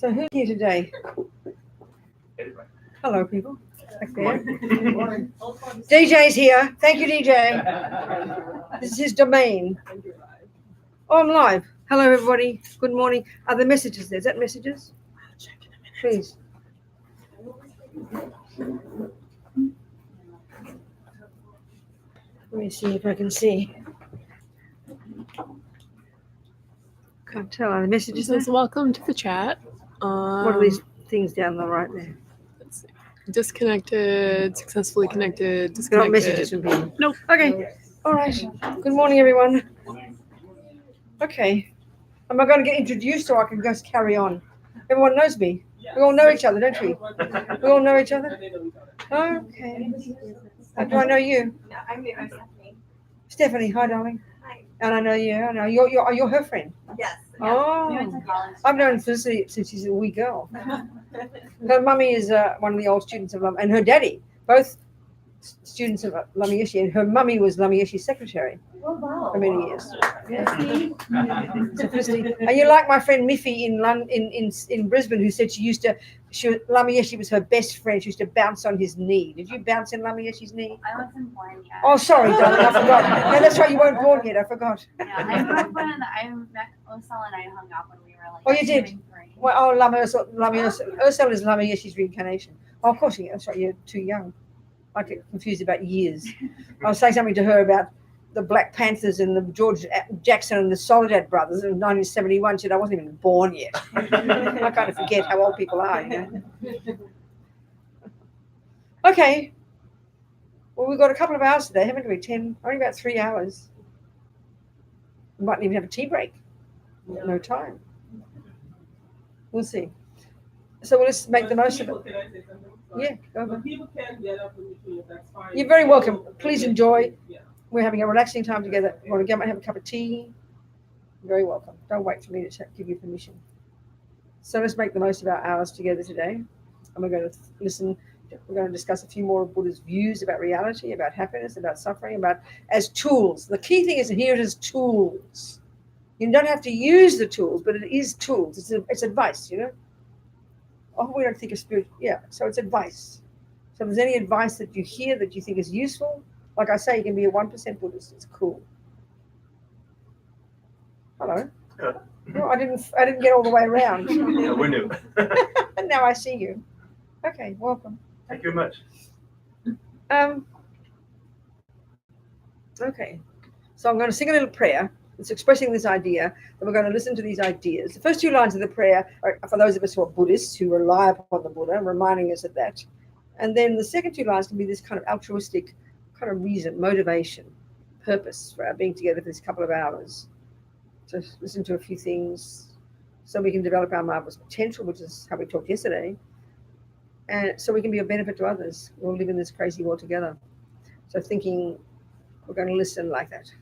So who's here today? Hello, people. Back there. DJ's here. Thank you, DJ. This is his domain. Oh, I'm live. Hello, everybody. Good morning. Are there messages there? Is that messages? Please. Let me see if I can see. Can't tell. Are the messages there? Says welcome to the chat. What are these things down the right there? Let's see. Disconnected, successfully connected, They're not disconnected. messages from people. Nope. Okay. All right. Good morning, everyone. Okay. Am I going to get introduced or I can just carry on? Everyone knows me. We all know each other, don't we? We all know each other? Okay. Do I know you? No, I'm Stephanie. Stephanie, hi, darling. Hi. And I know you. I know you're her friend. Yes. Oh. We went to college. I've known Felicity since she's a wee girl. Her mummy is one of the old students of and her daddy, both students of Lama Yeshe, and her mummy was Lama Yeshe's secretary for many years. Yeah. So Felicity, and you like my friend Miffy in Brisbane, who said Lama Yeshe was her best friend. She used to bounce on his knee. Did you bounce in Lama Yeshe's knee? I wasn't born yet. Oh, sorry, darling, I forgot. No, that's right, you weren't born yet. I forgot. Yeah, I grew up when I met Ursula and I hung out when we were like. Oh, you did? 2 and 3. Well, oh, Ursula is Lama Yeshe's reincarnation. Oh, of course, that's right. You're too young. I get confused about years. I was saying something to her about the Black Panthers and the George Jackson and the Soledad brothers in 1971. She said I wasn't even born yet. I kind of forget how old people are. You know? Okay. Well, we've got a couple of hours today, haven't we? Only about 3 hours. We mightn't even have a tea break. No time. We'll see. So we'll just make the most of it. Can I say something? Yeah, go ahead. People can get up in between, that's fine. You're very welcome. Please enjoy. Yeah. We're having a relaxing time together. You want to go and have a cup of tea? You're very welcome. Don't wait for me to give you permission. So let's make the most of our hours together today. And we're going to listen. We're going to discuss a few more of Buddha's views about reality, about happiness, about suffering, as tools. The key thing is here it is tools. You don't have to use the tools, but it is tools. It's advice, you know. Oh, we don't think of spirit. Yeah, so it's advice. So if there's any advice that you hear that you think is useful, like I say, you can be a 1% Buddhist. It's cool. Hello. Yeah. No, I didn't get all the way around. Yeah, we knew. And now I see you. Okay, welcome. Thank you very much. Okay. So I'm going to sing a little prayer. It's expressing this idea, and we're going to listen to these ideas. The first 2 lines of the prayer are for those of us who are Buddhists, who rely upon the Buddha, reminding us of that. And then the second 2 lines can be this kind of altruistic kind of reason, motivation, purpose for our being together for this couple of hours. To listen to a few things so we can develop our marvelous potential, which is how we talked yesterday, and so we can be of benefit to others. We'll live in this crazy world together. So thinking we're going to listen like that.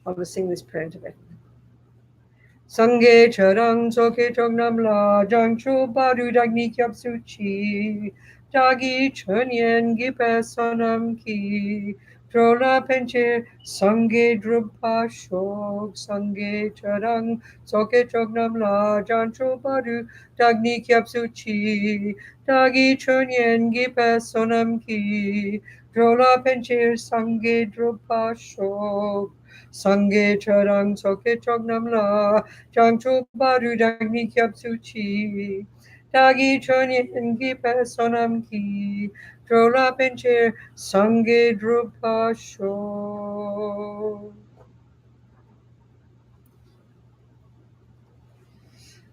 I'm going to sing this prayer in Tibetan. Sangye charang soke chognam la jang chu baru dagni kyab suchi dagi chunyen gipe sonam ki drola penche sangye drupa shok sangye charang soke chognam la jang chu baru dagni kyab suchi dagi chunyen gipe sonam ki drola penche sangye drupa shok Sangye charang soke chognam la jangchu baru dagni kyab suchi dagi chonyen gipe sonam ki drola penche sangye drupa sho.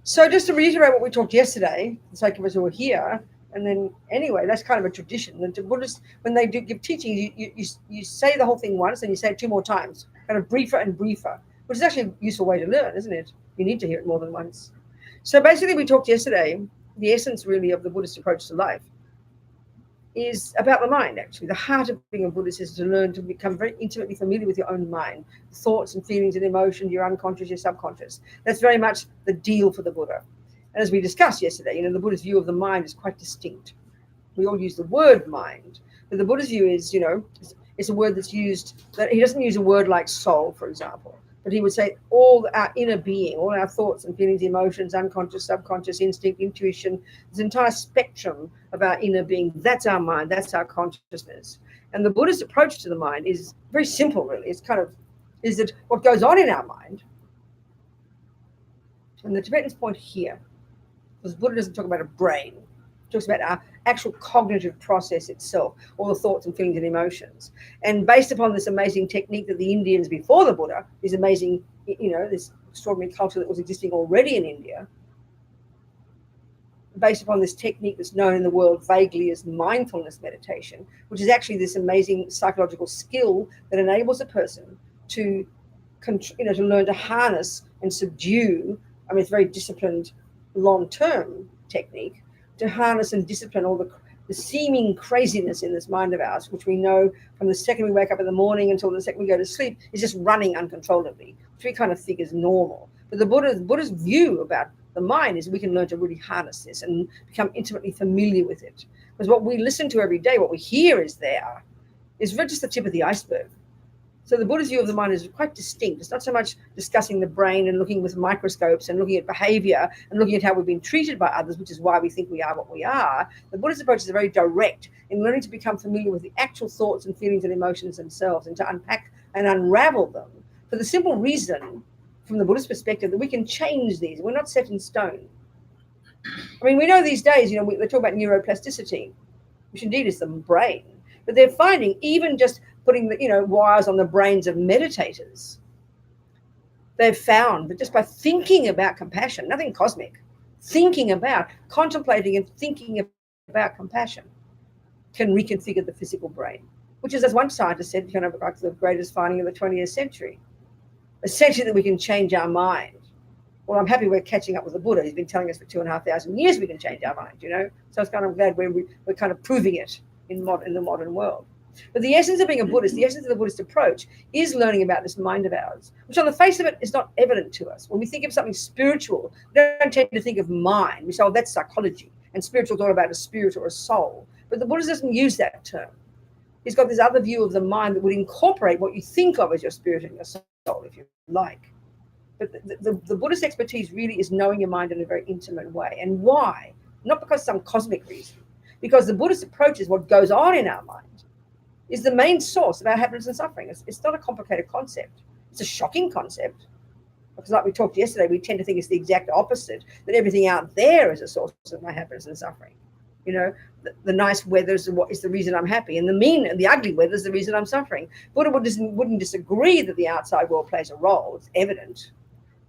So just to reiterate what we talked yesterday, for the sake of us who were here, and then anyway, that's kind of a tradition. The Buddhists, when they do give teachings, you say the whole thing once and you say it 2 more times, kind of briefer and briefer, which is actually a useful way to learn, isn't it? You need to hear it more than once. So basically we talked yesterday, the essence really of the Buddhist approach to life is about the mind, actually. The heart of being a Buddhist is to learn to become very intimately familiar with your own mind, thoughts and feelings and emotions, your unconscious, your subconscious. That's very much the deal for the Buddha. And as we discussed yesterday, the Buddha's view of the mind is quite distinct. We all use the word mind, but the Buddha's view is, it's a word that's used, that he doesn't use a word like soul, for example. But he would say all our inner being, all our thoughts and feelings, emotions, unconscious, subconscious, instinct, intuition, this entire spectrum of our inner being, that's our mind, that's our consciousness. And the Buddhist approach to the mind is very simple, really. It's kind of, is that what goes on in our mind, and the Tibetans point here, because Buddha doesn't talk about a brain, it talks about our actual cognitive process itself, all the thoughts and feelings and emotions. And based upon this amazing technique that the Indians before the Buddha, this amazing, this extraordinary culture that was existing already in India, based upon this technique that's known in the world vaguely as mindfulness meditation, which is actually this amazing psychological skill that enables a person to learn to harness and subdue. I mean, it's very disciplined, long-term technique to harness and discipline all the seeming craziness in this mind of ours, which we know from the second we wake up in the morning until the second we go to sleep is just running uncontrollably, which we kind of think is normal. But the Buddha's view about the mind is we can learn to really harness this and become intimately familiar with it. Because what we listen to every day, what we hear is just the tip of the iceberg. So the Buddha's view of the mind is quite distinct. It's not so much discussing the brain and looking with microscopes and looking at behavior and looking at how we've been treated by others, which is why we think we are what we are. The Buddhist approach is very direct in learning to become familiar with the actual thoughts and feelings and emotions themselves and to unpack and unravel them for the simple reason, from the Buddhist perspective, that we can change these. We're not set in stone. I mean, we know these days, they talk about neuroplasticity, which indeed is the brain. But they're finding even just putting the wires on the brains of meditators, they've found that just by thinking about compassion, nothing cosmic, thinking about, contemplating and thinking about compassion can reconfigure the physical brain, which is, as one scientist said, kind of like the greatest finding of the 20th century. Essentially that we can change our mind. Well, I'm happy we're catching up with the Buddha. He's been telling us for 2,500 years we can change our mind, So it's kind of glad we're kind of proving it in the modern world. But the essence of being a Buddhist, the essence of the Buddhist approach is learning about this mind of ours, which on the face of it is not evident to us. When we think of something spiritual, we don't tend to think of mind. We say, oh, that's psychology, and spiritual is all about a spirit or a soul. But the Buddhist doesn't use that term. He's got this other view of the mind that would incorporate what you think of as your spirit and your soul, if you like. But the Buddhist expertise really is knowing your mind in a very intimate way. And why? Not because of some cosmic reason. Because the Buddhist approach is what goes on in our mind is the main source of our happiness and suffering. It's not a complicated concept. It's a shocking concept. Because like we talked yesterday, we tend to think it's the exact opposite, that everything out there is a source of my happiness and suffering. The nice weather is what is the reason I'm happy, and the mean and the ugly weather is the reason I'm suffering. Buddha wouldn't disagree that the outside world plays a role. It's evident.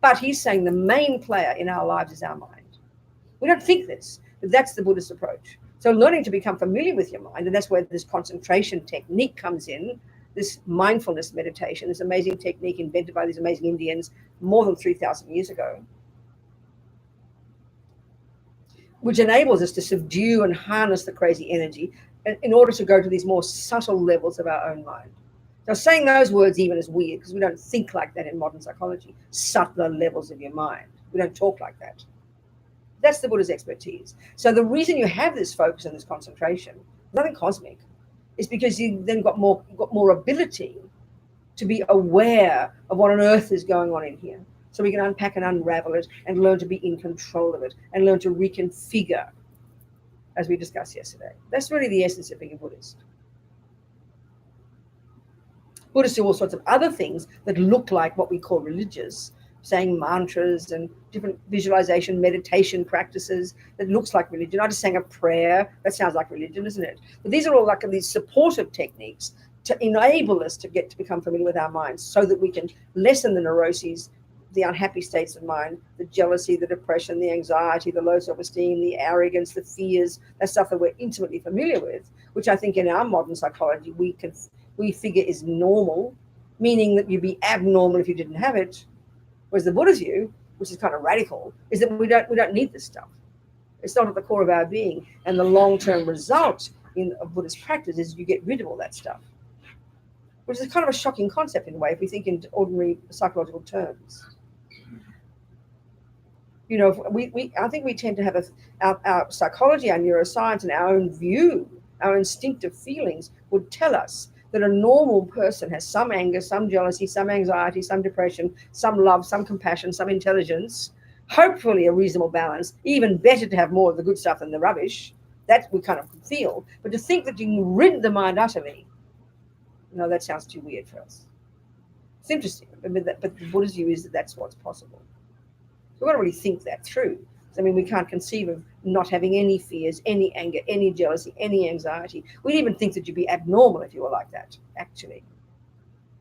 But he's saying the main player in our lives is our mind. We don't think this, but that's the Buddhist approach. So learning to become familiar with your mind, and that's where this concentration technique comes in, this mindfulness meditation, this amazing technique invented by these amazing Indians more than 3,000 years ago, which enables us to subdue and harness the crazy energy in order to go to these more subtle levels of our own mind. Now, saying those words even is weird because we don't think like that in modern psychology, subtler levels of your mind. We don't talk like that. That's the Buddha's expertise. So the reason you have this focus and this concentration, nothing cosmic, is because you then got more ability to be aware of what on earth is going on in here. So we can unpack and unravel it and learn to be in control of it and learn to reconfigure, as we discussed yesterday. That's really the essence of being a Buddhist. Buddhists do all sorts of other things that look like what we call religious, saying mantras and different visualization, meditation practices that looks like religion. I just sang a prayer. That sounds like religion, isn't it? But these are all like these supportive techniques to enable us to become familiar with our minds so that we can lessen the neuroses, the unhappy states of mind, the jealousy, the depression, the anxiety, the low self-esteem, the arrogance, the fears, that stuff that we're intimately familiar with, which I think in our modern psychology we figure is normal, meaning that you'd be abnormal if you didn't have it. Whereas the Buddha's view, which is kind of radical, is that we don't need this stuff. It's not at the core of our being. And the long-term result of Buddhist practice is you get rid of all that stuff, which is kind of a shocking concept in a way if we think in ordinary psychological terms. I think we tend to have our psychology, our neuroscience, and our own view, our instinctive feelings would tell us that a normal person has some anger, some jealousy, some anxiety, some depression, some love, some compassion, some intelligence, hopefully a reasonable balance. Even better to have more of the good stuff than the rubbish. That we kind of feel. But to think that you can rid the mind utterly, no, that sounds too weird for us. It's interesting, but the Buddha's view is that that's what's possible. So we've got to really think that through. I mean, we can't conceive of not having any fears, any anger, any jealousy, any anxiety. We'd even think that you'd be abnormal if you were like that, actually,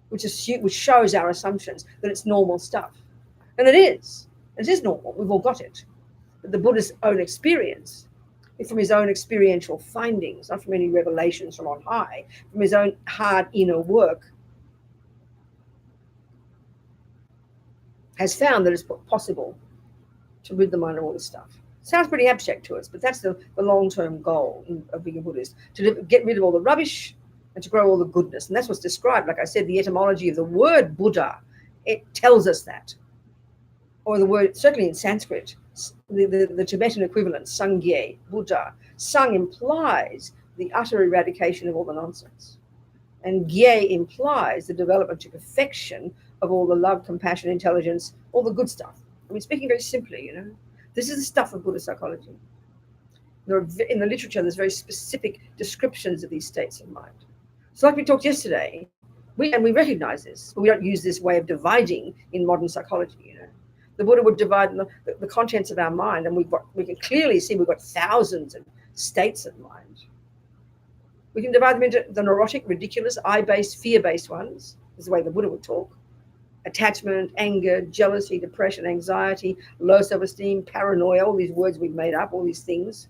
which shows our assumptions that it's normal stuff. And it is. It is normal. We've all got it. But the Buddha's own experience, from his own experiential findings, not from any revelations from on high, from his own hard inner work, has found that it's possible to rid the mind of all this stuff. Sounds pretty abstract to us, but that's the long-term goal of being a Buddhist, to get rid of all the rubbish and to grow all the goodness. And that's what's described. Like I said, the etymology of the word Buddha, it tells us that. Or the word, certainly in Sanskrit, the Tibetan equivalent, Sangye, Buddha. Sang implies the utter eradication of all the nonsense. And Gye implies the development to perfection of all the love, compassion, intelligence, all the good stuff. I mean, speaking very simply, this is the stuff of Buddhist psychology. In the literature, there's very specific descriptions of these states of mind. So like we talked yesterday, we recognize this, but we don't use this way of dividing in modern psychology, The Buddha would divide the contents of our mind, and we can clearly see we've got thousands of states of mind. We can divide them into the neurotic, ridiculous, I-based, fear-based ones, is the way the Buddha would talk. Attachment, anger, jealousy, depression, anxiety, low self-esteem, paranoia, all these words we've made up, all these things.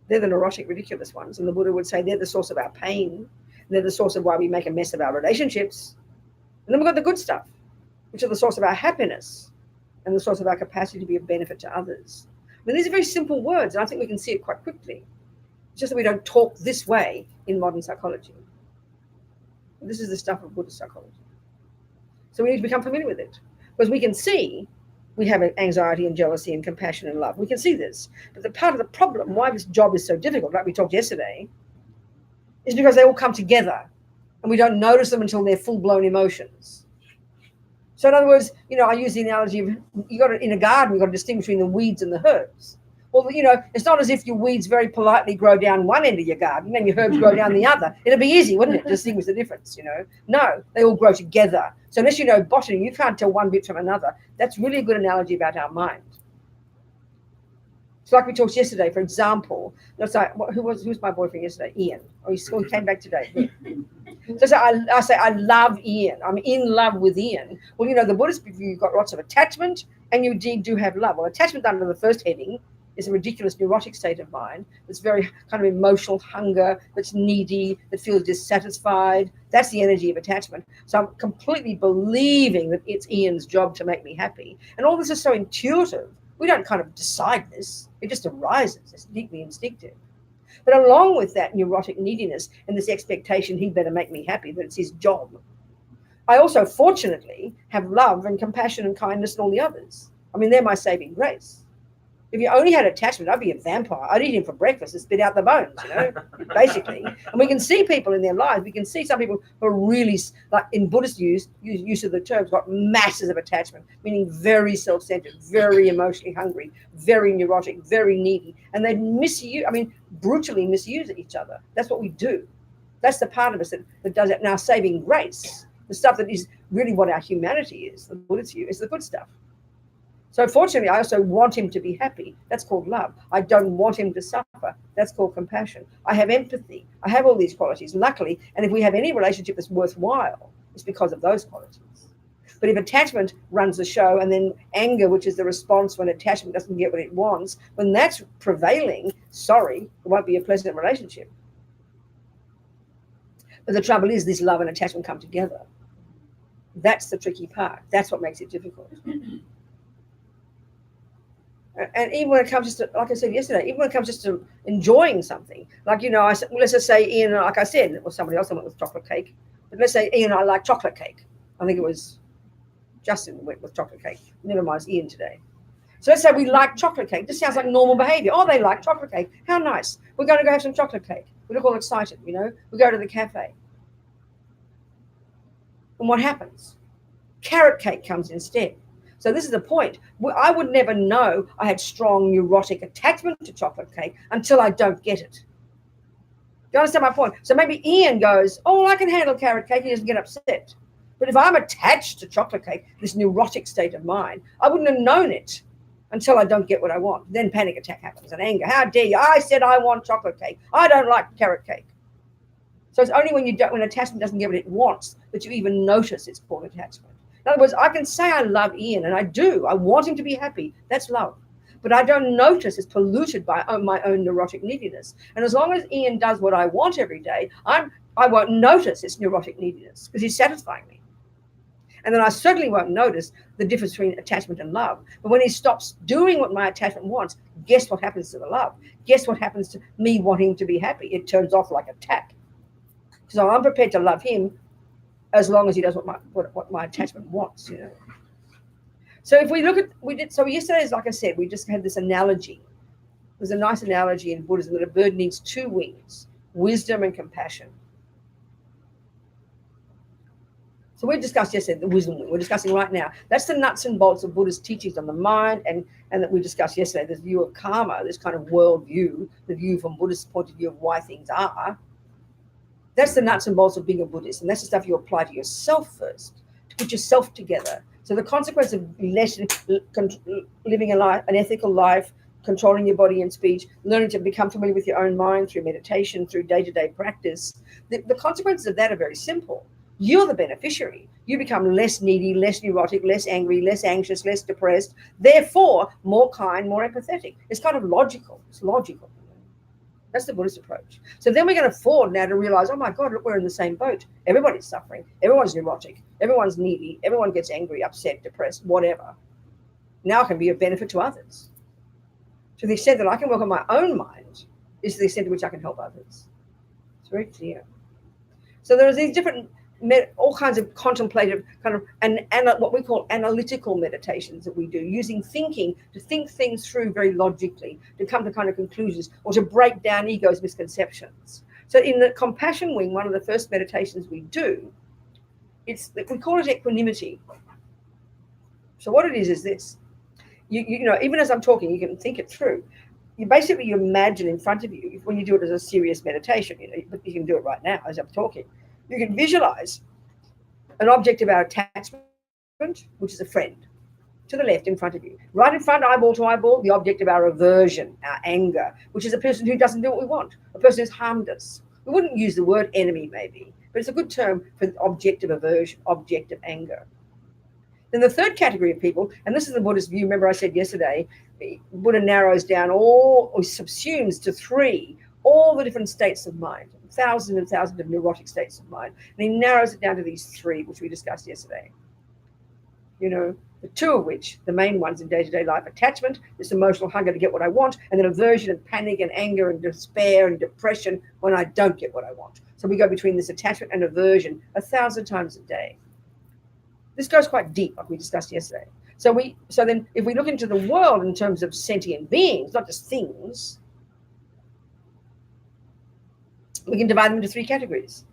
They're the neurotic, ridiculous ones. And the Buddha would say they're the source of our pain. And they're the source of why we make a mess of our relationships. And then we've got the good stuff, which are the source of our happiness and the source of our capacity to be of benefit to others. I mean, these are very simple words, and I think we can see it quite quickly. It's just that we don't talk this way in modern psychology. This is the stuff of Buddhist psychology. So we need to become familiar with it. Because we can see we have anxiety and jealousy and compassion and love. We can see this. But the part of the problem, why this job is so difficult, like we talked yesterday, is because they all come together and we don't notice them until they're full-blown emotions. So in other words, I use the analogy of in a garden, you've got to distinguish between the weeds and the herbs. Well, it's not as if your weeds very politely grow down one end of your garden and your herbs grow down the other. It'd be easy, wouldn't it, to distinguish the difference, No, they all grow together. So unless you know botany, you can't tell one bit from another. That's really a good analogy about our mind. So like we talked yesterday, for example, let's say, who was my boyfriend yesterday? Ian. Oh, he came back today. Yeah. So I say, I love Ian. I'm in love with Ian. Well, the Buddhist view, you've got lots of attachment and you indeed do have love. Well, attachment under the first heading is a ridiculous neurotic state of mind. It's very kind of emotional hunger, that's needy, that feels dissatisfied. That's the energy of attachment. So I'm completely believing that it's Ian's job to make me happy. And all this is so intuitive. We don't kind of decide this. It just arises. It's deeply instinctive. But along with that neurotic neediness and this expectation he'd better make me happy, that it's his job, I also, fortunately, have love and compassion and kindness and all the others. I mean, they're my saving grace. If you only had attachment, I'd be a vampire. I'd eat him for breakfast and spit out the bones, basically. And we can see people in their lives. We can see some people who are really, like in Buddhist use of the terms, got masses of attachment, meaning very self-centered, very emotionally hungry, very neurotic, very needy. And they brutally misuse each other. That's what we do. That's the part of us that does it. Now, saving grace, the stuff that is really what our humanity is, the Buddhist view, is the good stuff. So fortunately, I also want him to be happy. That's called love. I don't want him to suffer. That's called compassion. I have empathy. I have all these qualities, luckily. And if we have any relationship that's worthwhile, it's because of those qualities. But if attachment runs the show, and then anger, which is the response when attachment doesn't get what it wants, when that's prevailing, sorry, it won't be a pleasant relationship. But the trouble is, this love and attachment come together. That's the tricky part. That's what makes it difficult. And even when it comes just to, like I said yesterday, even when it comes just to enjoying something, like, let's just say Ian, like I said, or somebody else went with chocolate cake, but let's say Ian, I like chocolate cake. I think it was Justin went with chocolate cake. Never mind, it's Ian today. So let's say we like chocolate cake. This sounds like normal behavior. Oh, they like chocolate cake. How nice. We're going to go have some chocolate cake. We look all excited, you know. We go to the cafe. And what happens? Carrot cake comes instead. So this is the point. I would never know I had strong neurotic attachment to chocolate cake until I don't get it. Do you understand my point? So maybe Ian goes, oh, well, I can handle carrot cake. He doesn't get upset. But if I'm attached to chocolate cake, this neurotic state of mind, I wouldn't have known it until I don't get what I want. Then panic attack happens and anger. How dare you? I said I want chocolate cake. I don't like carrot cake. So it's only when attachment doesn't get what it wants that you even notice it's called attachment. In other words, I can say I love Ian, and I do. I want him to be happy. That's love. But I don't notice it's polluted by my own neurotic neediness. And as long as Ian does what I want every day, I won't notice it's neurotic neediness because he's satisfying me. And then I certainly won't notice the difference between attachment and love. But when he stops doing what my attachment wants, guess what happens to the love? Guess what happens to me wanting to be happy? It turns off like a tap. So I'm prepared to love him as long as he does what my attachment wants, you know. So if we look at, so yesterday, like I said, we just had this analogy. There's a nice analogy in Buddhism that a bird needs two wings, wisdom and compassion. So we discussed yesterday the wisdom wing. We're discussing right now. That's the nuts and bolts of Buddhist teachings on the mind, and that we discussed yesterday, this view of karma, this kind of world view, the view from Buddhist point of view of why things are. That's the nuts and bolts of being a Buddhist, and that's the stuff you apply to yourself first, to put yourself together. So the consequence of living an ethical life, controlling your body and speech, learning to become familiar with your own mind through meditation, through day-to-day practice, the consequences of that are very simple. You're the beneficiary. You become less needy, less neurotic, less angry, less anxious, less depressed, therefore more kind, more empathetic. It's kind of logical. It's logical. That's the Buddhist approach. So then we can afford now to realize, oh my God, look, we're in the same boat. Everybody's suffering. Everyone's neurotic. Everyone's needy. Everyone gets angry, upset, depressed, whatever. Now I can be of benefit to others. To the extent that I can work on my own mind is to the extent to which I can help others. It's very clear. So there's these different, all kinds of contemplative kind of, and what we call analytical meditations that we do, using thinking to think things through very logically, to come to kind of conclusions or to break down ego's misconceptions. So in the compassion wing, one of the first meditations we do, we call it equanimity. So what it is this. You know, even as I'm talking, you can think it through. You imagine in front of you, when you do it as a serious meditation, you know, but you can do it right now as I'm talking. You can visualize an object of our attachment, which is a friend, to the left in front of you. Right in front, eyeball to eyeball, the object of our aversion, our anger, which is a person who doesn't do what we want, a person who's harmed us. We wouldn't use the word enemy maybe, but it's a good term for object of aversion, object of anger. Then the third category of people, and this is the Buddhist view, remember I said yesterday, Buddha narrows down or subsumes to three all the different states of mind, thousands and thousands of neurotic states of mind. And he narrows it down to these three, which we discussed yesterday. You know, the two of which, the main ones in day-to-day life, attachment, this emotional hunger to get what I want, and then aversion and panic and anger and despair and depression when I don't get what I want. So we go between this attachment and aversion 1,000 times a day. This goes quite deep, like we discussed yesterday. So then if we look into the world in terms of sentient beings, not just things, we can divide them into three categories.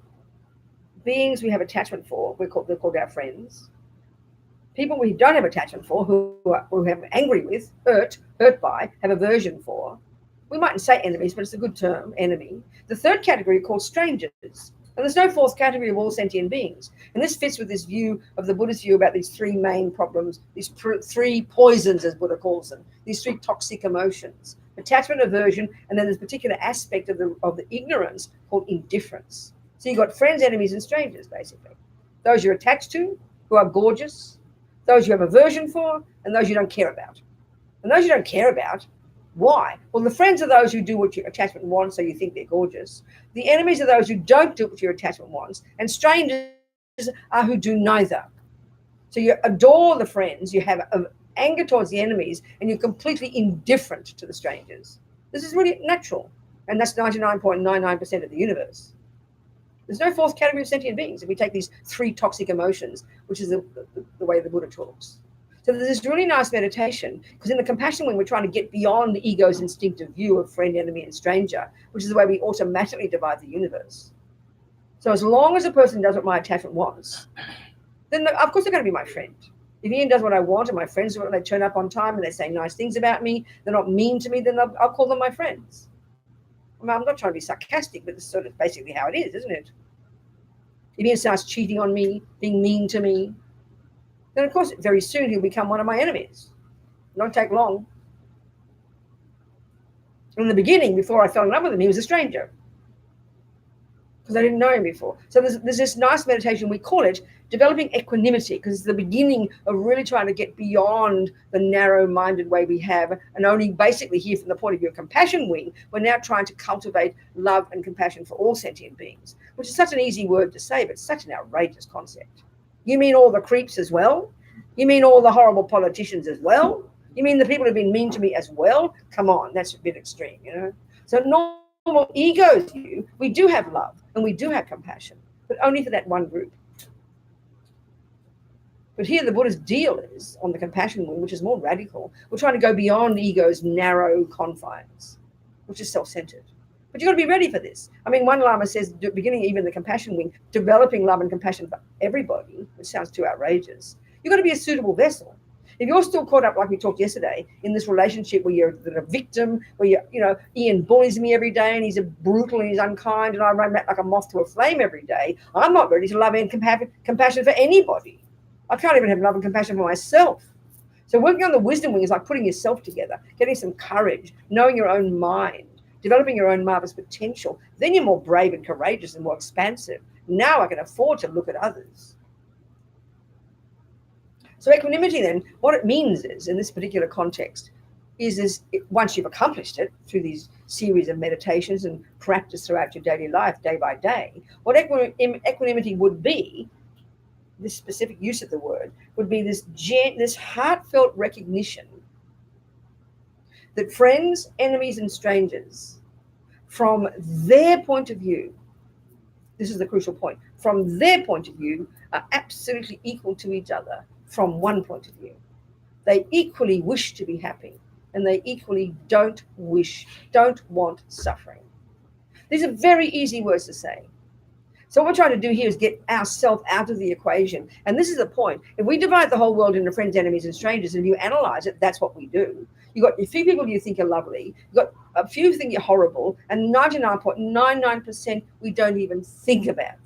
Beings we have attachment for, they're called our friends. People we don't have attachment for, who have angry with, hurt by, have aversion for. We mightn't say enemies, but it's a good term, enemy. The third category called strangers. And there's no fourth category of all sentient beings. And this fits with this view of the Buddhist view about these three main problems, these three poisons, as Buddha calls them, these three toxic emotions: attachment, aversion, and then this particular aspect of the ignorance called indifference. So you've got friends, enemies, and strangers, basically. Those you're attached to, who are gorgeous, those you have aversion for, and those you don't care about. And those you don't care about, why? Well, the friends are those who do what your attachment wants, so you think they're gorgeous. The enemies are those who don't do what your attachment wants. And strangers are who do neither. So you adore the friends, you have anger towards the enemies, and you're completely indifferent to the strangers. This is really natural. And that's 99.99% of the universe. There's no fourth category of sentient beings if we take these three toxic emotions, which is the way the Buddha talks. So there's this really nice meditation, because in the compassion wing, we're trying to get beyond the ego's instinctive view of friend, enemy, and stranger, which is the way we automatically divide the universe. So as long as a person does what my attachment wants, then of course they're going to be my friend. If Ian does what I want and my friends do it, they turn up on time and they say nice things about me, they're not mean to me, then I'll call them my friends. I mean, I'm not trying to be sarcastic, but it's sort of basically how it is, isn't it? If Ian starts cheating on me, being mean to me, then of course very soon he'll become one of my enemies. It won't take long. In the beginning, before I fell in love with him, he was a stranger, because I didn't know him before. So there's this nice meditation, we call it developing equanimity, because it's the beginning of really trying to get beyond the narrow-minded way we have, and only basically here from the point of view of compassion wing, we're now trying to cultivate love and compassion for all sentient beings, which is such an easy word to say, but such an outrageous concept. You mean all the creeps as well? You mean all the horrible politicians as well? You mean the people who've been mean to me as well? Come on, that's a bit extreme, you know? So normal ego's view, we do have love and we do have compassion, but only for that one group. But here the Buddha's deal is on the compassion wing, which is more radical. We're trying to go beyond ego's narrow confines, which is self-centered. But you've got to be ready for this. I mean, one Lama says, beginning even the compassion wing, developing love and compassion for everybody, which sounds too outrageous. You've got to be a suitable vessel. If you're still caught up, like we talked yesterday, in this relationship where you're a victim, where Ian bullies me every day and he's brutal and he's unkind and I run back like a moth to a flame every day, I'm not ready to love and compassion for anybody. I can't even have love and compassion for myself. So working on the wisdom wing is like putting yourself together, getting some courage, knowing your own mind, developing your own marvelous potential. Then you're more brave and courageous and more expansive. Now I can afford to look at others. So equanimity then, what it means is, in this particular context, is once you've accomplished it through these series of meditations and practice throughout your daily life, day by day, what equanimity would be, this specific use of the word, would be this heartfelt recognition that friends, enemies, and strangers, from their point of view, this is the crucial point, from their point of view, are absolutely equal to each other from one point of view. They equally wish to be happy, and they equally don't want suffering. These are very easy words to say. So what we're trying to do here is get ourselves out of the equation. And this is the point. If we divide the whole world into friends, enemies, and strangers, and you analyze it, that's what we do. You've got a few people you think are lovely, you've got a few you think you're horrible, and 99.99% we don't even think about.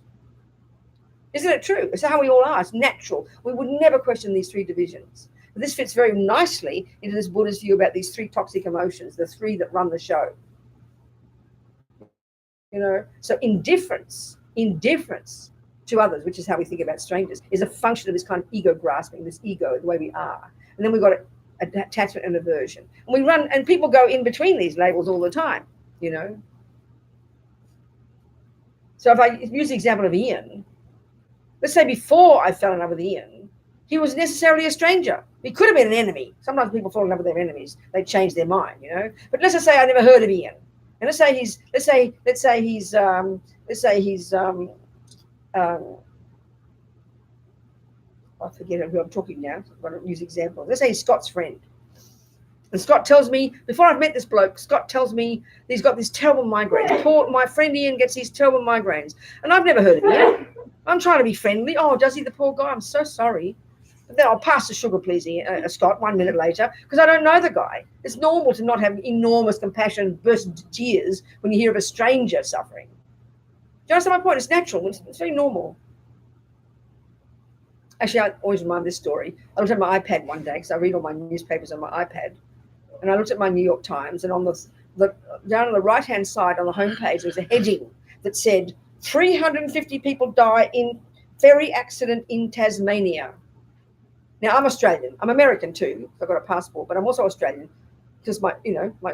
Isn't it true? It's how we all are. It's natural. We would never question these three divisions. But this fits very nicely into this Buddhist view about these three toxic emotions, the three that run the show. So indifference to others, which is how we think about strangers, is a function of this kind of ego grasping, this ego, the way we are. And then we've got attachment and aversion. And we run, and people go in between these labels all the time, So if I use the example of Ian, let's say before I fell in love with Ian, he was necessarily a stranger. He could have been an enemy. Sometimes people fall in love with their enemies. They change their mind, But let's just say I never heard of Ian. And let's say he's I forget who I'm talking now. I'm going to use examples. Let's say he's Scott's friend. And Scott tells me, before I've met this bloke, Scott tells me he's got this terrible migraine. My friend Ian gets these terrible migraines. And I've never heard of him. I'm trying to be friendly. Oh, does he, the poor guy? I'm so sorry. But then I'll pass the sugar, please, Scott, 1 minute later, because I don't know the guy. It's normal to not have enormous compassion, burst into tears when you hear of a stranger suffering. Do you understand my point? It's natural. It's very normal. Actually, I always remember this story. I looked at my iPad one day because I read all my newspapers on my iPad. And I looked at my New York Times, and on down on the right-hand side on the homepage, there was a heading that said, 350 people die in ferry accident in Tasmania. Now, I'm Australian. I'm American too. I've got a passport, but I'm also Australian because my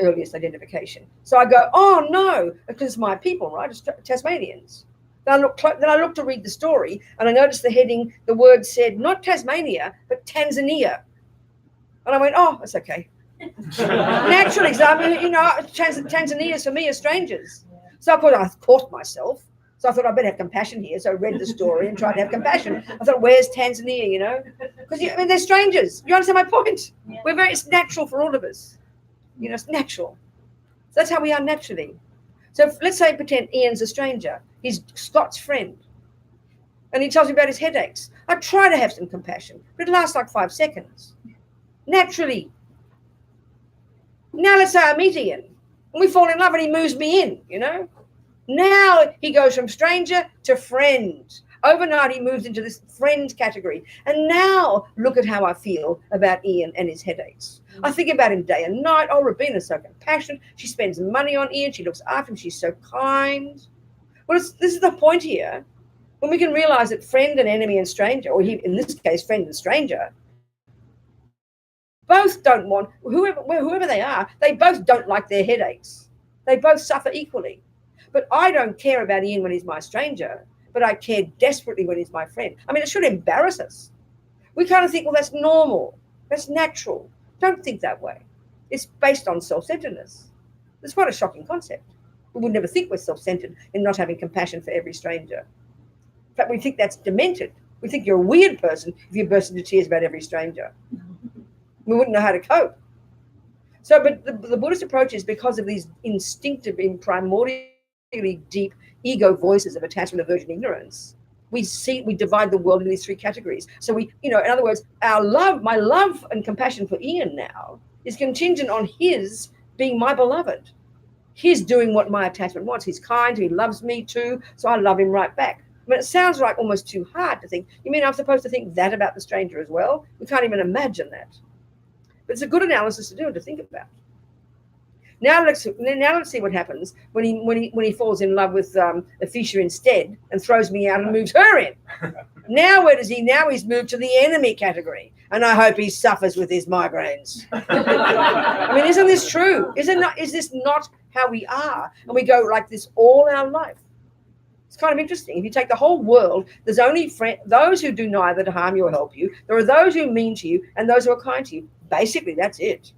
earliest identification. So I go, oh no, because my people, right, Tasmanians. Then I looked to read the story, and I noticed the heading, the word said, not Tasmania, but Tanzania. And I went, oh, that's okay. Naturally, because Tanzanians for me are strangers. So of course I caught myself. So I thought I'd better have compassion here. So I read the story and tried to have compassion. I thought, where's Tanzania, you know? Because, I mean, they're strangers. You understand my point? Yeah. It's natural for all of us. You know, it's natural. So that's how we are naturally. So let's say pretend Ian's a stranger. He's Scott's friend. And he tells me about his headaches. I try to have some compassion, but it lasts like 5 seconds. Naturally. Now let's say I meet Ian and we fall in love and he moves me in, you know. Now he goes from stranger to friend. Overnight he moves into this friend category. And now look at how I feel about Ian and his headaches. I think about him day and night. Oh, Robina's so compassionate. She spends money on Ian. She looks after him. She's so kind. Well, this is the point here. When we can realize that friend and enemy and stranger, or in this case, friend and stranger, both don't want, whoever they are, they both don't like their headaches. They both suffer equally. But I don't care about Ian when he's my stranger, but I care desperately when he's my friend. I mean, it should embarrass us. We kind of think, well, that's normal. That's natural. Don't think that way. It's based on self-centeredness. It's quite a shocking concept. We would never think we're self-centered in not having compassion for every stranger. In fact, we think that's demented. We think you're a weird person if you burst into tears about every stranger. We wouldn't know how to cope. So, but the Buddhist approach is because of these instinctive, primordially deep ego voices of attachment, aversion, ignorance. We divide the world into these 3 categories. So we, in other words, my love and compassion for Ian now is contingent on his being my beloved. He's doing what my attachment wants. He's kind, he loves me too, so I love him right back. I mean, it sounds like almost too hard to think. You mean I'm supposed to think that about the stranger as well? We can't even imagine that. But it's a good analysis to do and to think about. Now let's see what happens when he falls in love with Afisha instead and throws me out and moves her in. Now where does he? Now he's moved to the enemy category, and I hope he suffers with his migraines. I mean, isn't this true? Is this not how we are? And we go like this all our life. It's kind of interesting. If you take the whole world, there's only those who do neither to harm you or help you. There are those who are mean to you and those who are kind to you. Basically, that's it.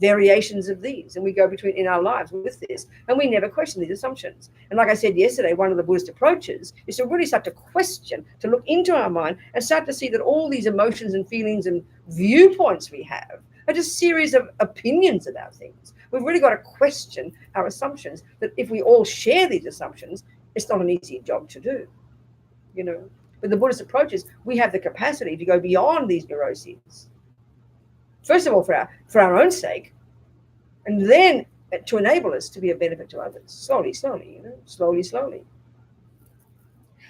Variations of these. And we go between in our lives with this. And we never question these assumptions. And like I said yesterday, one of the Buddhist approaches is to really start to question, to look into our mind and start to see that all these emotions and feelings and viewpoints we have are just a series of opinions about things. We've really got to question our assumptions, that if we all share these assumptions, it's not an easy job to do, But the Buddhist approach is we have the capacity to go beyond these neuroses. First of all, for our own sake, and then to enable us to be a benefit to others. Slowly, slowly. I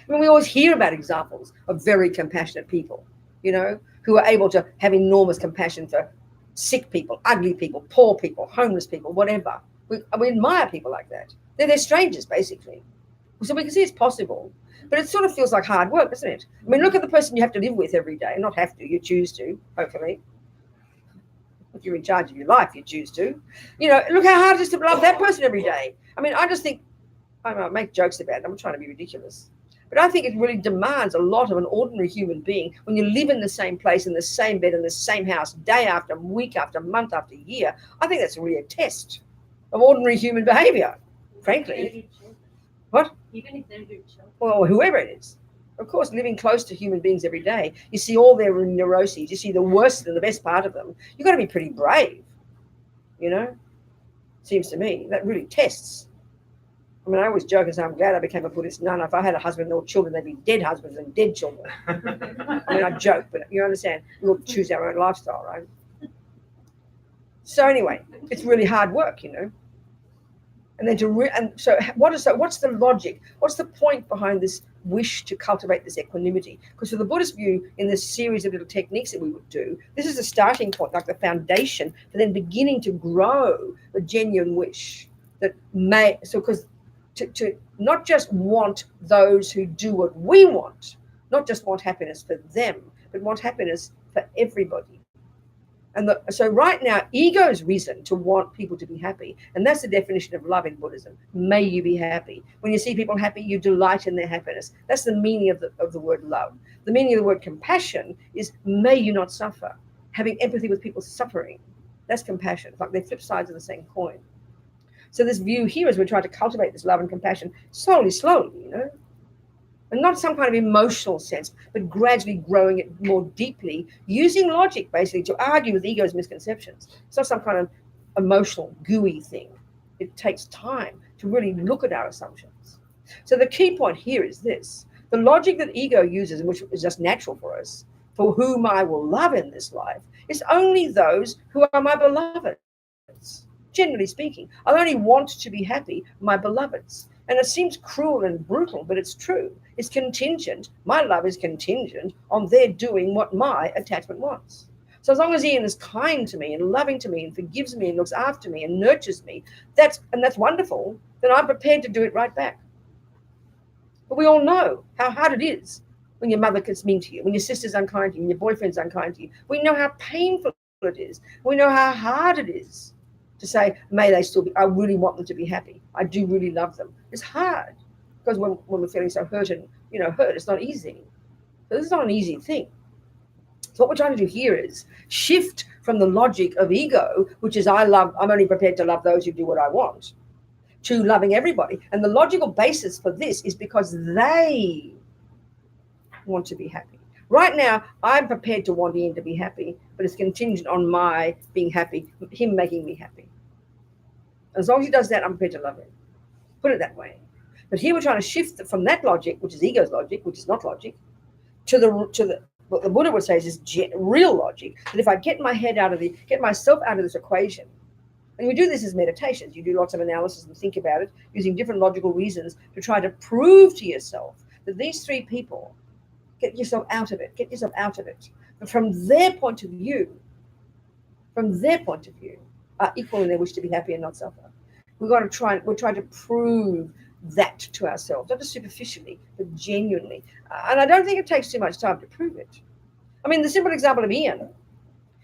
mean, we always hear about examples of very compassionate people, who are able to have enormous compassion for sick people, ugly people, poor people, homeless people, whatever. We admire people like that. They're strangers, basically. So we can see it's possible, but it sort of feels like hard work, doesn't it? I mean, look at the person you have to live with every day. Not have to, you choose to, hopefully. If you're in charge of your life, you choose to. Look how hard it is to love that person every day. I mean, I just think, I make jokes about it. I'm trying to be ridiculous. But I think it really demands a lot of an ordinary human being when you live in the same place, in the same bed, in the same house, day after week after month after year. I think that's really a test of ordinary human behavior, frankly. What? Even if they're your children. Well, whoever it is. Of course, living close to human beings every day, you see all their neuroses, you see the worst and the best part of them. You've got to be pretty brave, Seems to me. That really tests. I mean, I always joke and say, I'm glad I became a Buddhist nun. If I had a husband or children, they'd be dead husbands and dead children. I mean, I joke, but you understand. We'll choose our own lifestyle, right? So anyway, it's really hard work, And then so what's the logic? What's the point behind this wish to cultivate this equanimity? Because for the Buddhist view, in this series of little techniques that we would do, this is the starting point, like the foundation for then beginning to grow the genuine wish that because to not just want those who do what we want, not just want happiness for them, but want happiness for everybody. And so right now, ego's risen to want people to be happy. And that's the definition of love in Buddhism. May you be happy. When you see people happy, you delight in their happiness. That's the meaning of the word love. The meaning of the word compassion is may you not suffer. Having empathy with people's suffering. That's compassion. It's like they're flip sides of the same coin. So this view here is we're trying to cultivate this love and compassion slowly, And not some kind of emotional sense, but gradually growing it more deeply, using logic basically to argue with ego's misconceptions. It's not some kind of emotional, gooey thing. It takes time to really look at our assumptions. So the key point here is this. The logic that ego uses, which is just natural for us, for whom I will love in this life, is only those who are my beloveds. Generally speaking, I only want to be happy, my beloveds. And it seems cruel and brutal, but it's true. It's contingent. My love is contingent on their doing what my attachment wants. So as long as Ian is kind to me and loving to me and forgives me and looks after me and nurtures me, that's wonderful, then I'm prepared to do it right back. But we all know how hard it is when your mother gets mean to you, when your sister's unkind to you, when your boyfriend's unkind to you. We know how painful it is. We know how hard it is to say, may they still be, I really want them to be happy. I do really love them. It's hard because when we're feeling so hurt and, hurt, it's not easy. So this is not an easy thing. So what we're trying to do here is shift from the logic of ego, which is I'm only prepared to love those who do what I want, to loving everybody. And the logical basis for this is because they want to be happy. Right now, I'm prepared to want Ian to be happy, but it's contingent on my being happy, him making me happy. As long as he does that, I'm prepared to love him. Put it that way. But here we're trying to shift from that logic, which is ego's logic, which is not logic, to the what the Buddha would say is real logic. That if I get myself out of this equation, and we do this as meditations, you do lots of analysis and think about it using different logical reasons to try to prove to yourself that these three people, get yourself out of it. But from their point of view, are equal in their wish to be happy and not suffer. We're trying to prove that to ourselves, not just superficially, but genuinely. And I don't think it takes too much time to prove it. I mean, the simple example of Ian.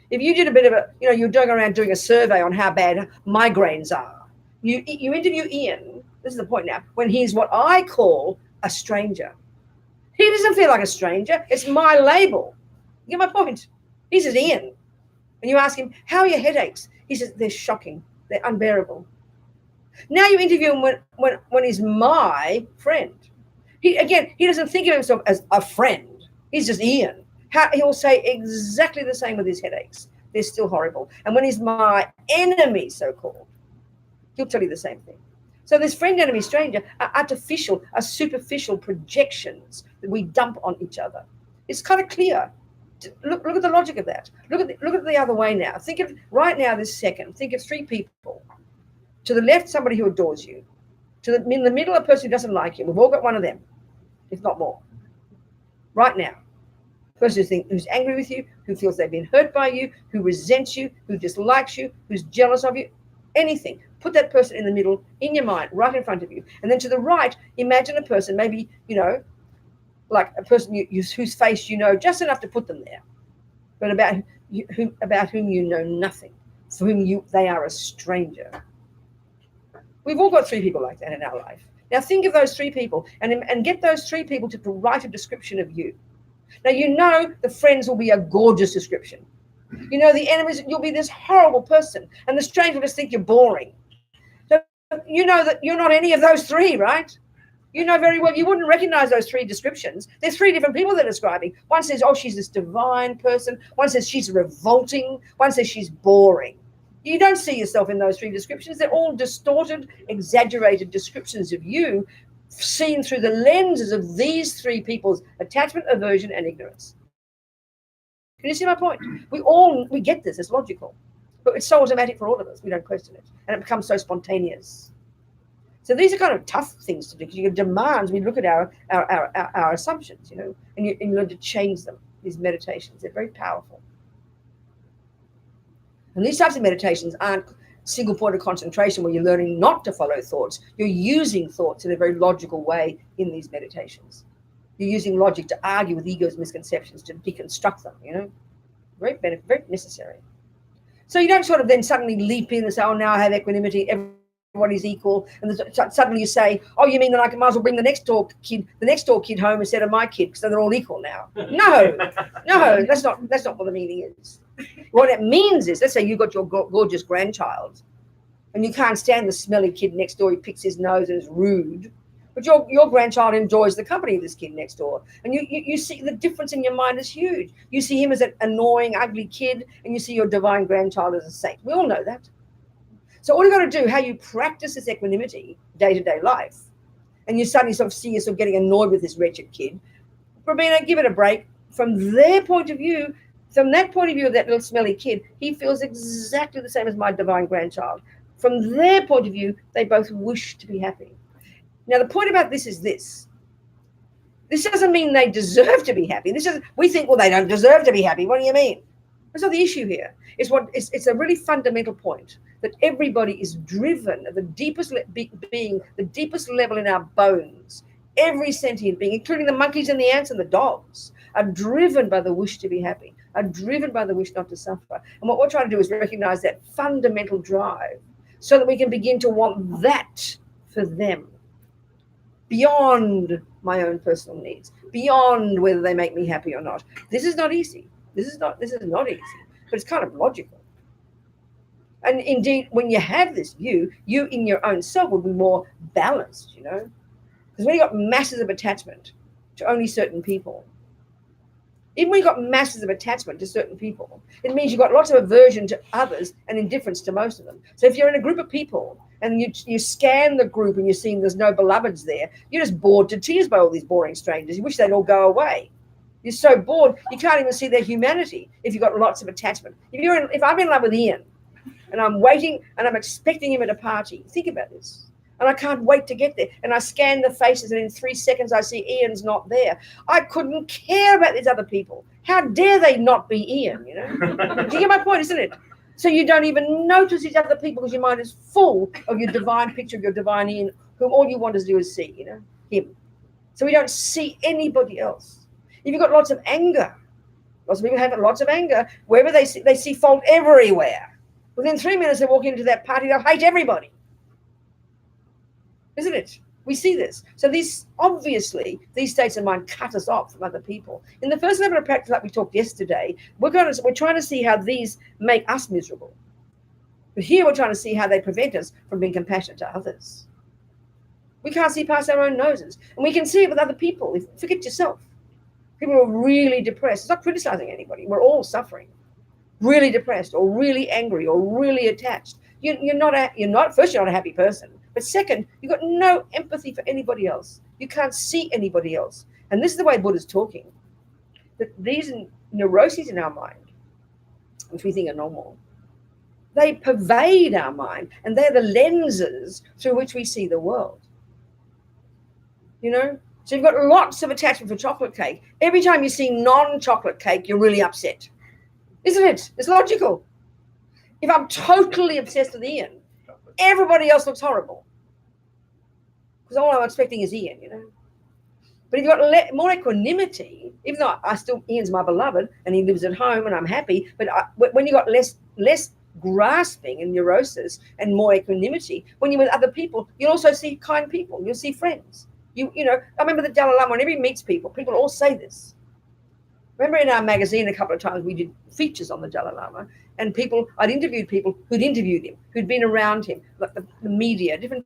If you did a bit of you're going around doing a survey on how bad migraines are. You interview Ian, this is the point now, when he's what I call a stranger. He doesn't feel like a stranger. It's my label. You get my point? He says, Ian. And you ask him, how are your headaches? He says, they're shocking. They're unbearable. Now you interview him when he's my friend. He doesn't think of himself as a friend. He's just Ian. He'll say exactly the same with his headaches. They're still horrible. And when he's my enemy, so-called, he'll tell you the same thing. So this friend, enemy, stranger are superficial projections that we dump on each other. It's kind of clear. Look at the logic of that. Look at the other way now. Think of right now, this second. Think of three people. To the left, somebody who adores you. In the middle, a person who doesn't like you. We've all got one of them, if not more. Right now. Person who's angry with you, who feels they've been hurt by you, who resents you, who dislikes you, who's jealous of you, anything. Put that person in the middle, in your mind, right in front of you. And then to the right, imagine a person, maybe, like a person whose face you know just enough to put them there, but about whom you know nothing, for whom they are a stranger. We've all got three people like that in our life. Now think of those three people and get those three people to write a description of you. Now, the friends will be a gorgeous description. The enemies, you'll be this horrible person. And the stranger will just think you're boring. So you know that you're not any of those three, right? You know very well you wouldn't recognize those three descriptions. There's three different people they're describing. One says, oh, she's this divine person. One says she's revolting. One says she's boring. You don't see yourself in those three descriptions. They're all distorted, exaggerated descriptions of you, seen through the lenses of these three people's attachment, aversion, and ignorance. Can you see my point? We get this, it's logical. But it's so automatic for all of us, we don't question it. And it becomes so spontaneous. So these are kind of tough things to do, because you demands, we look at our assumptions, and you learn to change them, these meditations. They're very powerful. And these types of meditations aren't single point of concentration where you're learning not to follow thoughts. You're using thoughts in a very logical way in these meditations. You're using logic to argue with ego's misconceptions, to deconstruct them, very necessary. So you don't sort of then suddenly leap in and say, oh, now I have equanimity, everybody's equal. And suddenly you say, oh, you mean that I might as well bring the next door kid home instead of my kid, because they're all equal now. No, that's not what the meaning is. What it means is, let's say you've got your gorgeous grandchild and you can't stand the smelly kid next door, he picks his nose and is rude. But your grandchild enjoys the company of this kid next door. And you see the difference in your mind is huge. You see him as an annoying, ugly kid, and you see your divine grandchild as a saint. We all know that. So all you got to do, how you practice this equanimity day-to-day life, and you suddenly sort of see yourself getting annoyed with this wretched kid, Robina, give it a break. From their point of view, from that point of view of that little smelly kid, he feels exactly the same as my divine grandchild. From their point of view, they both wish to be happy. Now, the point about this is this. This doesn't mean they deserve to be happy. We think, well, they don't deserve to be happy. What do you mean? That's not the issue here. It's a really fundamental point that everybody is driven at the deepest being, the deepest level in our bones. Every sentient being, including the monkeys and the ants and the dogs, are driven by the wish to be happy, are driven by the wish not to suffer. And what we're trying to do is recognize that fundamental drive so that we can begin to want that for them, beyond my own personal needs, beyond whether they make me happy or not. This is not easy. This is not easy, but it's kind of logical. And indeed, when you have this view, you in your own self will be more balanced, you know. Because when you've got masses of attachment to only certain people, even when you've got masses of attachment to certain people, it means you've got lots of aversion to others and indifference to most of them. So if you're in a group of people and you scan the group and you're seeing there's no beloveds there, you're just bored to tears by all these boring strangers. You wish they'd all go away. You're so bored, you can't even see their humanity if you've got lots of attachment. If I'm in love with Ian and I'm waiting and I'm expecting him at a party, think about this. And I can't wait to get there. And I scan the faces, and in 3 seconds I see Ian's not there. I couldn't care about these other people. How dare they not be Ian, you know? Do you get my point, isn't it? So you don't even notice these other people because your mind is full of your divine picture of your divine Ian, whom all you want to do is see, you know, him. So we don't see anybody else. If you've got lots of anger, lots of people have lots of anger, wherever they see fault everywhere. Within 3 minutes they walk into that party, they'll hate everybody. Isn't it? We see this. So these states of mind cut us off from other people. In the first level of practice, like we talked yesterday, we're trying to see how these make us miserable. But here we're trying to see how they prevent us from being compassionate to others. We can't see past our own noses. And we can see it with other people. Forget yourself. People are really depressed. It's not criticizing anybody. We're all suffering. Really depressed or really angry or really attached. You're not a happy person. But second, you've got no empathy for anybody else. You can't see anybody else. And this is the way Buddha's talking. That these neuroses in our mind, which we think are normal, they pervade our mind, and they're the lenses through which we see the world. You know? So you've got lots of attachment for chocolate cake. Every time you see non-chocolate cake, you're really upset. Isn't it? It's logical. If I'm totally obsessed with Ian, everybody else looks horrible. Because all I'm expecting is Ian, you know. But if you've got more equanimity, even though Ian's my beloved and he lives at home and I'm happy, but when you've got less grasping and neurosis and more equanimity, when you're with other people, you'll also see kind people. You'll see friends. You know, I remember the Dalai Lama, whenever he meets people all say this. Remember in our magazine a couple of times we did features on the Dalai Lama, and I'd interviewed people who'd interviewed him, who'd been around him, like the media, different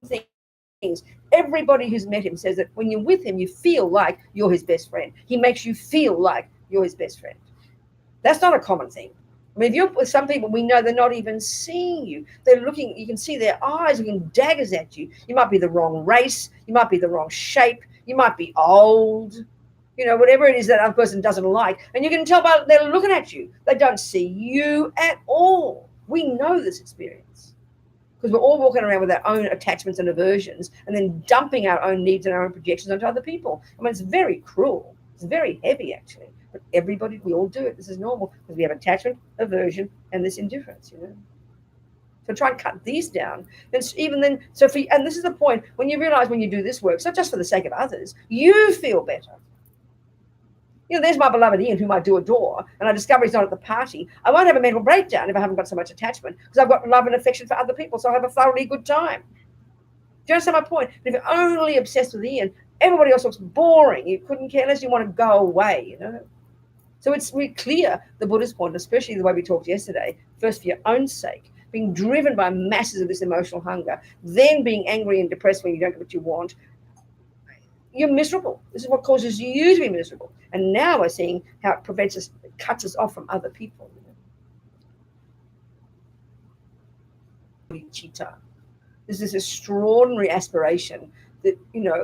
things. Everybody who's met him says that when you're with him, you feel like you're his best friend. He makes you feel like you're his best friend. That's not a common thing. I mean, if you're with some people, we know they're not even seeing you. They're looking, you can see their eyes looking daggers at you. You might be the wrong race. You might be the wrong shape. You might be old. You know, whatever it is that other person doesn't like. And you can tell by they're looking at you. They don't see you at all. We know this experience. Because we're all walking around with our own attachments and aversions and then dumping our own needs and our own projections onto other people. I mean, it's very cruel. It's very heavy, actually. But everybody, we all do it. This is normal because we have attachment, aversion, and this indifference, you know. So try and cut these down. And this is the point, when you realize when you do this work, it's not just for the sake of others, you feel better. You know, there's my beloved Ian, whom I do adore, and I discover he's not at the party. I won't have a mental breakdown if I haven't got so much attachment, because I've got love and affection for other people, so I have a thoroughly good time. Do you understand my point? But if you're only obsessed with Ian, everybody else looks boring. You couldn't care less. You want to go away, you know. So it's really clear, the Buddhist point, especially the way we talked yesterday, first for your own sake, being driven by masses of this emotional hunger, then being angry and depressed when you don't get what you want, you're miserable. This is what causes you to be miserable. And now we're seeing how it prevents us, it cuts us off from other people. Bodhicitta. There's this extraordinary aspiration that,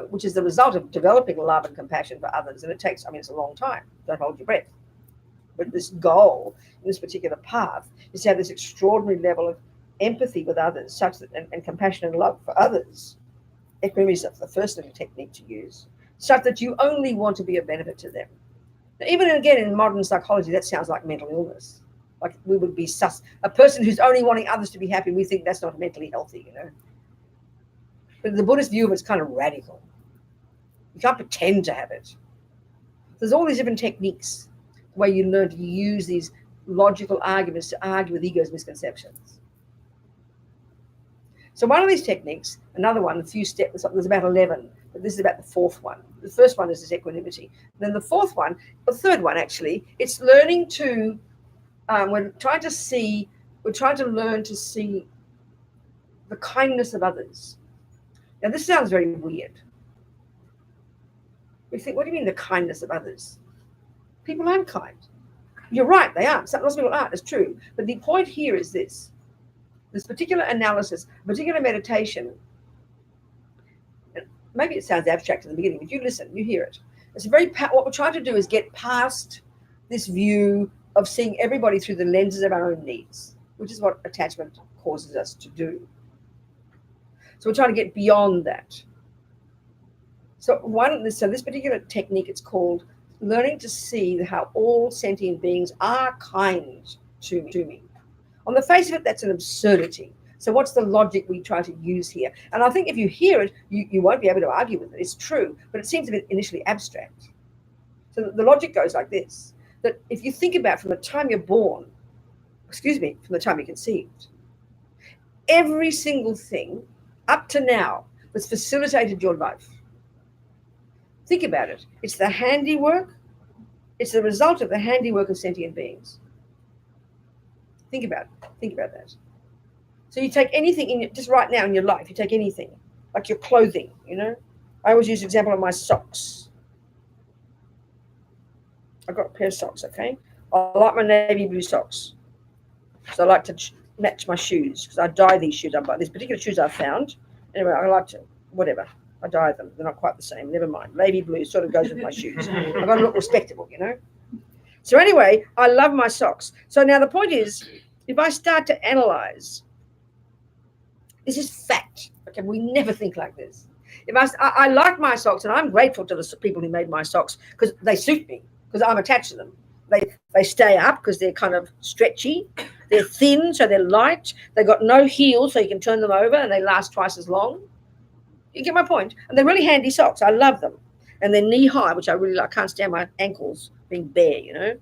which is the result of developing love and compassion for others. And it takes, it's a long time. Don't hold your breath. But this goal in this particular path is to have this extraordinary level of empathy with others, such that, and compassion and love for others. Equanimity is the first little technique to use, such that you only want to be of benefit to them. Now, even again, in modern psychology, that sounds like mental illness. Like we would be a person who's only wanting others to be happy, we think that's not mentally healthy, But the Buddhist view of it's kind of radical. You can't pretend to have it. There's all these different techniques where you learn to use these logical arguments to argue with ego's misconceptions. So one of these techniques, another one, a few steps, there's about 11, but this is about the fourth one. The first one is this equanimity. Then the third one actually, it's learning to, we're trying to learn to see the kindness of others. Now this sounds very weird. We think, what do you mean the kindness of others? People aren't kind. You're right, they aren't. Lots of people aren't, it's true. But the point here is this particular analysis, particular meditation, and maybe it sounds abstract in the beginning, but you listen, you hear it. It's what we're trying to do is get past this view of seeing everybody through the lenses of our own needs, which is what attachment causes us to do. So we're trying to get beyond that. So this particular technique, it's called learning to see how all sentient beings are kind to me. On the face of it, that's an absurdity. So what's the logic we try to use here? And I think if you hear it, you won't be able to argue with it. It's true, but it seems a bit initially abstract. So the logic goes like this, that if you think about from the time you're born, from the time you're conceived, every single thing up to now that's facilitated your life, think about it. It's the handiwork. It's the result of the handiwork of sentient beings. Think about that. So you take anything just right now in your life, you take anything, like your clothing, I always use the example of my socks. I've got a pair of socks, okay? I like my navy blue socks. So I like to match my shoes because I dye these shoes. I buy these particular shoes I found. Anyway, I like to, whatever. I dye them. They're not quite the same. Never mind. Navy blue sort of goes with my shoes. I've got to look respectable, So anyway, I love my socks. So now the point is, if I start to analyze, this is fact. Okay, we never think like this. If I like my socks, and I'm grateful to the people who made my socks because they suit me, because I'm attached to them. They stay up because they're kind of stretchy. They're thin, so they're light. They've got no heels, so you can turn them over, and they last twice as long. You get my point? And they're really handy socks. I love them. And they're knee high, which I really like. I can't stand my ankles being bare,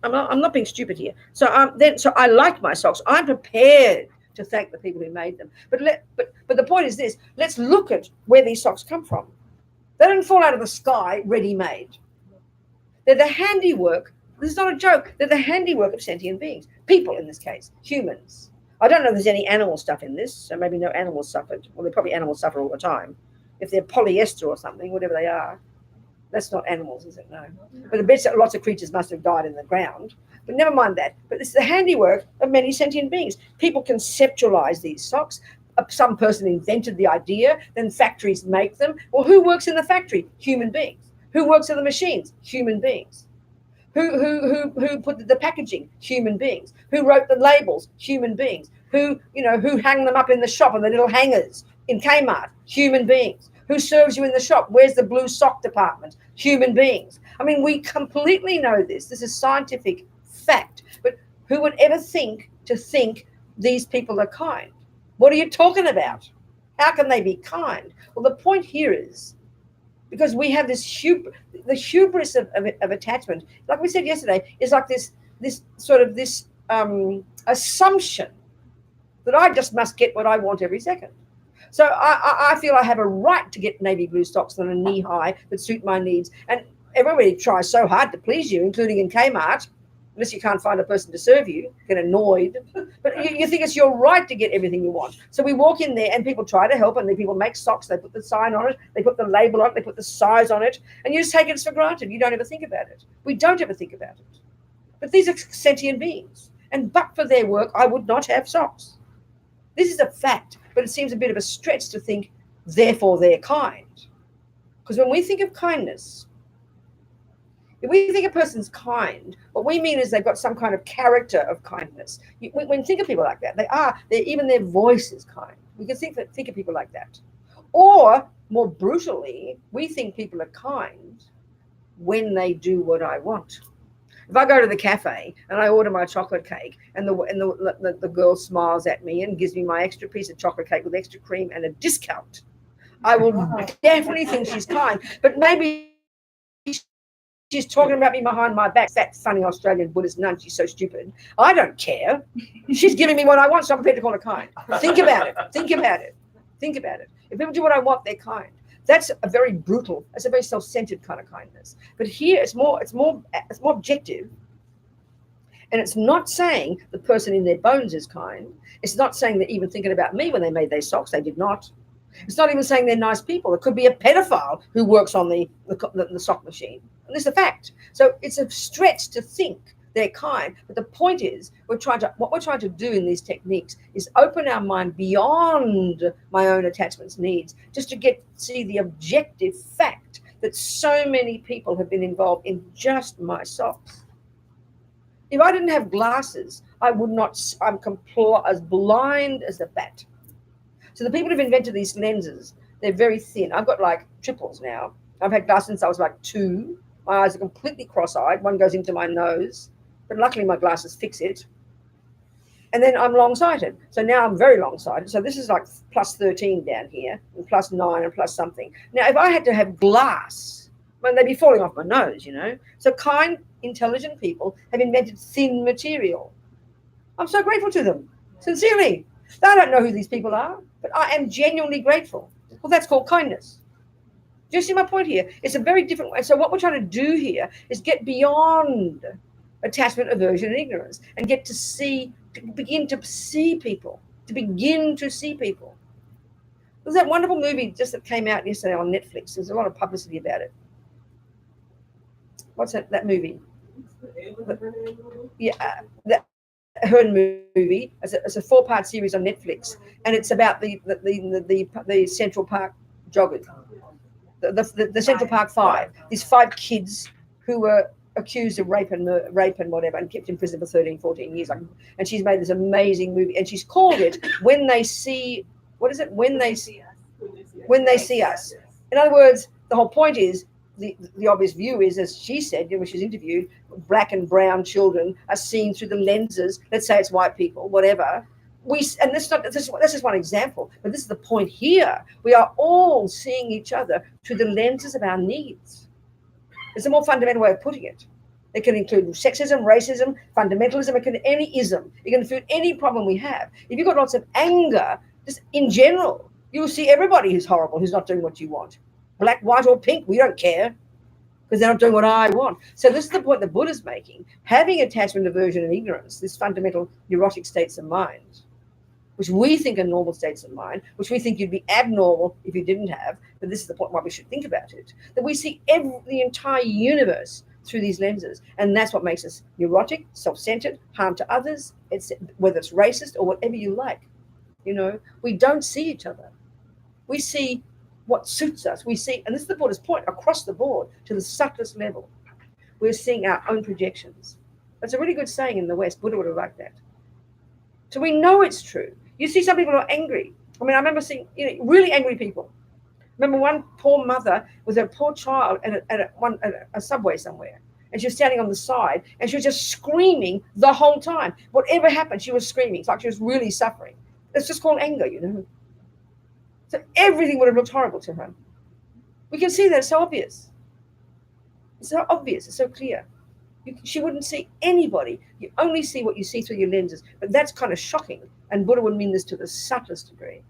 I'm not being stupid here. So I like my socks. I'm prepared to thank the people who made them. But the point is this: let's look at where these socks come from. They don't fall out of the sky ready-made. They're the handiwork. This is not a joke. They're the handiwork of sentient beings, people in this case, humans. I don't know if there's any animal stuff in this, so maybe no animals suffered. Well, probably animals suffer all the time. If they're polyester or something, whatever they are, that's not animals, is it? No. But I bet lots of creatures must have died in the ground. But never mind that. But it's the handiwork of many sentient beings. People conceptualize these socks. Some person invented the idea, then factories make them. Well, who works in the factory? Human beings. Who works in the machines? Human beings. Who put the packaging? Human beings. Who wrote the labels? Human beings. Who hang them up in the shop on the little hangers in Kmart? Human beings. Who serves you in the shop? Where's the blue sock department? Human beings. I mean, we completely know this. This is scientific fact. But who would ever think these people are kind? What are you talking about? How can they be kind? Well, the point here is, because we have this the hubris of attachment, like we said yesterday, is like this assumption that I just must get what I want every second. So I feel I have a right to get navy blue socks that are knee high that suit my needs. And everybody tries so hard to please you, including in Kmart. unless you can't find a person to serve you, get annoyed. But you think it's your right to get everything you want. So we walk in there and people try to help, and then people make socks, they put the sign on it, they put the label on it, they put the size on it, and you just take it for granted. You don't ever think about it. We don't ever think about it. But these are sentient beings. And but for their work, I would not have socks. This is a fact, but it seems a bit of a stretch to think, therefore they're kind. Because when we think of kindness, if we think a person's kind, what we mean is they've got some kind of character of kindness. When you think of people like that, even their voice is kind. We can think of people like that. Or, more brutally, we think people are kind when they do what I want. If I go to the cafe and I order my chocolate cake and the girl smiles at me and gives me my extra piece of chocolate cake with extra cream and a discount, I will definitely think she's kind. But maybe she's talking about me behind my back, that funny Australian Buddhist nun, she's so stupid. I don't care. She's giving me what I want, so I'm prepared to call her kind. Think about it. Think about it. Think about it. If people do what I want, they're kind. That's a very brutal, that's a very self-centered kind of kindness. But here it's more objective. And it's not saying the person in their bones is kind. It's not saying they're even thinking about me when they made their socks. They did not. It's not even saying they're nice people. It could be a pedophile who works on the sock machine. And this is a fact. So it's a stretch to think they're kind. But the point is, what we're trying to do in these techniques is open our mind beyond my own attachments, needs, just to see the objective fact that so many people have been involved in just my socks. If I didn't have glasses, I'm as blind as a bat. So the people who've invented these lenses, they're very thin. I've got like triples now. I've had glasses since I was like 2. My eyes are completely cross-eyed. One goes into my nose, but luckily my glasses fix it. And then I'm long-sighted. So now I'm very long-sighted. So this is like plus 13 down here, and plus 9 and plus something. Now, if I had to have glass, they'd be falling off my nose, So kind, intelligent people have invented thin material. I'm so grateful to them, sincerely. I don't know who these people are, but I am genuinely grateful. Well, that's called kindness. Do you see my point here? It's a very different way. So what we're trying to do here is get beyond attachment, aversion, and ignorance, and begin to see people. There's that wonderful movie just that came out yesterday on Netflix. There's a lot of publicity about it. What's that movie? Yeah, her movie. It's a 4-part series on Netflix, and it's about the Central Park joggers, the Central Park 5. These 5 kids who were accused of rape and whatever, and kept in prison for 13, 14 years. And she's made this amazing movie, and she's called it "When They See." What is it? When they see us. In other words, the whole point is. The obvious view is, as she said when she was interviewed, black and brown children are seen through the lenses. Let's say it's white people, whatever. That's just one example, but this is the point here. We are all seeing each other through the lenses of our needs. It's a more fundamental way of putting it. It can include sexism, racism, fundamentalism. It can any ism. It can include any problem we have. If you've got lots of anger, just in general, you'll see everybody who's horrible, who's not doing what you want. Black, white, or pink, we don't care because they're not doing what I want. So this is the point the Buddha's making. Having attachment, aversion, and ignorance, these fundamental neurotic states of mind, which we think are normal states of mind, which we think you'd be abnormal if you didn't have, but this is the point why we should think about it, that we see the entire universe through these lenses. And that's what makes us neurotic, self-centered, harm to others, whether it's racist or whatever you like. We don't see each other. We see what suits us. We see, and this is the Buddha's point, across the board to the subtlest level, we're seeing our own projections. That's a really good saying in the West. Buddha would have liked that. So we know it's true. You see some people who are angry. I remember seeing really angry people. Remember one poor mother with her poor child at a subway somewhere, and she was standing on the side, and she was just screaming the whole time. Whatever happened, she was screaming. It's like she was really suffering. It's just called anger, So everything would have looked horrible to her. We can see that. It's so obvious. It's so obvious. It's so clear. She wouldn't see anybody. You only see what you see through your lenses. But that's kind of shocking. And Buddha would mean this to the subtlest degree.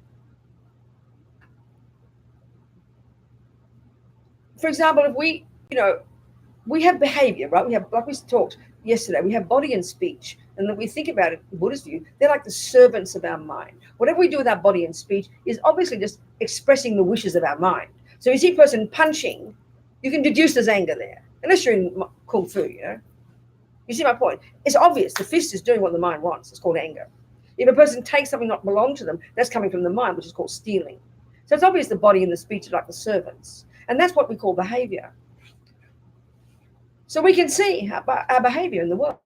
For example, if we have behavior, right? We have, like we talked, yesterday, we have body and speech. And when we think about it, Buddhist view, they're like the servants of our mind. Whatever we do with our body and speech is obviously just expressing the wishes of our mind. So you see a person punching, you can deduce there's anger there, unless you're in Kung Fu, you know. You see my point? It's obvious. The fist is doing what the mind wants. It's called anger. If a person takes something not belong to them, that's coming from the mind, which is called stealing. So it's obvious the body and the speech are like the servants. And that's what we call behavior. So we can see our behavior in the world.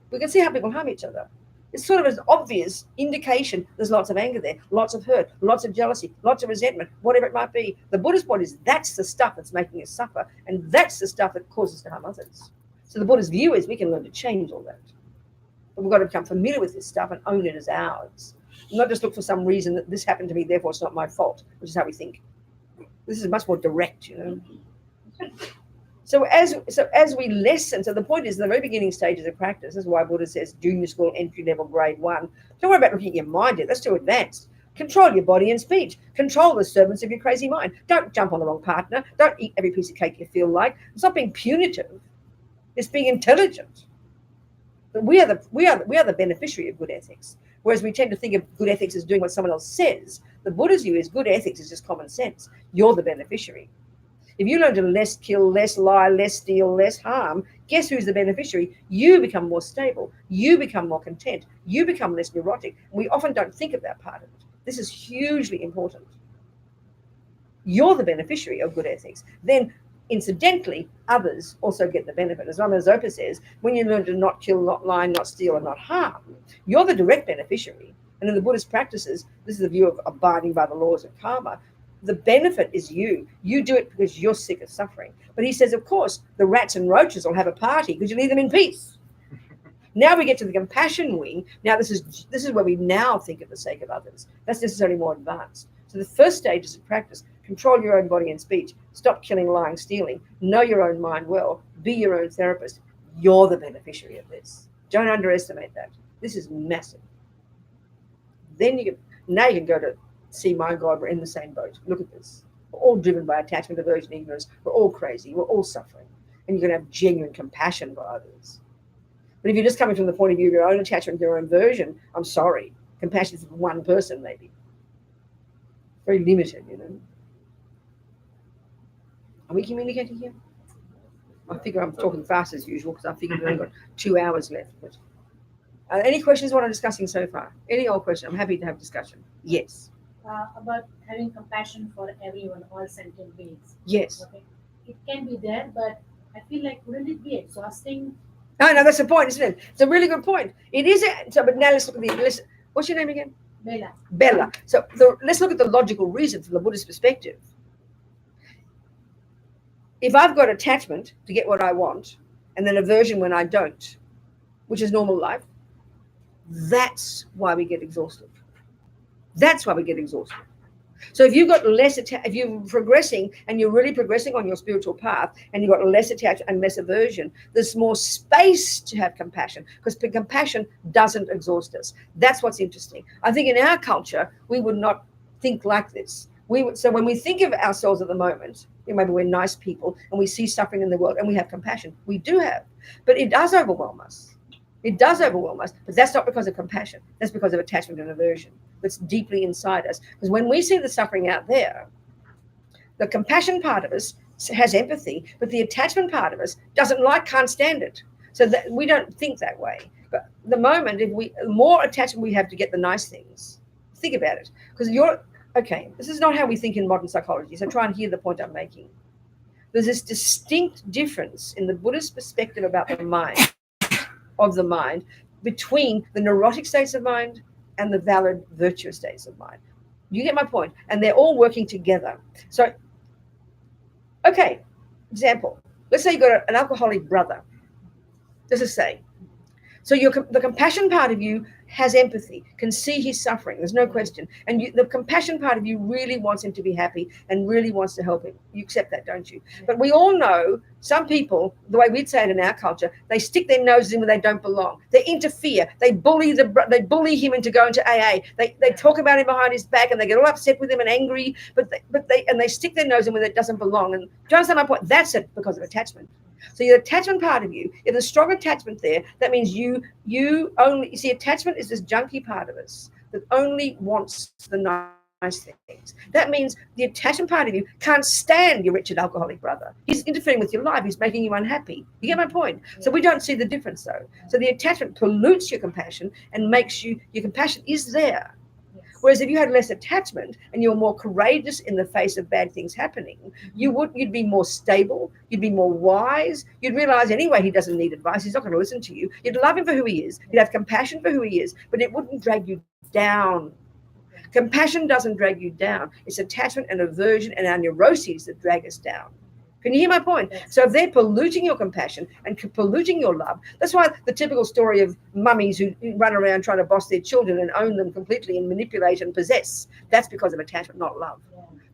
We can see how people harm each other. It's sort of an obvious indication there's lots of anger there, lots of hurt, lots of jealousy, lots of resentment, whatever it might be. The Buddhist point is that's the stuff that's making us suffer, and that's the stuff that causes us to harm others. So the Buddhist view is we can learn to change all that. But we've got to become familiar with this stuff and own it as ours. Not just look for some reason that this happened to me, therefore it's not my fault, which is how we think. This is much more direct, you know. So as we listen, so the point is in the very beginning stages of practice, this is why Buddha says junior school, entry level, grade 1. Don't worry about looking at your mind yet, that's too advanced. Control your body and speech. Control the servants of your crazy mind. Don't jump on the wrong partner. Don't eat every piece of cake you feel like. It's not being punitive. It's being intelligent. But we are the beneficiary of good ethics. Whereas we tend to think of good ethics as doing what someone else says. The Buddha's view is good ethics is just common sense. You're the beneficiary. If you learn to less kill, less lie, less steal, less harm, guess who's the beneficiary? You become more stable. You become more content. You become less neurotic. We often don't think of that part of it. This is hugely important. You're the beneficiary of good ethics. Then, incidentally, others also get the benefit. As Ramana Zopa says, when you learn to not kill, not lie, not steal, and not harm, you're the direct beneficiary. And in the Buddhist practices, this is the view of abiding by the laws of karma. The benefit is you. You do it because you're sick of suffering. But he says, of course, the rats and roaches will have a party because you leave them in peace. Now we get to the compassion wing. Now this is where we now think of the sake of others. That's necessarily more advanced. So the first stages of practice: control your own body and speech. Stop killing, lying, stealing. Know your own mind well. Be your own therapist. You're the beneficiary of this. Don't underestimate that. This is massive. Then you can go to see my God, we're in the same boat. Look at this. We're all driven by attachment, aversion, ignorance. We're all crazy. We're all suffering. And you're going to have genuine compassion for others. But if you're just coming from the point of view of your own attachment, your own version, I'm sorry. Compassion is for one person, maybe. Very limited, you know. Are we communicating here? I figure I'm talking fast as usual because I figure we've only got 2 hours left. But any questions what I'm discussing so far? Any old question? I'm happy to have discussion. Yes. About having compassion for everyone, all sentient beings. Yes. Okay. It can be there, but I feel like wouldn't it be exhausting? No, that's the point, isn't it? It's a really good point. It is. So, but now let's look at what's your name again? Bella. Bella. So let's look at the logical reason from the Buddhist perspective. If I've got attachment to get what I want, and then aversion when I don't, which is normal life, that's why we get exhausted. That's why we get exhausted. So if you've got less if you're progressing and you're really progressing on your spiritual path and you've got less attachment and less aversion, there's more space to have compassion because compassion doesn't exhaust us. That's what's interesting. I think in our culture, we would not think like this. So when we think of ourselves at the moment, maybe we're nice people and we see suffering in the world and we have compassion. We do have, but it does overwhelm us. It does overwhelm us, but that's not because of compassion. That's because of attachment and aversion that's deeply inside us. Because when we see the suffering out there, the compassion part of us has empathy, but the attachment part of us doesn't can't stand it. So that we don't think that way. But the moment, the more attachment we have to get the nice things, think about it. Because this is not how we think in modern psychology. So try and hear the point I'm making. There's this distinct difference in the Buddhist perspective about the mind. Of the mind between the neurotic states of mind and the valid virtuous states of mind. You get my point? And they're all working together. So, okay, example. Let's say you've got an alcoholic brother. Let's just say. So the compassion part of you has empathy, can see his suffering. There's no question. And the compassion part of you really wants him to be happy and really wants to help him. You accept that, don't you? But we all know some people, the way we'd say it in our culture, they stick their noses in where they don't belong. They interfere. They bully him into going to AA. They talk about him behind his back and they get all upset with him and angry. But they stick their nose in where it doesn't belong. And do you understand my point? That's it because of attachment. So your attachment part of you, if there's strong attachment there, that means you only, you see, attachment is this junky part of us that only wants the nice things. That means the attachment part of you can't stand your wretched alcoholic brother. He's interfering with your life. He's making you unhappy. You get my point? So we don't see the difference though. So the attachment pollutes your compassion and makes you, your compassion is there. Whereas if you had less attachment and you're more courageous in the face of bad things happening, you'd be more stable, you'd be more wise, you'd realize anyway he doesn't need advice, he's not going to listen to you. You'd love him for who he is, you'd have compassion for who he is, but it wouldn't drag you down. Compassion doesn't drag you down. It's attachment and aversion and our neuroses that drag us down. Can you hear my point? So if they're polluting your compassion and polluting your love, that's why the typical story of mummies who run around trying to boss their children and own them completely and manipulate and possess, that's because of attachment, not love.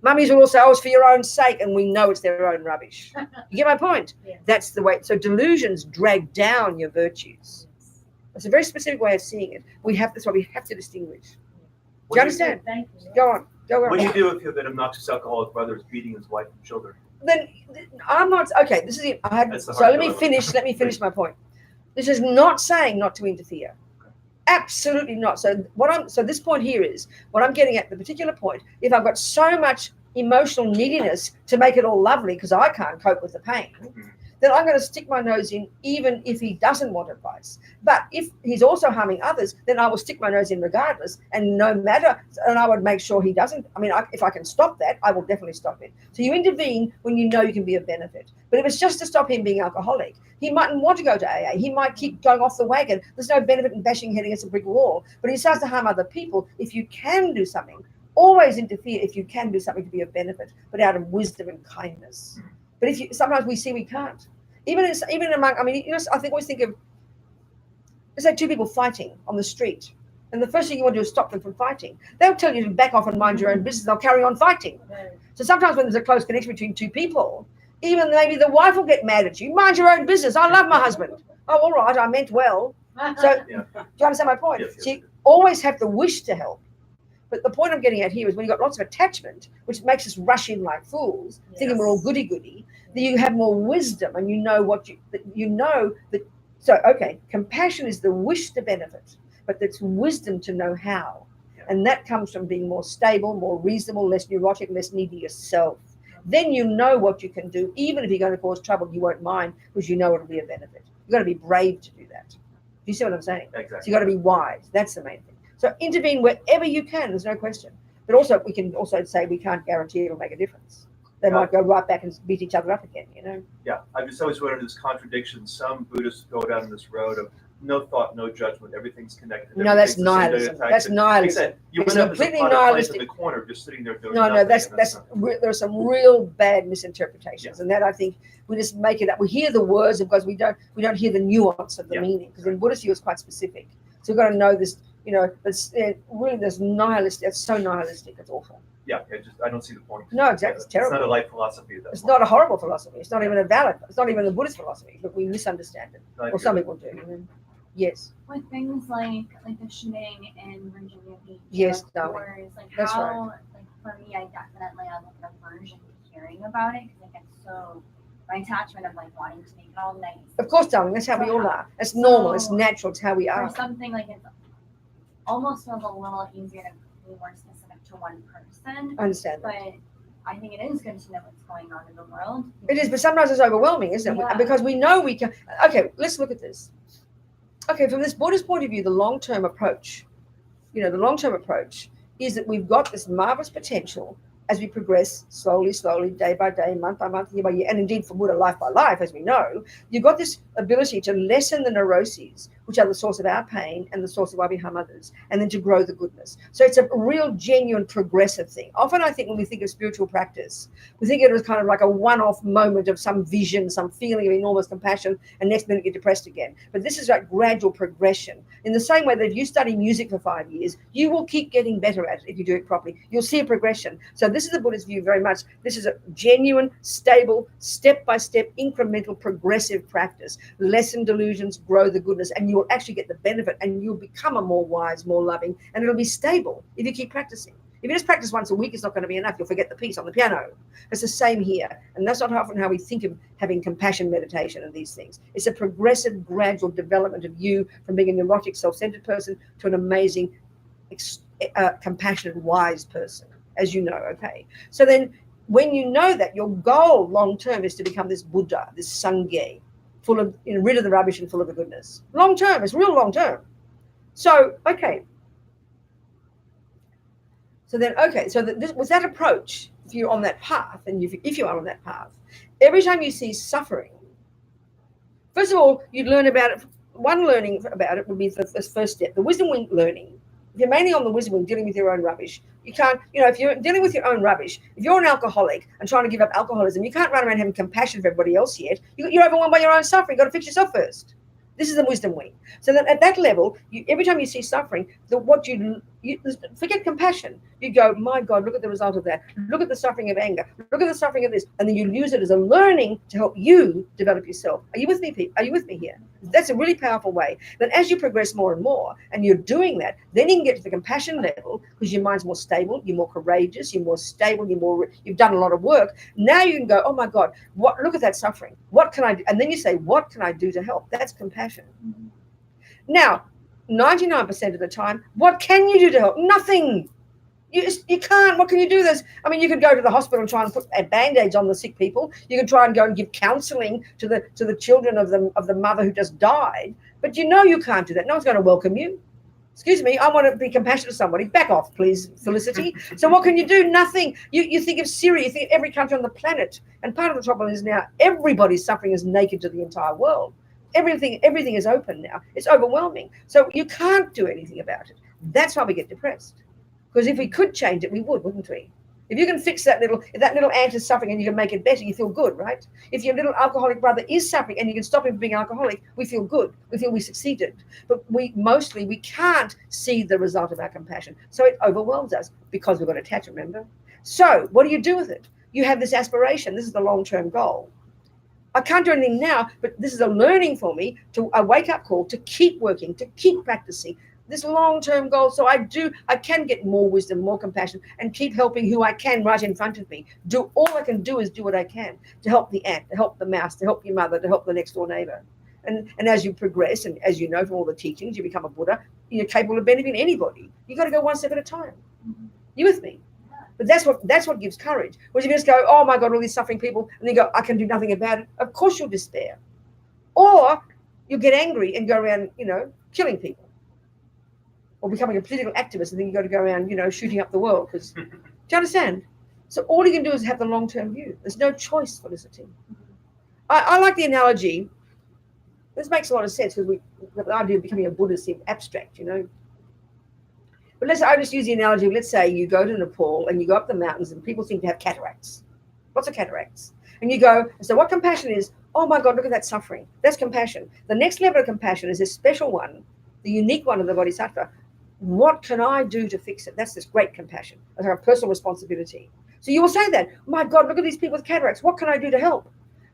Mummies will also, oh, it's for your own sake, and we know it's their own rubbish. You get my point? That's the way. So delusions drag down your virtues. It's a very specific way of seeing it. That's why we have to distinguish. Do you understand? Thank you. Go on. What do you do if that obnoxious alcoholic brother is beating his wife and children? Then I'm not okay. This is it. Let me finish my point. This is not saying not to interfere. Absolutely not. So this point here is what I'm getting at. The particular point. If I've got so much emotional neediness to make it all lovely because I can't cope with the pain, then I'm going to stick my nose in even if he doesn't want advice. But if he's also harming others, then I will stick my nose in regardless, and no matter, and I would make sure he doesn't. I mean, if I can stop that, I will definitely stop it. So you intervene when you know you can be of benefit. But if it's just to stop him being alcoholic, he mightn't want to go to AA. He might keep going off the wagon. There's no benefit in bashing head against a brick wall. But he starts to harm other people. If you can do something, always interfere if you can do something to be of benefit, but out of wisdom and kindness. But sometimes we see we can't. Even among, I mean, I always think of, let's say two people fighting on the street, and the first thing you want to do is stop them from fighting. They'll tell you to back off and mind your own business. They'll carry on fighting. So sometimes when there's a close connection between two people, even maybe the wife will get mad at you. Mind your own business. I love my husband. Oh, all right, I meant well. So do you understand my point? Yes. So you always have the wish to help. But the point I'm getting at here is when you've got lots of attachment, which makes us rush in like fools, thinking we're all goody-goody, then you have more wisdom and you know that. So, okay, compassion is the wish to benefit, but it's wisdom to know how. And that comes from being more stable, more reasonable, less neurotic, less needy yourself. Then you know what you can do. Even if you're going to cause trouble, you won't mind because you know it'll be a benefit. You've got to be brave to do that. Do you see what I'm saying? Exactly. So you've got to be wise. That's the main thing. So intervene wherever you can, there's no question. But also, we can also say we can't guarantee it'll make a difference. They might go right back and beat each other up again, Yeah, I've just always wondered this contradiction. Some Buddhists go down this road of no thought, no judgment, everything's connected. No, that's nihilism. That's nihilism. You It's went up as a completely pot of plants nihilistic. in the corner, just sitting there doing No, nothing. there are some real bad misinterpretations, and that I think we just make it up. We hear the words because we don't hear the nuance of the meaning. Because in Buddhist view, it's quite specific. So we've got to know this. It's really this nihilistic. It's so nihilistic. It's awful. Yeah, I don't see the point. No, exactly. It's terrible. It's not a life philosophy. It's not a horrible philosophy. It's not even it's not even a Buddhist philosophy, but we misunderstand it. Or some people do. Yes. With things like the shooting in Virginia Beach. Yes, wars, that's how, right. For me, I definitely have an aversion to hearing about it because I get so my attachment of wanting to make it all nice. Of course, darling. That's how we all are. It's normal. It's natural. It's how we are. For something it almost feels a little easier to be more specific to one person. I understand that. But I think it is good to know what's going on in the world. It is, but sometimes it's overwhelming, isn't it? Yeah. Because we know we can. Okay, let's look at this. Okay, from this Buddhist point of view, the long-term approach, is that we've got this marvelous potential as we progress slowly, day by day, month by month, year by year, and indeed for Buddha, life by life, as we know, you've got this ability to lessen the neuroses, which are the source of our pain and the source of why we harm others, and then to grow the goodness. So it's a real, genuine, progressive thing. Often I think when we think of spiritual practice, we think it was kind of like a one-off moment of some vision, some feeling of enormous compassion, and next minute you're depressed again. But this is like gradual progression. In the same way that if you study music for 5 years, you will keep getting better at it if you do it properly. You'll see a progression. So this is the Buddhist view very much. This is a genuine, stable, step-by-step, incremental, progressive practice. Lessen delusions, grow the goodness, and you will actually get the benefit, and you'll become a more wise, more loving, and it'll be stable if you keep practicing. If you just practice once a week, it's not going to be enough. You'll forget the piece on the piano. It's the same here. And that's not often how we think of having compassion meditation and these things. It's a progressive, gradual development of you from being a neurotic, self-centered person to an amazing, compassionate, wise person, as you know, okay? So then when you know that, your goal long-term is to become this Buddha, this Sangye, full of, rid of the rubbish and full of the goodness. Long-term, it's real long-term. So, okay. So then, okay, so with that approach, if you're on that path, and if you are on that path, every time you see suffering, first of all, you learn about it. One learning about it would be the first step, the wisdom wing learning. If you're mainly on the wisdom wing, dealing with your own rubbish, you can't, if you're dealing with your own rubbish, if you're an alcoholic and trying to give up alcoholism, you can't run around having compassion for everybody else yet. You're overwhelmed by your own suffering. You've got to fix yourself first. This is the wisdom wing. So that at that level, every time you see suffering, forget compassion. You go, my God, look at the result of that. Look at the suffering of anger. Look at the suffering of this. And then you use it as a learning to help you develop yourself. Are you with me, Pete? Are you with me here? That's a really powerful way. Then as you progress more and more, and you're doing that, then you can get to the compassion level because your mind's more stable, you're more courageous, you're more stable, you've done a lot of work. Now you can go, oh my God, look at that suffering. What can I do? And then you say, what can I do to help? That's compassion. Mm-hmm. Now, 99% of the time, what can you do to help? Nothing. You can't. What can you do? You could go to the hospital and try and put band-aids on the sick people. You can try and go and give counselling to the children of the mother who just died. But you can't do that. No one's going to welcome you. Excuse me, I want to be compassionate to somebody. Back off, please, Felicity. So what can you do? Nothing. You think of Syria, you think of every country on the planet. And part of the problem is now everybody's suffering is naked to the entire world. Everything is open now. It's overwhelming. So you can't do anything about it. That's why we get depressed. Because if we could change it, we would, wouldn't we? If you can fix if that little ant is suffering and you can make it better, you feel good, right? If your little alcoholic brother is suffering and you can stop him from being alcoholic, we feel good. We feel we succeeded. But we can't see the result of our compassion. So it overwhelms us because we've got attachment, remember? So what do you do with it? You have this aspiration. This is the long-term goal. I can't do anything now, but this is a learning for me, a wake-up call to keep working, to keep practicing this long-term goal. So I can get more wisdom, more compassion, and keep helping who I can right in front of me. All I can do is do what I can to help the ant, to help the mouse, to help your mother, to help the next door neighbor. And as you progress, and as you know from all the teachings, you become a Buddha, you're capable of benefiting anybody. You got to go one step at a time. Mm-hmm. You with me? But that's what gives courage. Whereas if you just go, oh my God, all these suffering people, and you go, I can do nothing about it. Of course you'll despair. Or you'll get angry and go around, killing people. Or becoming a political activist, and then you got to go around, shooting up the world. Do you understand? So all you can do is have the long-term view. There's no choice, Felicity. I like the analogy. This makes a lot of sense because the idea of becoming a Buddhist seems abstract, But I just use the analogy of, let's say you go to Nepal and you go up the mountains and people seem to have cataracts. Lots of cataracts. And you go, so what compassion is? Oh my God, look at that suffering. That's compassion. The next level of compassion is this special one, the unique one of the Bodhisattva. What can I do to fix it? That's this great compassion. That's our personal responsibility. So you will say that, oh my God, look at these people with cataracts. What can I do to help?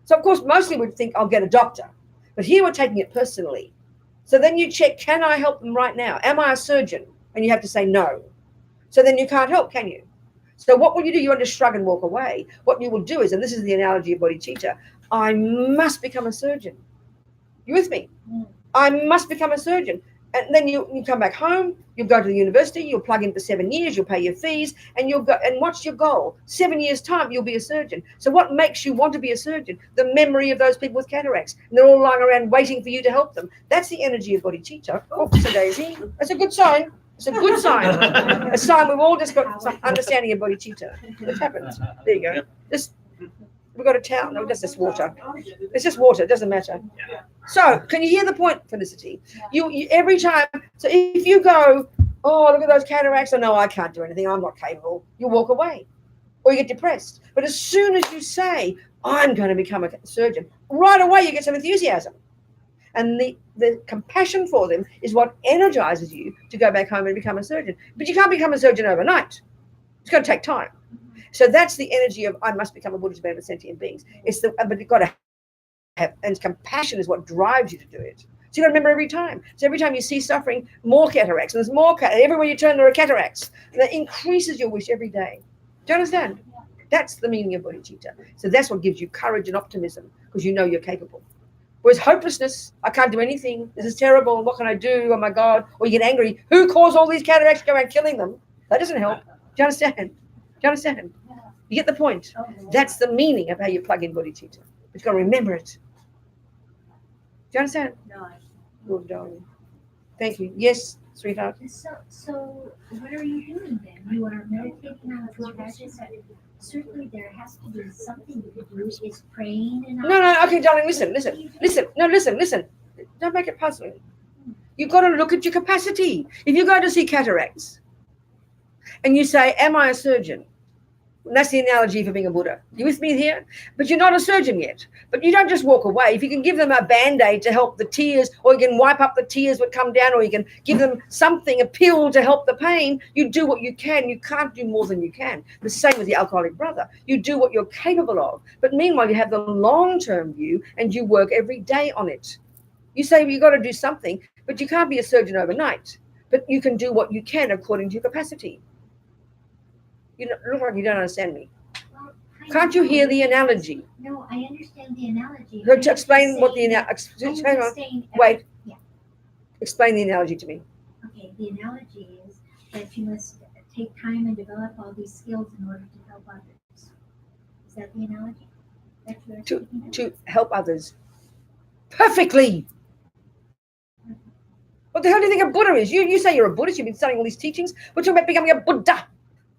So of course, mostly we'd think I'll get a doctor. But here we're taking it personally. So then you check, can I help them right now? Am I a surgeon? And you have to say no. So then you can't help, can you? So what will you do? You want to shrug and walk away. What you will do is, and this is the analogy of bodhicitta, I must become a surgeon. You with me? I must become a surgeon. And then you come back home, you'll go to the university, you'll plug in for 7 years, you'll pay your fees, and you'll go. And what's your goal? 7 years' time, you'll be a surgeon. So what makes you want to be a surgeon? The memory of those people with cataracts. And they're all lying around waiting for you to help them. That's the energy of bodhicitta. Oops, a daisy. That's a good sign. It's a good sign. A sign we've all just got some understanding of bodhicitta. It happens. There you go. We've got a towel. No, that's just water. It's just water. It doesn't matter. So, can you hear the point, Felicity? You every time. So, if you go, oh, look at those cataracts. Oh, no, I can't do anything. I'm not capable. You walk away, or you get depressed. But as soon as you say, I'm going to become a surgeon, right away you get some enthusiasm, and the compassion for them is what energizes you to go back home and become a surgeon. But you can't become a surgeon overnight. It's going to take time. So that's the energy of I must become a Buddhist man with sentient beings. But you've got to have, and compassion is what drives you to do it. So you got to remember every time. So every time you see suffering, more cataracts. And there's more everywhere you turn, there are cataracts. And that increases your wish every day. Do you understand? That's the meaning of bodhicitta. So that's what gives you courage and optimism, because you know you're capable. Whereas hopelessness, I can't do anything. This is terrible. What can I do? Oh my God. Or you get angry. Who caused all these cataracts? Go around killing them. That doesn't help. Do you understand? Do you understand? You get the point. That's the meaning of how you plug in bodhicitta. You've got to remember it. Do you understand? No. Good darling. Thank you. Yes, sweetheart. So what are you doing then? You are meditating on the practice. Certainly there has to be something you could do. Is praying and No, okay, darling, listen. No, listen. Don't make it puzzling. You've got to look at your capacity. If you go to see cataracts and you say, am I a surgeon? And that's the analogy for being a Buddha. You with me here? But you're not a surgeon yet. But you don't just walk away. If you can give them a Band-Aid to help the tears, or you can wipe up the tears that come down, or you can give them something, a pill to help the pain, you do what you can. You can't do more than you can. The same with the alcoholic brother. You do what you're capable of. But meanwhile, you have the long-term view and you work every day on it. You say, well, you've got to do something, but you can't be a surgeon overnight. But you can do what you can according to your capacity. You look like you don't understand me. Well, Can't you hear the analogy? No, I understand the analogy. To explain what the analogy. Hang on. Wait. Yeah. Explain the analogy to me. Okay. The analogy is that you must take time and develop all these skills in order to help others. Is that the analogy? That you are speaking of? To help others. Perfectly. What the hell do you think a Buddha is? You say you're a Buddhist. You've been studying all these teachings. We're talking about becoming a Buddha.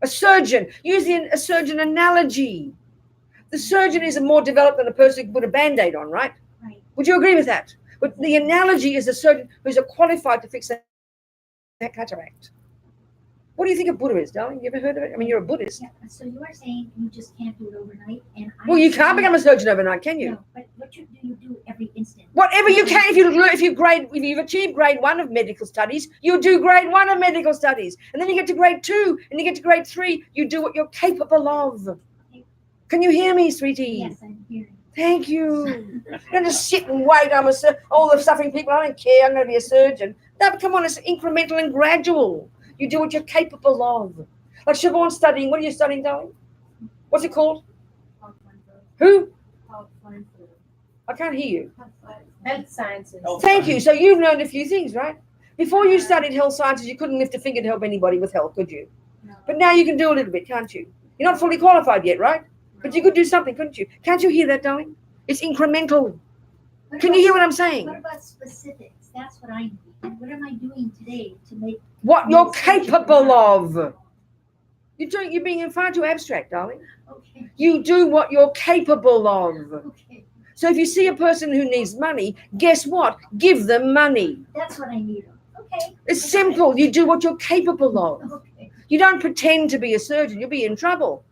A surgeon, using a surgeon analogy. The surgeon is more developed than a person who can put a Band-Aid on, right? Right. Would you agree with that? But the analogy is a surgeon who's qualified to fix that cataract. What do you think a Buddha is, darling? You ever heard of it? I mean, you're a Buddhist. Yeah. So you are saying you just can't do it overnight, and Well, you can't become a surgeon overnight, can you? No, but what do you do every instant? Whatever you can. If you've achieved grade 1 of medical studies, you do grade 1 of medical studies, and then you get to grade 2, and you get to grade 3. You do what you're capable of. Can you hear me, sweetie? Yes, I'm hearing. Thank you. Don't just sit and wait. All the suffering people. I don't care. I'm going to be a surgeon. No, but come on. It's incremental and gradual. You do what you're capable of. Like Siobhan's studying. What are you studying, darling? What's it called? Who? I can't hear you. Health sciences. Thank you. So you've learned a few things, right? Before you studied health sciences, you couldn't lift a finger to help anybody with health, could you? No. But now you can do a little bit, can't you? You're not fully qualified yet, right? But you could do something, couldn't you? Can't you hear that, darling? It's incremental. Can you hear what I'm saying? What about specifics? That's what I need. What am I doing today to make What you're capable of. You're being far too abstract, darling. okay? You do what you're capable of. Okay, So if you see a person who needs money, guess what? Give them money. that's what I need. Okay. It's simple. You do what you're capable of. Okay. You don't pretend to be a surgeon. You'll be in trouble.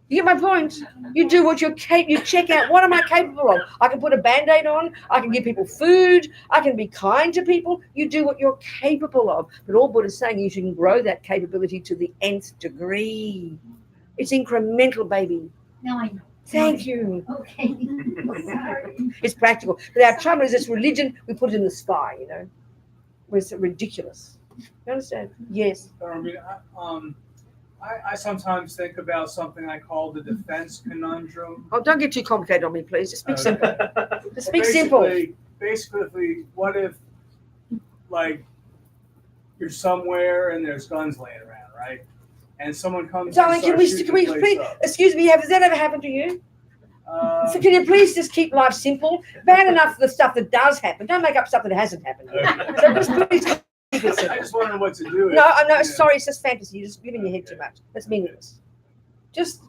You get my point? You do what you're capable. You check out, what am I capable of? I can put a Band-Aid on. I can give people food. I can be kind to people. You do what you're capable of. But all Buddha's saying is you can grow that capability to the nth degree. It's incremental, baby. Now I know. Thank you. Okay. Sorry. It's practical. But our trouble is this religion, we put it in the sky, It's ridiculous. You understand? Yes. I sometimes think about something I call the defense conundrum. Oh, don't get too complicated on me, please. Just speak simple. Just speak Basically, simple. what if, like, you're somewhere and there's guns laying around, right? And someone comes Darling, and can we starts shooting the place please, up. excuse me, has that ever happened to you? So can you please just keep life simple? Bad enough for the stuff that does happen. Don't make up stuff that hasn't happened. So just please keep it I simple. just wonder what to do. No, sorry, it's just fantasy. You're just giving your head too much. That's meaningless. Just,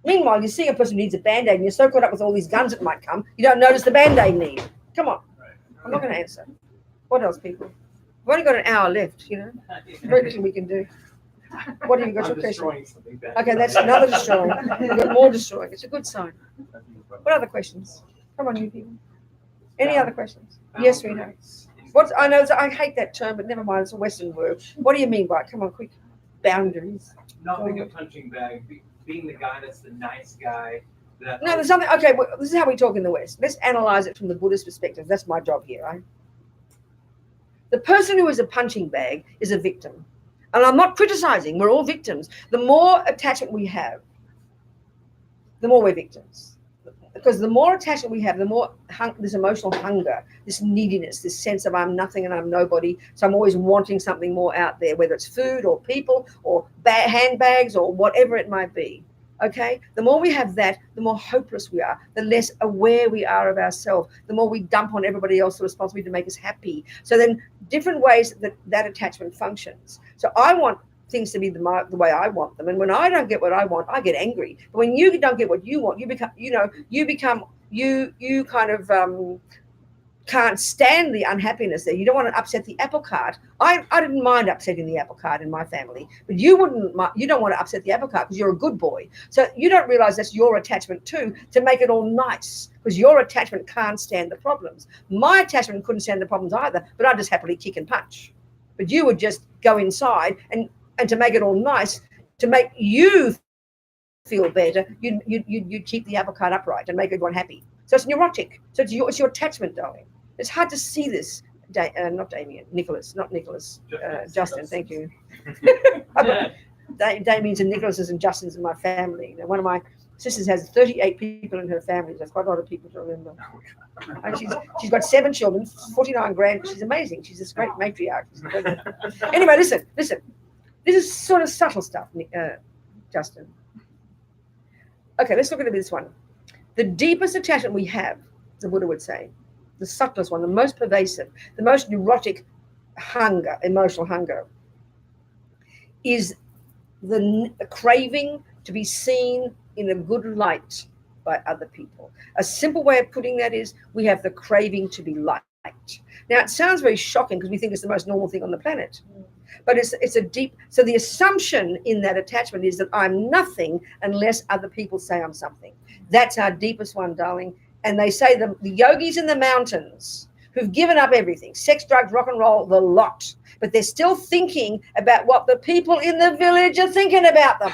meanwhile, you see a person who needs a Band-Aid and you're so caught up with all these guns that might come, you don't notice the Band-Aid need. Come on. I'm not going to answer. What else, people? We've only got an hour left, Very little we can do. What have you got your question? Okay, that's another destroying. We've got more destroying. It's a good sign. What other questions? Come on, you people. Any other questions? Yes, sweetheart. I know I hate that term, but never mind. It's a Western word. What do you mean by it? Come on, quick. Boundaries. Not being a punching bag, being the guy that's the nice guy. No, there's something. Okay, well, this is how we talk in the West. Let's analyze it from the Buddhist perspective. That's my job here, right? The person who is a punching bag is a victim. And I'm not criticizing, we're all victims. The more attachment we have, the more we're victims. Because the more attachment we have, the more this emotional hunger, this neediness, this sense of I'm nothing and I'm nobody. So I'm always wanting something more out there, whether it's food or people or handbags or whatever it might be. Okay? The more we have that, the more hopeless we are, the less aware we are of ourselves, the more we dump on everybody else the responsibility to make us happy. So then different ways that attachment functions. So I want things to be the way I want them. And when I don't get what I want, I get angry. But when you don't get what you want, you kind of can't stand the unhappiness there. You don't want to upset the apple cart. I didn't mind upsetting the apple cart in my family, but you don't want to upset the apple cart because you're a good boy. So you don't realize that's your attachment too, to make it all nice, because your attachment can't stand the problems. My attachment couldn't stand the problems either, but I'd just happily kick and punch. But you would just go inside and to make it all nice, to make you feel better, you'd keep the apple cart upright and make everyone happy. So it's neurotic. So it's your attachment, darling. It's hard to see this. Not Damien, Nicholas, not Nicholas. Justin, thank you. Damien's and Nicholas's and Justin's in my family. Now, one of my sisters has 38 people in her family. That's quite a lot of people to remember. And she's got 7 children, 49 grand. She's amazing. She's this great matriarch. Anyway, listen. This is sort of subtle stuff, Justin. Okay, let's look at this one. The deepest attachment we have, the Buddha would say, the subtlest one, the most pervasive, the most neurotic hunger, emotional hunger, is the craving to be seen in a good light by other people. A simple way of putting that is we have the craving to be liked. Now, it sounds very shocking because we think it's the most normal thing on the planet. But it's a deep, so the assumption in that attachment is that I'm nothing unless other people say I'm something. That's our deepest one, darling. And they say the yogis in the mountains who've given up everything, sex, drugs, rock and roll, the lot, but they're still thinking about what the people in the village are thinking about them.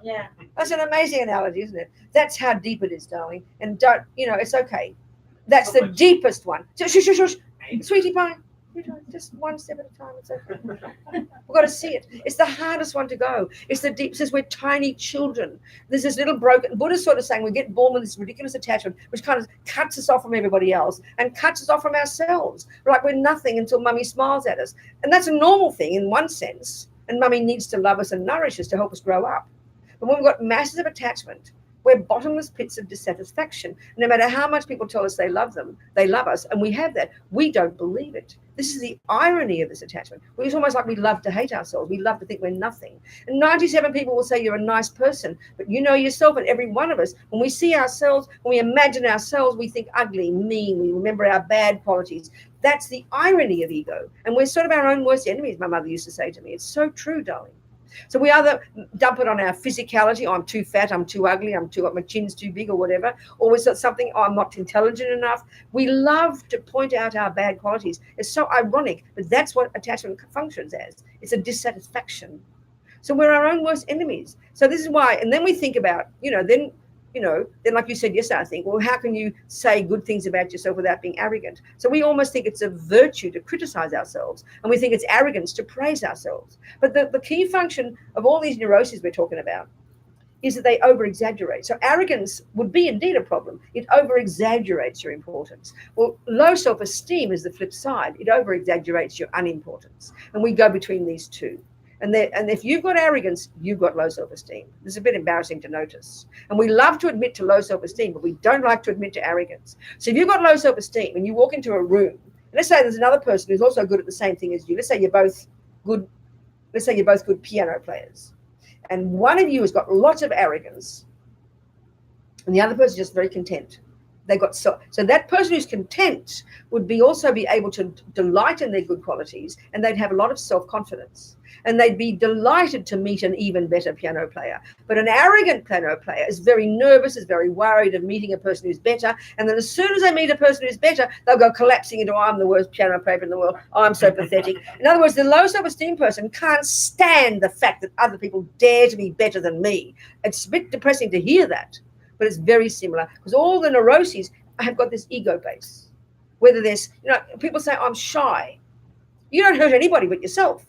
Yeah. That's an amazing analogy, isn't it? That's how deep it is, darling. And don't, it's okay. That's the deepest one. Shush. Sweetie pie. Just one step at a time. It's okay. We've got to see it. It's the hardest one to go. It's the deep. Says we're tiny children. There's this little broken. Buddha's sort of saying we get born with this ridiculous attachment, which kind of cuts us off from everybody else and cuts us off from ourselves. Like we're nothing until mummy smiles at us, and that's a normal thing in one sense. And mummy needs to love us and nourish us to help us grow up. But when we've got masses of attachment, we're bottomless pits of dissatisfaction. No matter how much people tell us they love them, they love us, and we have that, we don't believe it. This is the irony of this attachment. It's almost like we love to hate ourselves. We love to think we're nothing. And 97 people will say you're a nice person, but you know yourself, and every one of us, when we see ourselves, when we imagine ourselves, we think ugly, mean, we remember our bad qualities. That's the irony of ego. And we're sort of our own worst enemies, my mother used to say to me. It's so true, darling. So we either dump it on our physicality, I'm too fat, I'm too ugly, my chin's too big or whatever, or we've got something, I'm not intelligent enough. We love to point out our bad qualities. It's so ironic, but that's what attachment functions as. It's a dissatisfaction. So we're our own worst enemies. So this is why, and then we think about, then like you said yesterday, I think, well, how can you say good things about yourself without being arrogant? So we almost think it's a virtue to criticize ourselves, and we think it's arrogance to praise ourselves. But the key function of all these neuroses we're talking about is that they over-exaggerate. So arrogance would be indeed a problem. It over-exaggerates your importance. Well, low self-esteem is the flip side. It over-exaggerates your unimportance. And we go between these two. And if you've got arrogance, you've got low self-esteem. This is a bit embarrassing to notice. And we love to admit to low self-esteem, but we don't like to admit to arrogance. So if you've got low self-esteem and you walk into a room, let's say there's another person who's also good at the same thing as you. Let's say you're both good piano players. And one of you has got lots of arrogance and the other person is just very content. So that person who's content would also be able to delight in their good qualities, and they'd have a lot of self-confidence, and they'd be delighted to meet an even better piano player. But an arrogant piano player is very nervous, is very worried of meeting a person who's better, and then as soon as they meet a person who's better, they'll go collapsing into, I'm the worst piano player in the world, I'm so pathetic. In other words, the low self-esteem person can't stand the fact that other people dare to be better than me. It's a bit depressing to hear that. But it's very similar, because all the neuroses have got this ego base. Whether there's, people say, I'm shy. You don't hurt anybody but yourself.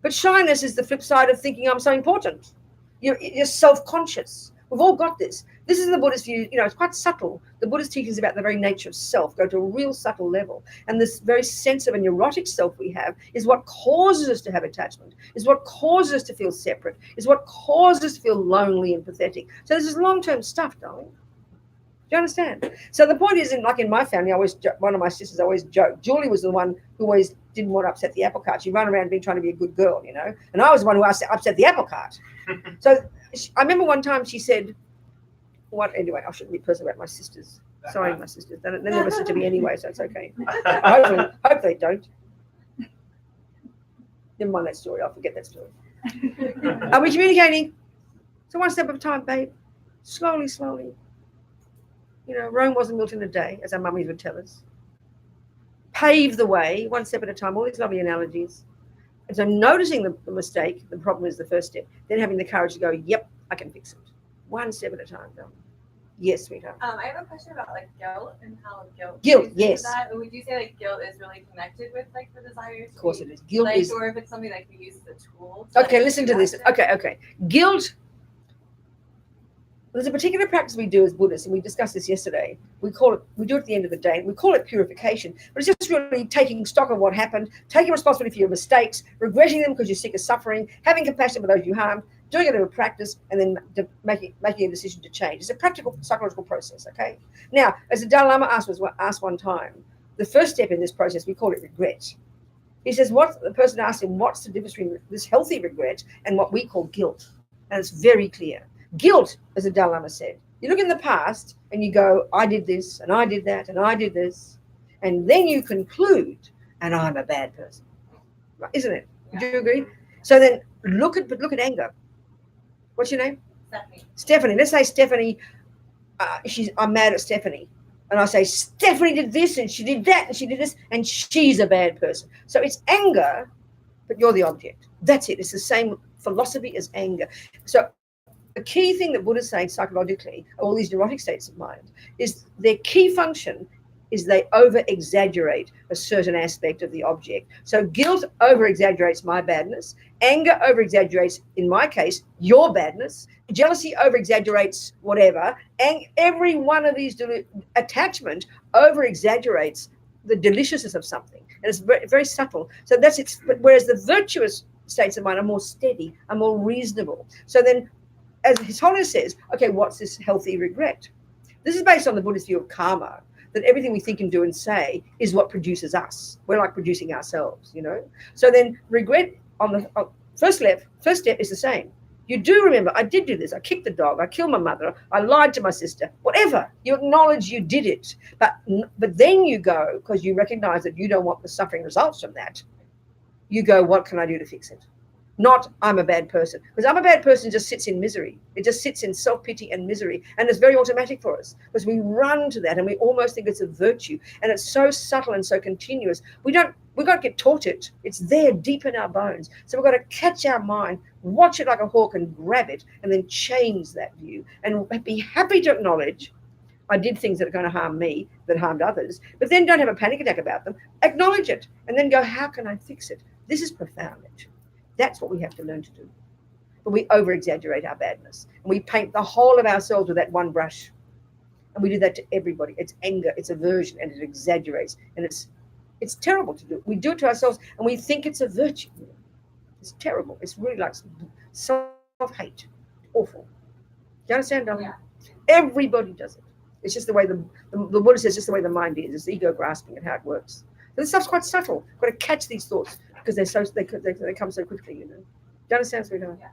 But shyness is the flip side of thinking I'm so important. You're self-conscious. We've all got this. This is the Buddhist view. It's quite subtle. The Buddhist teachings about the very nature of self go to a real subtle level. And this very sense of a neurotic self we have is what causes us to have attachment, is what causes us to feel separate, is what causes us to feel lonely and pathetic. So this is long-term stuff, darling. Do you understand? So the point is, in my family, one of my sisters always joked. Julie was the one who always didn't want to upset the apple cart. She'd run around trying to be a good girl, And I was the one who upset the apple cart. So I remember one time she said, anyway, I shouldn't be personal about my sisters. Sorry, my sisters. They never listen to me anyway, so it's okay. I hope they don't. Never mind that story. I'll forget that story. Are we communicating? So one step at a time, babe. Slowly, slowly. Rome wasn't built in a day, as our mummies would tell us. Pave the way, one step at a time, all these lovely analogies. And so noticing the mistake, the problem is the first step. Then having the courage to go, yep, I can fix it. One step at a time, darling. Yes, sweetheart. I have a question about guilt and how guilt. Yes. That. Would you say guilt is really connected with the desires? Of course it is. Guilt is. Or if it's something that we use as a tool. Okay, listen to this. Okay. Guilt. There's a particular practice we do as Buddhists, and we discussed this yesterday. We do it at the end of the day. We call it purification, but it's just really taking stock of what happened, taking responsibility for your mistakes, regretting them because you're sick of suffering, having compassion for those you harmed, doing it in a practice, and then making a decision to change. It's a practical psychological process, okay? Now, as the Dalai Lama asked one time, the first step in this process, we call it regret. He says, the person asked him, what's the difference between this healthy regret and what we call guilt? And it's very clear. Guilt, as the Dalai Lama said, you look in the past and you go, I did this and I did that and I did this. And then you conclude, and I'm a bad person. Right, isn't it? Yeah. Do you agree? So then look at anger. What's your name? Stephanie. Let's say Stephanie, I'm mad at Stephanie. And I say, Stephanie did this and she did that and she did this and she's a bad person. So it's anger, but you're the object. That's it. It's the same philosophy as anger. So the key thing that Buddha's saying psychologically, all these neurotic states of mind, is their key function is they over-exaggerate a certain aspect of the object. So guilt over-exaggerates my badness. Anger over-exaggerates, in my case, your badness. Jealousy over-exaggerates whatever. And every one of these attachment over-exaggerates the deliciousness of something. And it's very, very subtle. So that's it. But whereas the virtuous states of mind are more steady, are more reasonable. So then, as His Holiness says, okay, what's this healthy regret? This is based on the Buddhist view of karma, that everything we think and do and say is what produces us. We're like producing ourselves, So then regret on the first step is the same. You do remember, I did do this. I kicked the dog. I killed my mother. I lied to my sister. Whatever. You acknowledge you did it. But then you go, because you recognize that you don't want the suffering results from that, you go, what can I do to fix it? Not, I'm a bad person. Because I'm a bad person just sits in misery. It just sits in self-pity and misery. And it's very automatic for us because we run to that and we almost think it's a virtue. And it's so subtle and so continuous. We got to get taught it. It's there deep in our bones. So we've got to catch our mind, watch it like a hawk and grab it and then change that view. And be happy to acknowledge I did things that are going to harm me, that harmed others. But then don't have a panic attack about them. Acknowledge it. And then go, how can I fix it? This is profound, actually. That's what we have to learn to do. But we over-exaggerate our badness. And we paint the whole of ourselves with that one brush. And we do that to everybody. It's anger, it's aversion, and it exaggerates. And it's terrible to do. We do it to ourselves, and we think it's a virtue. It's terrible. It's really like self-hate. Awful. Do you understand, darling? Yeah. Everybody does it. It's just the way the Buddha says, just the way the mind is. It's ego grasping and how it works. So this stuff's quite subtle. You've got to catch these thoughts. Because they come so quickly, Do you understand, sweetheart? Yeah.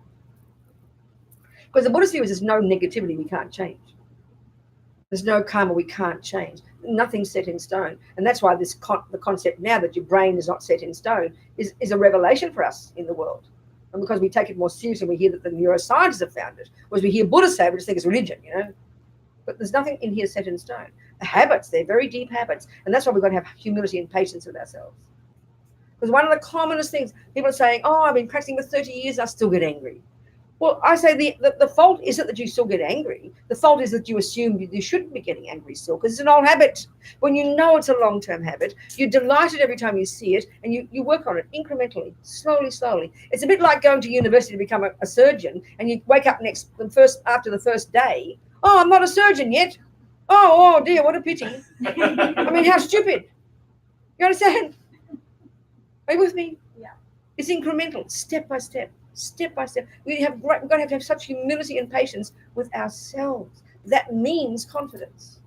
Because the Buddhist view is there's no negativity we can't change. There's no karma we can't change. Nothing's set in stone. And that's why the concept now that your brain is not set in stone is a revelation for us in the world. And because we take it more seriously, we hear that the neuroscientists have found it. Whereas we hear Buddhists say it, we just think it's religion, But there's nothing in here set in stone. The habits, they're very deep habits. And that's why we've got to have humility and patience with ourselves. Because one of the commonest things, people are saying, I've been practicing for 30 years, I still get angry. Well, I say the fault isn't that you still get angry. The fault is that you assume you shouldn't be getting angry still, because it's an old habit. When you know it's a long-term habit, you're delighted every time you see it, and you work on it incrementally, slowly. It's a bit like going to university to become a surgeon, and you wake up after the first day, oh, I'm not a surgeon yet. Oh dear, what a pity. I mean, how stupid. You understand? Are you with me? Yeah. It's incremental, step by step. We've got to have such humility and patience with ourselves. That means confidence.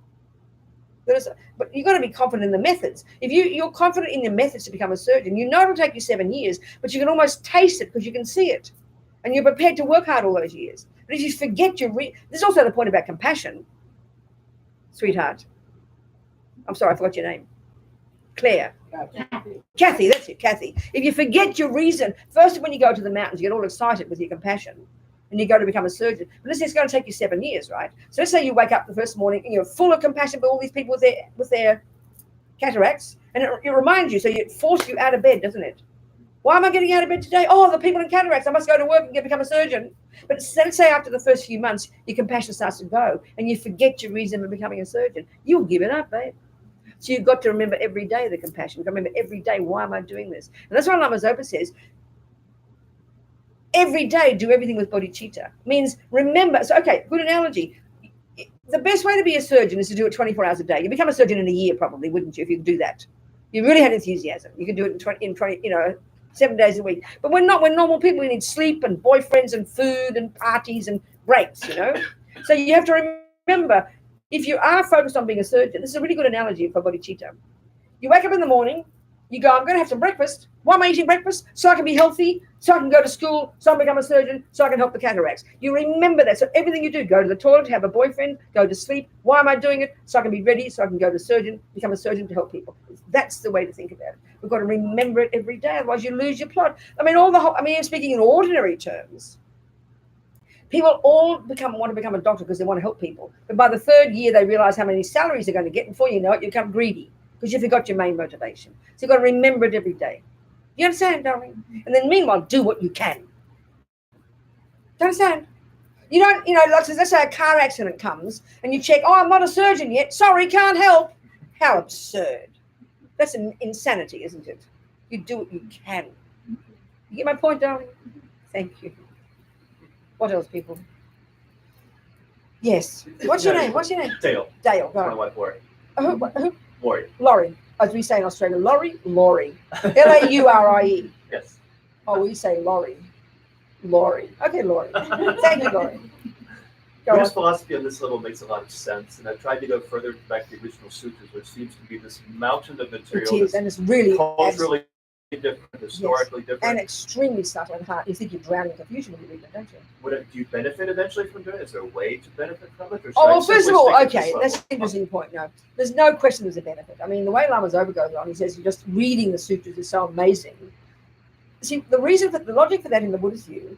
But you've got to be confident in the methods. If you're confident in the methods to become a surgeon, you know it'll take you 7 years, but you can almost taste it because you can see it. And you're prepared to work hard all those years. But if you forget there's also the point about compassion. Sweetheart. I'm sorry, I forgot your name. Claire. Kathy, that's it, Kathy. If you forget your reason, first when you go to the mountains, you get all excited with your compassion and you go to become a surgeon. But let's say it's going to take you 7 years, right? So let's say you wake up the first morning and you're full of compassion for all these people with their cataracts, and it reminds you, so it forces you out of bed, doesn't it? Why am I getting out of bed today? Oh, the people in cataracts, I must go to work and become a surgeon. But let's say after the first few months, your compassion starts to go and you forget your reason for becoming a surgeon. You'll give it up, babe. So you've got to remember every day the compassion. You've got to remember every day, why am I doing this? And that's why Lama Zopa says, every day do everything with bodhicitta. Means remember, so okay, good analogy. The best way to be a surgeon is to do it 24 hours a day. You become a surgeon in a year probably, wouldn't you, if you could do that? You really had enthusiasm. You could do it in 20 7 days a week. But we're normal people. We need sleep and boyfriends and food and parties and breaks, So you have to remember, if you are focused on being a surgeon, this is a really good analogy for bodhicitta. You wake up in the morning, you go, I'm going to have some breakfast. Why am I eating breakfast? So I can be healthy, so I can go to school, so I can become a surgeon, so I can help the cataracts. You remember that. So everything you do, go to the toilet, have a boyfriend, go to sleep. Why am I doing it? So I can be ready, so I can go to surgeon, become a surgeon to help people. That's the way to think about it. We've got to remember it every day, otherwise you lose your plot. Speaking in ordinary terms, people all want to become a doctor because they want to help people. But by the 3rd year, they realize how many salaries they're going to get. And before you know it, you become greedy because you forgot your main motivation. So you've got to remember it every day. You understand, darling? And then meanwhile, do what you can. Do you understand? You don't, let's say a car accident comes and you check, oh, I'm not a surgeon yet. Sorry, can't help. How absurd. That's an insanity, isn't it? You do what you can. You get my point, darling? Thank you. What else, people? Yes. What's your name? Dale. Dale. Go My on. wife, Lori. Who? Lori. Laurie. As we say in Australia, Laurie. Laurie. Yes. Oh, we say Laurie. Okay, Laurie. Thank you, Laurie. Go Buddhist on. philosophy on this level makes a lot of sense, and I've tried to go further back to the original sutras, which seems to be this mountain of material It is, and it's really culturally different, historically different. and extremely subtle and hard. You think you're drowning in confusion when you read it, don't you? Do you benefit eventually from doing it? Is there a way to benefit from it? Or Oh, well, should I first of simply all, stick at this okay, level? that's an interesting point. No, there's no question there's a benefit. I mean, the way Lama Zopa goes on, he says you're just reading the sutras is so amazing. See, the logic for that in the Buddhist view,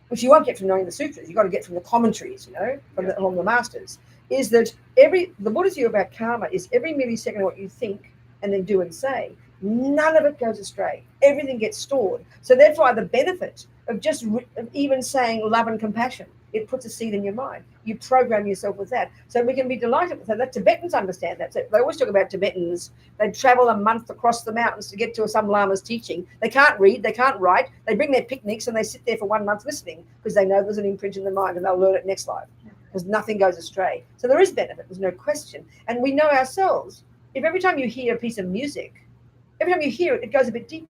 which you won't get from knowing the sutras, you've got to get from the commentaries, from the masters, is that the Buddhist view about karma is every millisecond what you think and then do and say, none of it goes astray. Everything gets stored. So therefore, the benefit of just even saying love and compassion, it puts a seed in your mind. You program yourself with that. So we can be delighted with that. The Tibetans understand that. So they always talk about Tibetans. They travel a month across the mountains to get to some Lama's teaching. They can't read. They can't write. They bring their picnics and they sit there for 1 month listening because they know there's an imprint in the mind and they'll learn it next life because nothing goes astray. So there is benefit. There's no question. And we know ourselves, if every time you hear a piece of music, every time you hear it, it goes a bit deeper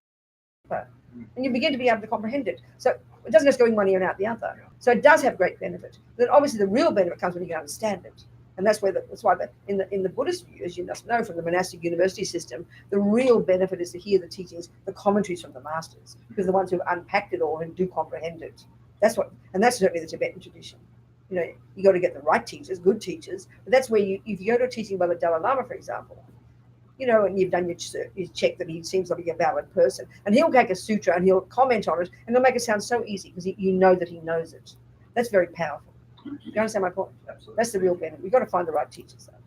and you begin to be able to comprehend it. So it doesn't just go in one ear and out the other. So it does have great benefit. Then obviously the real benefit comes when you can understand it. And that's why in the Buddhist view, as you must know from the monastic university system, the real benefit is to hear the teachings, the commentaries from the masters, because the ones who have unpacked it all and do comprehend it. That's certainly the Tibetan tradition. You got to get the right teachers, good teachers. But that's where if you go to a teaching by the Dalai Lama, for example, and you've done your check that he seems like a valid person, and he'll take a sutra and he'll comment on it, and he'll make it sound so easy because you know that he knows it. That's very powerful. You understand my point? Absolutely. That's the real benefit. We've got to find the right teachers, though.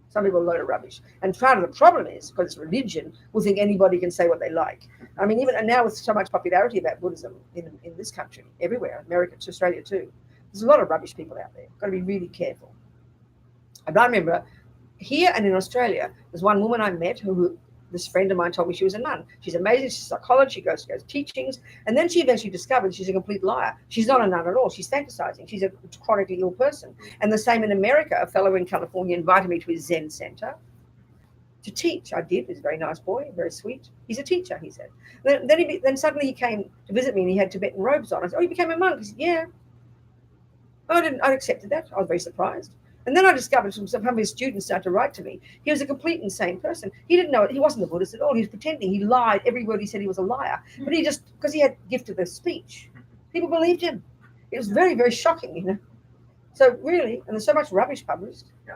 Some people are a load of rubbish. And part of the problem is, because it's religion, we think anybody can say what they like. I mean, even and now with so much popularity about Buddhism in this country, everywhere, America to Australia too, there's a lot of rubbish people out there. Got to be really careful. And I remember here and in Australia, there's one woman I met who this friend of mine told me she was a nun. She's amazing. She's a psychologist. She goes teachings. And then she eventually discovered she's a complete liar. She's not a nun at all. She's fantasizing. She's a chronically ill person. And the same in America. A fellow in California invited me to his Zen center to teach. I did. He's a very nice boy, very sweet. He's a teacher, he said. Then suddenly he came to visit me and he had Tibetan robes on. I said, oh, you became a monk? He said, yeah. I accepted that. I was very surprised. And then I discovered some of his students started to write to me. He was a complete insane person. He didn't know it. He wasn't a Buddhist at all. He was pretending. He lied. Every word he said, he was a liar. But he just, because he had gift of the speech, people believed him. It was very, very shocking, you know. So really, and there's so much rubbish published. Yeah.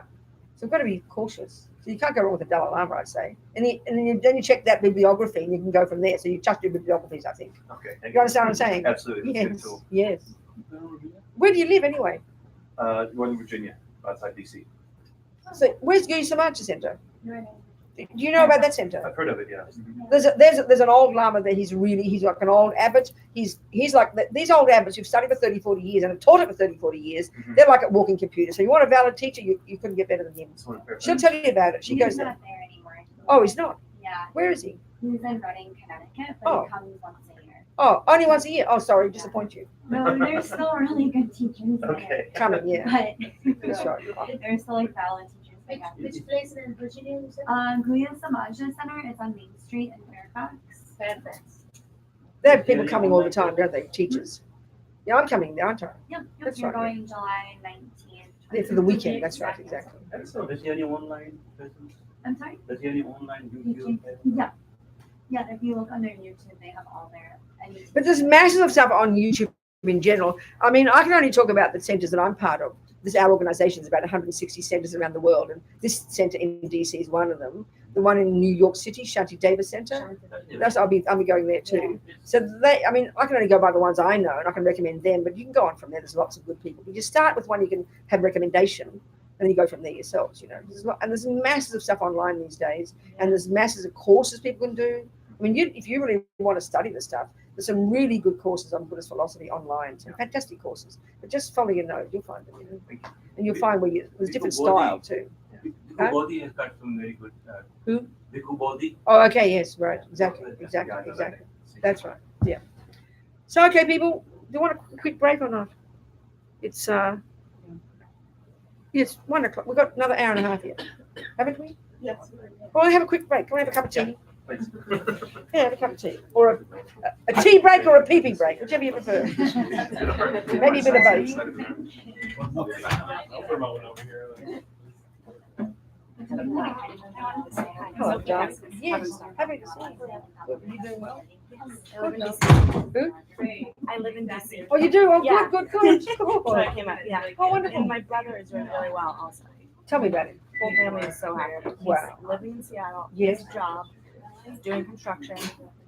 So we've got to be cautious. So you can't go wrong with the Dalai Lama, I'd say. And then you check that bibliography and you can go from there. So you trust your bibliographies, I think. Okay. You understand what I'm saying? Absolutely. That's a good Yes. tool. Yes. Where do you live anyway? Northern Virginia, outside DC. So where's Guru Samaja Center? Do you know about that center? I've heard of it, yeah. There's an old Lama there. He's like an old abbot. He's like these old abbots who've studied for 30, 40 years and have taught it for 30, 40 years. Mhm. They're like a walking computer. So you want a valid teacher, you couldn't get better than him. Someone in She'll tell you about it. She He's goes not there. there anymore. Oh, he's not. Yeah. Where is he? He's in Reading, Connecticut, but Oh. he comes once a year. Oh, only once a year. Oh, sorry, disappoint you. No, there's still really good teachers there. Okay. Coming, yeah. But That's right. there's still like valid teachers. They got. Which place in Virginia you said? Guya Samaja Center. It's on Main Street in Fairfax. They have people coming all the time, don't they? Teachers. Yeah, I'm coming there, aren't I? Yep. That's You're right, going July 19th. Yeah, for the weekend. That's right, exactly. So does he have any online presence? I'm sorry? Does he have any online YouTube. YouTube? Yeah. Yeah, if you look on their YouTube, they have all their. But there's masses of stuff on YouTube in general. I mean, I can only talk about the centers that I'm part of. Our organization is about 160 centers around the world, and this center in DC is one of them. The one in New York City, Shanti Deva Center. I'll be going there too. So I can only go by the ones I know, and I can recommend them. But you can go on from there. There's lots of good people. But you start with one you can have recommendation, and then you go from there yourselves. You know, there's masses of stuff online these days, and there's masses of courses people can do. I mean, if you really want to study this stuff, there's some really good courses on Buddhist philosophy online, some fantastic courses. But just follow your nose, you'll find them. You know? And you'll find there's different style too. Bhikkhu Bodhi has got some very good. Who? Bhikkhu Bodhi. Oh, okay, yes, right, exactly. That's right. Yeah. So, okay, people, do you want a quick break or not? It's 1 o'clock. We've got another hour and a half here, haven't we? Yes. Well, have a quick break. Can we have a cup of tea? Please. Yeah, have a cup of tea. Or a tea break or a pee-pee break, whichever you prefer. Maybe a bit of both. Hello, John. Yes, happy to see you. Good. You doing well? Who? I live in DC. Oh, you do? Oh, Yeah. good. So I came out, yeah. Oh, wonderful. And my brother is doing really well also. Tell me about it. Whole family is so happy. He's Wow. living in Seattle. Yes. His job. He's doing construction.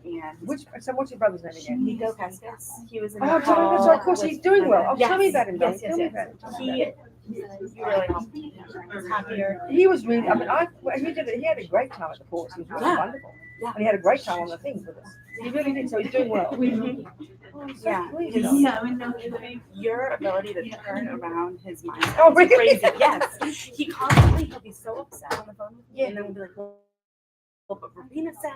And What's your brother's name again? Nico Pescas. He was in Oh, tell me, so of course he's doing well. Oh, tell me about him, Yes, darling. yes, Tell me yes. about him. He really helped me. He's happier. He was really, he had a great time at the course. He was really Yeah. wonderful. Yeah. And he had a great time on the things with us. He really did, so he's doing well. Yeah. Your ability to turn around his mind. Oh, is really? Crazy. Yes. He'll be so upset on the phone with me, and then we'll be like, well, but Robina said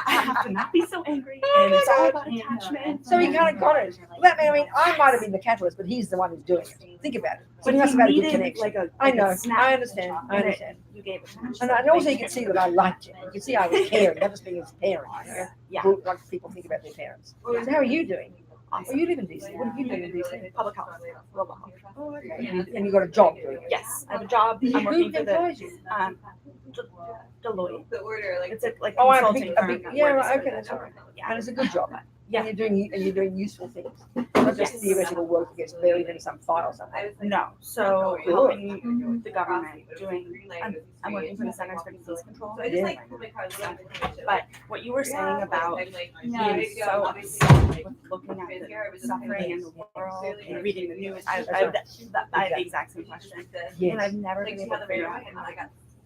I have to not be so angry, and it's all about attachment. So he kind of got it. I might have been the catalyst, but he's the one who's doing it. Think about it. So But he must he have had a good needed connection. like a I know. snap. I understand. And you gave it to him. And also you can see that I liked him. You can see I was caring, not just being his parent. You know? Yeah. Like people think about their parents. So how are you doing? Well, you live in DC. What are you doing in DC? Public health. Global health. Oh, okay. And you got a job doing it. Yes, I have a job. I'm Who working for the employs you? Deloitte. The order, like it's like Oh, consulting a firm big, that yeah, works right, for okay, the- that's all right. Yeah. And it's a good job. Yeah. And you're doing useful things, not just Yes. theoretical work that gets buried in some file somewhere. No, so Good. helping the government I'm working for the Centers for Disease Control. I just like But what you were saying about being so upset with looking at the suffering in the world and reading the news, I have the exact same question. Yes. And I've never been able to figure out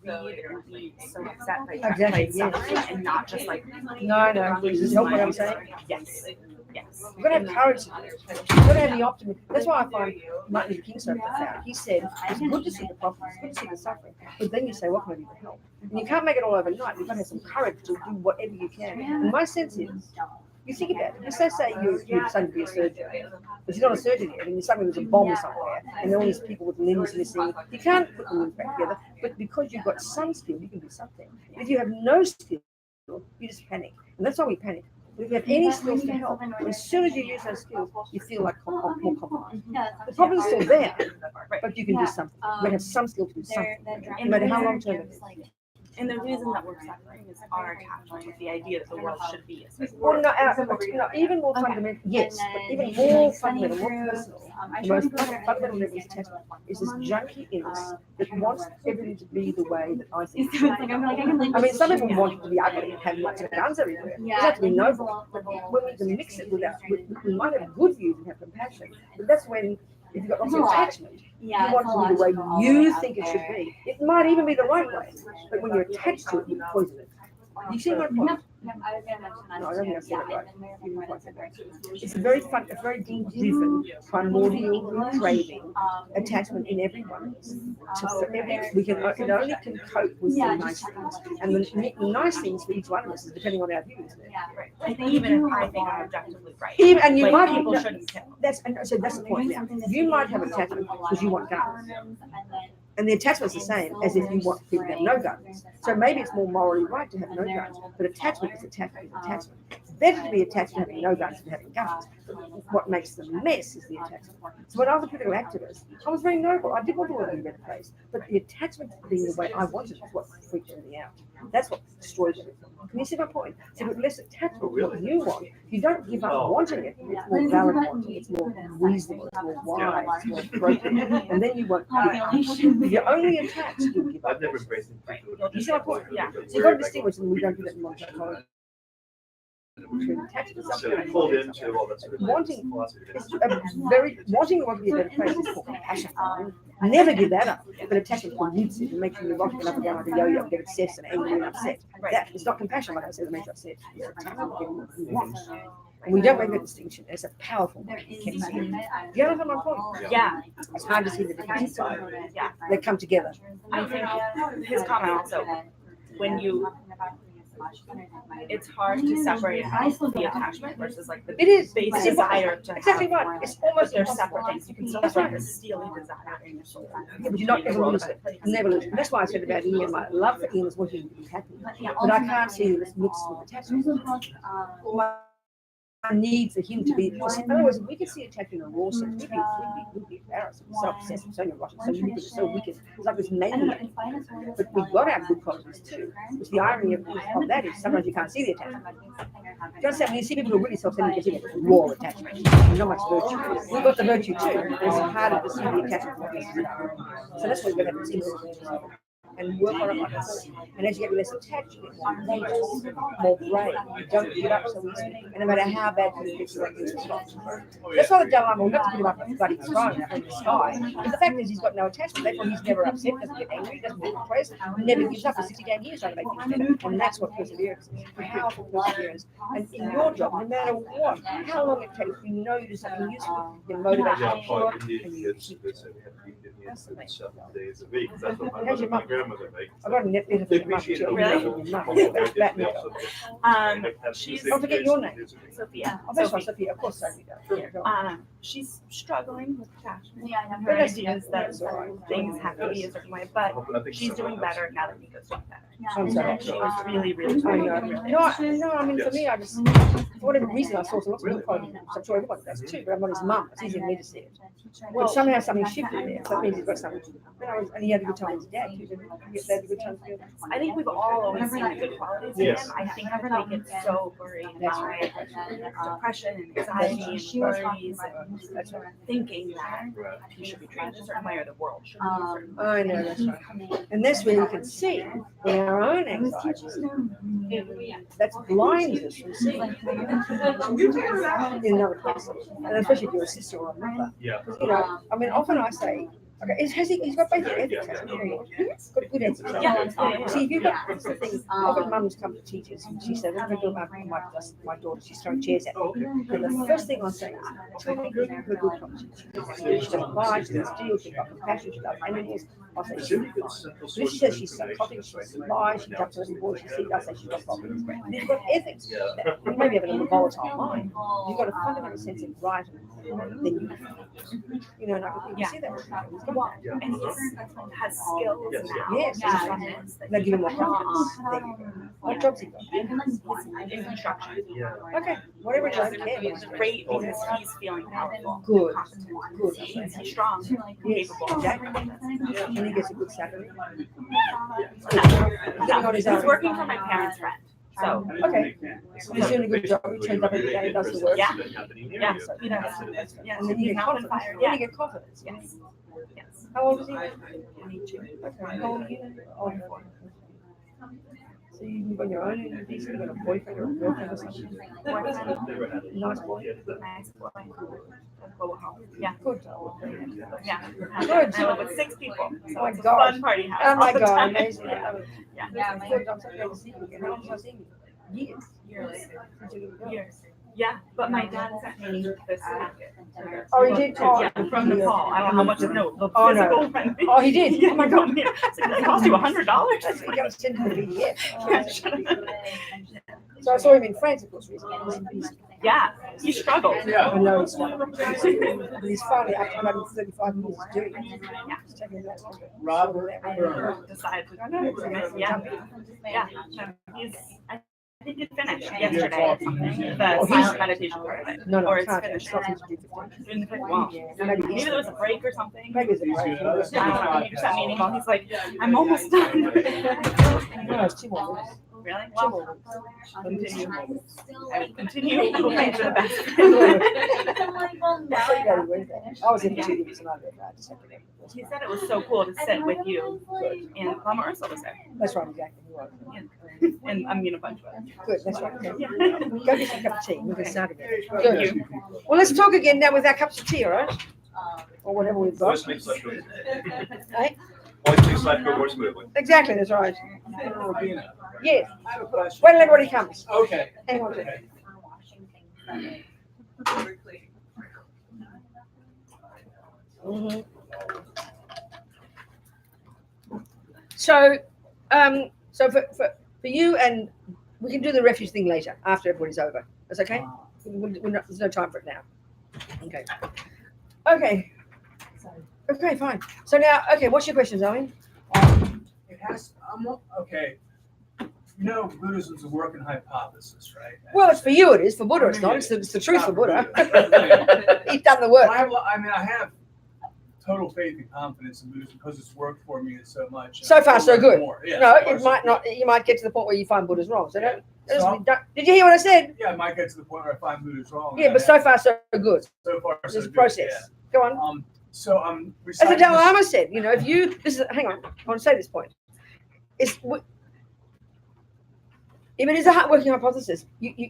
read and be so upset by Exactly, like, yes. suffering and not just like No, does this help what I'm saying? Yes. Yes. You've got to have courage to do it. You've got to have the optimism. That's why I find Martin Luther King so profound. He said, it's good to see the problems, it's good to see the suffering, but then you say, what can I do to help? And you can't make it all overnight. You've got to have some courage to do whatever you can. And my sense is, you think about it. You say you're studying to be a surgeon, but you're not a surgeon yet, and suddenly there's a bomb somewhere, and all these people with limbs missing. You can't put the limbs back together, but because you've got some skill, you can do something. If you have no skill, you just panic, and that's why we panic. If you have any skills to help, as soon as you use those skills, you feel like more confident. The problem is still there, but you can do something. You have some skill to do something, no matter how long term it is. And the reason that we're suffering is our attachment with the idea that the world should be a certain Well, no, even more fundamental, yes, but even more fundamental, more personal, the most fundamental level is attachment is this junkie in us that wants everything to be the way that I think. I mean, some people want it to be ugly and have lots of guns everywhere. It doesn't have to be noble. When we can mix it with that, we might have good views and have compassion, but that's when, if you've got lots of attachment, you want it to be the way you think it should be. It might even be the right way, but when you're attached to it, you poison it. You see my point? No, I don't think I said it right. It's a very fun, a very deep-driven, primordial craving, attachment in everyone. We can only cope with the nice things, and the nice things for each one of us is depending on our views. I think even if I think I'm objectively right, and you like, might people shouldn't kill. That's the point now. You might have attachment because you want guns. And the attachment's the same as if you want people to have no guns. So maybe it's more morally right to have no guns, but attachment is attachment. It's better to be attached to having no guns than having guns. But what makes the mess is the attachment. So when I was a political activist, I was very noble. I did want the world to be a better place. But the attachment being the way I wanted is what freaked everything out. That's what destroys everything. Can you see my point? So with less attachment to what you want, you don't give up wanting it. It's more valid wanting, it's more reasonable, it's more wise, it's more appropriate. And then you won't If you're only attached, you'll give up. I've never embraced it. You see my point? Yeah. So you've got to distinguish, and we don't do that in modern psychology. Between attachment So pulled into all that sort of wanting philosophy. is wanting to be a better place is called compassion. Never give that up. But attachment pollutes it and makes you rocking up and down like a yo-yo and get obsessed and angry and upset. That is not compassion, like I said, that makes you upset. It's attachment to getting what you want. And we don't make that distinction. It's a powerful one. You can't see it. Do you understand my point? Yeah. It's hard to see the difference. Yeah. They come together. I think his comment also, when you, it's hard to separate out the attachment versus like the base desire to exactly have right. It's more. almost They're separate things. You can still have the steely desire in your soul. Yeah, but you're not ever lose it. Never lose it. That's why I said about Ian. My love for Ian is wanting him to be happy. But I can't see this mixed with attachment. My need for him to be. In other words, if we could see attachment in a raw sense, we'd be embarrassed, so obsessed, so neurotic, so wicked, so wicked. It's like this mania. But we've got our good qualities too. Which the irony of that is sometimes you can't see the attachment. Do you understand? When you see people who are really self-centered, you can see it's raw attachment. There's not much virtue. We've got the virtue too. It's harder to see the attachment. So that's what we're going to see and work on it like this. And as you get less attached, you get more courageous, more brave. You don't give up so easily. And no matter how bad things get, you don't lose yourself. That's why the Dalai Lama will not to put him up a bloody throne from the sky. But the fact is, he's got no attachment. Therefore, he's never upset, doesn't get angry, doesn't get depressed, never gives up for 60 damn years trying to make things better. And that's what perseverance is. Powerful perseverance. And in your job, no matter what, how long it takes, you know you do something useful, your motivation is pure, and you keep it. That's 7 days a week. That's what How's your my mum? grandmother makes. I got a net letter They from your mum. appreciate She it. emailed your mum. She's Don't forget your name. Sophia. Oh, that's right, Sophia. Of course, Sophia. She's struggling with attachment. Yeah, Her But that's- ideas that that's all right. things have to be a certain way, but she's doing better now that Nico's doing better. I'm sorry. She was really, really I struggling. know. No, I mean, for me, I just, for whatever reason, I saw some lots of good qualities. I'm sure everyone does too, but I'm not his mum. It's easy for me to see it. But somehow something shifted there. So that means he's got something. And he had a good time with his dad too, didn't he? He had a good time together. I think we've all always seen the good qualities in him. I think they get so worried by depression and anxiety and worries and thinking that he should be treated a certain way or the world should be a certain way. I know, that's right. And that's where you can see in our own anxieties. That's blinds us from seeing in another person. And especially if you're a sister or a mother. Yeah. You know, I mean, often I say, Okay, he's got basic ethics, hasn't he? He's got good ethics. Yeah. See, if you've got, that's the thing, often mums come to teachers and she said, what do I do about my daughter? She's throwing chairs at me. And the first thing I say is, tell me her good problems. She doesn't lie, she doesn't steal, she's got compassion, she loves animals. I'll say she's fine. But if she says she's psychotic, she lies, she jumps on the board, she sees, I'll say she's got problems. And you've got ethics. You maybe have a volatile mind. You've got a fundamental sense of right and wrong. Then you know, and I can see that. And he has skills now. Yes. They give him more confidence. What job's he got? In construction. Okay, whatever it is, I don't care. It's great because he's feeling powerful. Good. Good. He's strong, capable. And he gets a good salary. No, he's working for my parents' friend. So Okay. So he's doing a good job. He turns up every day, does the work. yeah, yeah. He does. Yeah. And then you He's get not on confidence. fire. Then Yeah. you get confidence. Yes. Yes. How old is he? 22. Okay. How old are you? Oh, so you've got your own and you've got a boyfriend or a girlfriend or something? Boyfriend. Nice boy. Nice boy. Go home. Yeah. Good. Yeah. Good. I live with 6 people. So Oh my it's a gosh. fun party house. Oh my all the God, time. amazing. Yeah. Good. I'm so glad to see you again. How long have I seen you? Years. Years. Yeah, but my dad sent me this packet. Oh, he did? Oh, Yeah, from Nepal. I don't know how much it no. The Oh, no. physical friend. Oh, he did? Yeah, Oh my God. yeah. So it cost you $100. You got to send him the PDF. Yeah, shut up. So I saw him in France, of course, recently. Yeah, he struggled. I know he's fine. But he's finally, after 135 years, doing it. Yeah. He's taking that one. Robert Burns. Decided to I know. yeah. Yeah. He's, I think it finished yesterday or something. The silent meditation part of it. No, Or I it's can't. finished. It's not his different. Wow. Maybe Maybe there was a break or something. Maybe it's a break. I don't know. He just sent me an email. He's like, I'm almost done. No, it's 2 more weeks. Really? 2 Well, more weeks. continue. I will continue hoping for the best. I thought you got it Wednesday. I was in for 2 weeks and I did that. Just had to go. He said it was so cool to sit with you, and Mama Ursula was there, That's right, exactly. You are. and I mean a bunch of it. Good, that's right. Okay. Go get some cup of tea. We can start again. Thank Good. you. Well, let's talk again now with our cups of tea, all right? Or whatever we've got. Voice makes life go. Hey? Voice makes life go more smoothly. Exactly, that's right. Robina, Yes. I have a question. Wait till everybody comes. Okay. Hang on. Mhm. So, so for you, and we can do the refuge thing later after everybody's over. That's okay. There's no time for it now. Okay. Okay. Okay, fine. So now, okay, what's your question, Zoe? It has, okay. You know, Buddhism's a working hypothesis, right? Well, it's for you. It is for Buddha. It's not. It's the truth for Buddha. He's done the work. I have total faith and confidence in Buddhism because it's worked for me so much. So far, so good. Yeah, No, so far, it so might good. not. You might get to the point where you find Buddha's wrong. So don't. So- Did you hear what I said? Yeah, I might get to the point where I find Buddha's wrong. Yeah, but so far, so good. so far, so There's a good, process. yeah. Go on. So I'm As the reciting Dalai this- Lama said, you know, if you, this is, hang on, I want to say this point. If it is a working hypothesis, you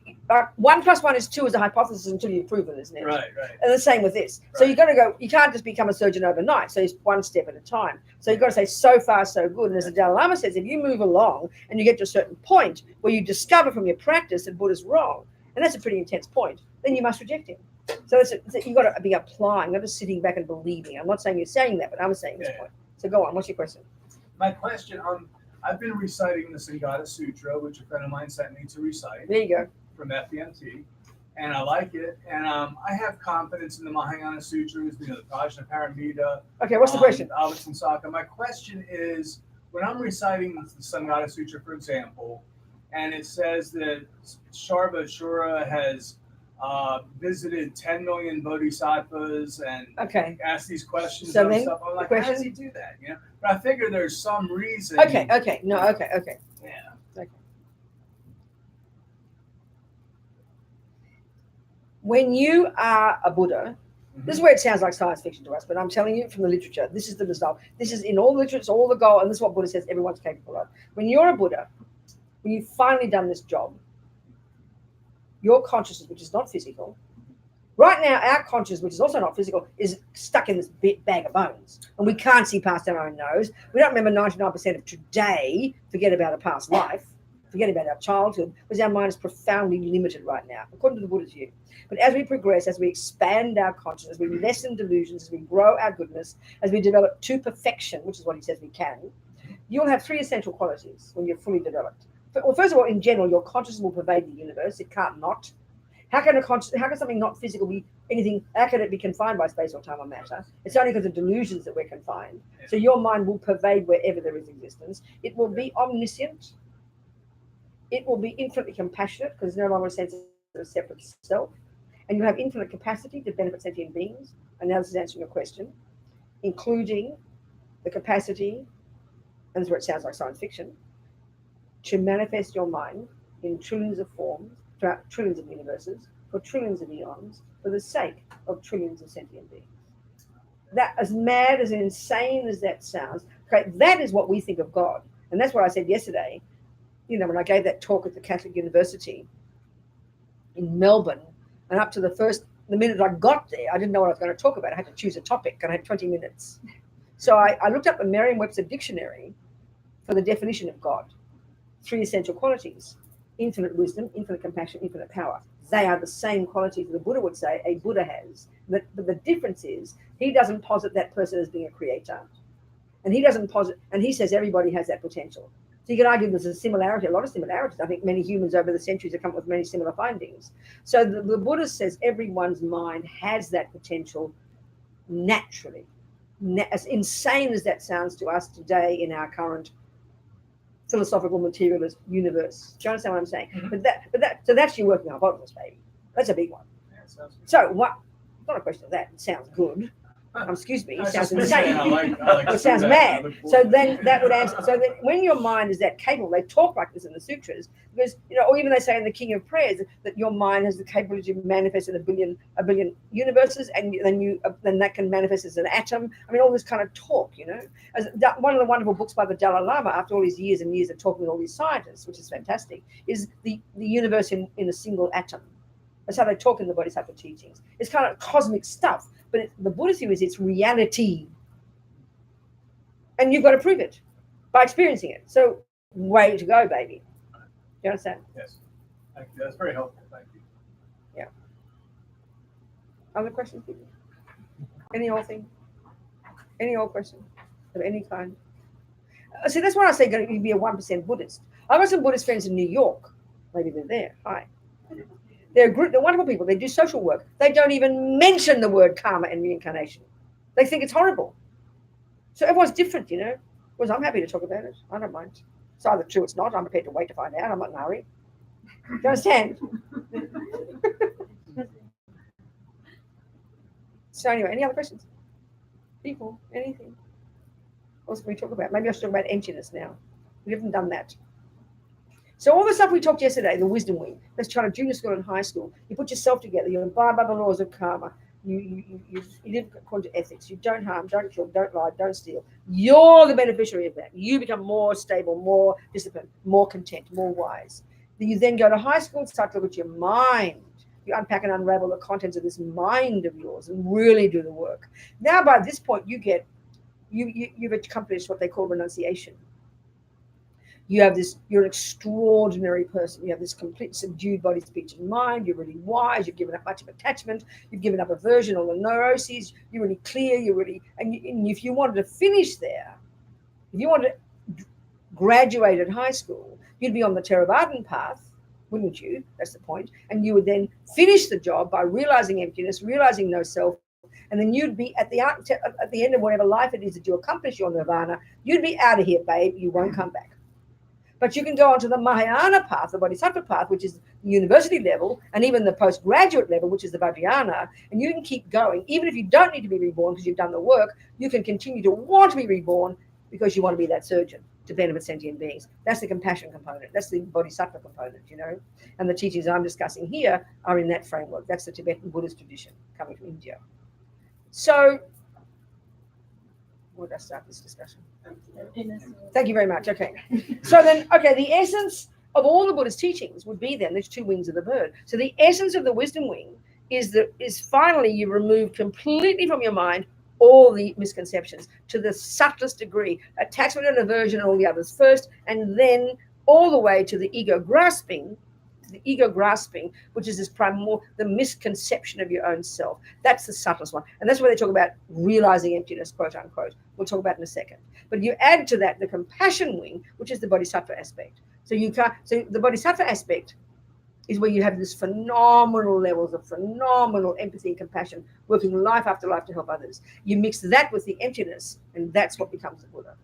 1 + 1 is 2 is a hypothesis until you prove it, isn't it? Right, right. And the same with this. So you've got to go, you can't just become a surgeon overnight. So it's 1 step at a time. So you've got to say, so far, so good. And as the Dalai Lama says, if you move along and you get to a certain point where you discover from your practice that Buddha's wrong, and that's a pretty intense point, then you must reject him. So you've got to be applying, not just sitting back and believing. I'm not saying you're saying that, but I'm saying this point. So go on. What's your question? My question, I've been reciting the Sangata Sutra, which a friend of mine sent me to recite. There you go. From FDMT, and I like it. And I have confidence in the Mahayana Sutras, you know, the Prajna Paramita. Okay, what's the question? Avatamsaka. My question is, when I'm reciting the Sangata Sutra, for example, and it says that Sharva Shura has visited 10 million bodhisattvas and asked these questions So and then, stuff. I'm like, the how does question? he do that? You know, but I figure there's some reason. Okay. No, okay. Yeah. Okay. When you are a Buddha, this is where it sounds like science fiction to us, but I'm telling you from the literature, this is the result. This is in all the literature, it's all the goal, and this is what Buddha says everyone's capable of. When you're a Buddha, when you've finally done this job, your consciousness, which is not physical, Right now, our conscious, which is also not physical, is stuck in this bag of bones. And we can't see past our own nose. We don't remember 99% of today, forget about a past life, forget about our childhood, because our mind is profoundly limited right now, according to the Buddha's view. But as we progress, as we expand our consciousness, we lessen delusions, as we grow our goodness, as we develop to perfection, which is what he says we can, you'll have three essential qualities when you're fully developed. Well, first of all, in general, your consciousness will pervade the universe. It can't not. How can something not physical be anything? How can it be confined by space or time or matter? It's only because of delusions that we're confined. So your mind will pervade wherever there is existence. It will be omniscient. It will be infinitely compassionate because there's no longer a sense of a separate self. And you have infinite capacity to benefit sentient beings. And now this is answering your question, including the capacity, and this is where it sounds like science fiction, to manifest your mind in trillions of forms, throughout trillions of universes, for trillions of eons, for the sake of trillions of sentient beings. That, as mad, as insane as that sounds, okay, that is what we think of God. And that's what I said yesterday, when I gave that talk at the Catholic University in Melbourne, and up to the minute I got there, I didn't know what I was going to talk about. I had to choose a topic, and I had 20 minutes. So I looked up the Merriam-Webster dictionary for the definition of God. 3 essential qualities: infinite wisdom, infinite compassion, infinite power. They are the same qualities the Buddha would say a Buddha has. But the difference is he doesn't posit that person as being a creator. And he says everybody has that potential. So you can argue there's a similarity, a lot of similarities. I think many humans over the centuries have come up with many similar findings. So the Buddha says everyone's mind has that potential naturally. As insane as that sounds to us today in our current philosophical materialist universe. Do you understand what I'm saying? Mm-hmm. So that's your working hypothesis, baby. That's a big one. Yeah, so what? Not a question of that. It sounds good. Excuse me. It sounds insane. It sounds mad. So then that would answer. So then when your mind is that capable, they talk like this in the sutras, because or even they say in the King of Prayers that your mind has the capability to manifest in a billion universes, and then that can manifest as an atom. I mean, all this kind of talk. As one of the wonderful books by the Dalai Lama, after all these years and years of talking with all these scientists, which is fantastic, is the universe in a single atom. That's how they talk in the Bodhisattva teachings. It's kind of cosmic stuff, but the Buddhist view is it's reality. And you've got to prove it by experiencing it. So, way to go, baby. Do you understand? Yes. Thank you. That's very helpful. Thank you. Yeah. Other questions, people? Any old thing? Any old question of any kind? See, that's why I say going to be a 1% Buddhist. I've got some Buddhist friends in New York. Maybe they're there. Hi. They're a group, they're wonderful people. They do social work. They don't even mention the word karma and reincarnation. They think it's horrible. So everyone's different, Whereas I'm happy to talk about it. I don't mind. It's either true or it's not. I'm prepared to wait to find out. I'm not in a hurry. Do you understand? So anyway, any other questions? People, anything? What else can we talk about? Maybe I should talk about emptiness now. We haven't done that. So all the stuff we talked yesterday, the wisdom wing, let's try to junior school and high school. You put yourself together. You abide by the laws of karma. You live according to ethics. You don't harm, don't kill, don't lie, don't steal. You're the beneficiary of that. You become more stable, more disciplined, more content, more wise. You then go to high school and start to look at your mind. You unpack and unravel the contents of this mind of yours and really do the work. Now, by this point, you've accomplished what they call renunciation. You're an extraordinary person. You have this complete subdued body, speech, and mind. You're really wise. You've given up much of attachment. You've given up aversion, all the neuroses. You're really clear. And if you wanted to finish there, if you wanted to graduate at high school, you'd be on the Theravadan path, wouldn't you? That's the point. And you would then finish the job by realizing emptiness, realizing no self, and then you'd be at the end of whatever life it is that you accomplish your nirvana, you'd be out of here, babe. You won't come back. But you can go onto the Mahayana path, the Bodhisattva path, which is the university level, and even the postgraduate level, which is the Vajrayana, and you can keep going. Even if you don't need to be reborn because you've done the work, you can continue to want to be reborn because you want to be that surgeon to benefit sentient beings. That's the compassion component. That's the Bodhisattva component, And the teachings I'm discussing here are in that framework. That's the Tibetan Buddhist tradition coming from India. So, where did I start this discussion? Thank you very much. Okay. So then, the essence of all the Buddhist teachings would be then, there's 2 wings of the bird. So the essence of the wisdom wing is finally you remove completely from your mind all the misconceptions to the subtlest degree, attachment and aversion and all the others first, and then all the way to the ego grasping, which is this the misconception of your own self. That's the subtlest one. And that's where they talk about realizing emptiness, quote unquote. We'll talk about in a second. But you add to that the compassion wing, which is the bodhisattva aspect. So the bodhisattva aspect is where you have this phenomenal levels of phenomenal empathy and compassion, working life after life to help others. You mix that with the emptiness, and that's what becomes the Buddha.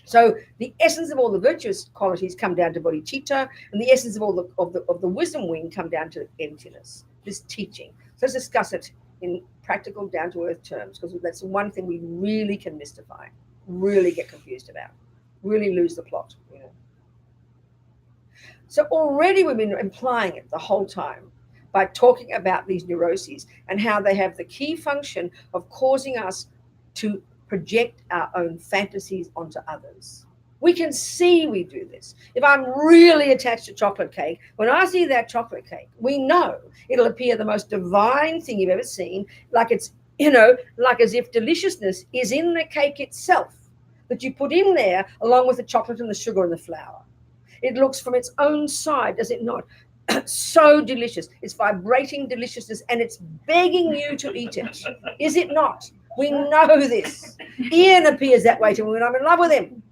So the essence of all the virtuous qualities come down to bodhicitta, and the essence of all the wisdom wing come down to emptiness. This teaching. So let's discuss it in practical, down-to-earth terms, because that's the one thing we really can mystify, really get confused about, really lose the plot. So already we've been implying it the whole time by talking about these neuroses and how they have the key function of causing us to project our own fantasies onto others. We can see we do this. If I'm really attached to chocolate cake, when I see that chocolate cake, we know it'll appear the most divine thing you've ever seen, like it's, like as if deliciousness is in the cake itself that you put in there along with the chocolate and the sugar and the flour. It looks from its own side, does it not? So delicious. It's vibrating deliciousness and it's begging you to eat it. Is it not? We know this. Ian appears that way to me when I'm in love with him.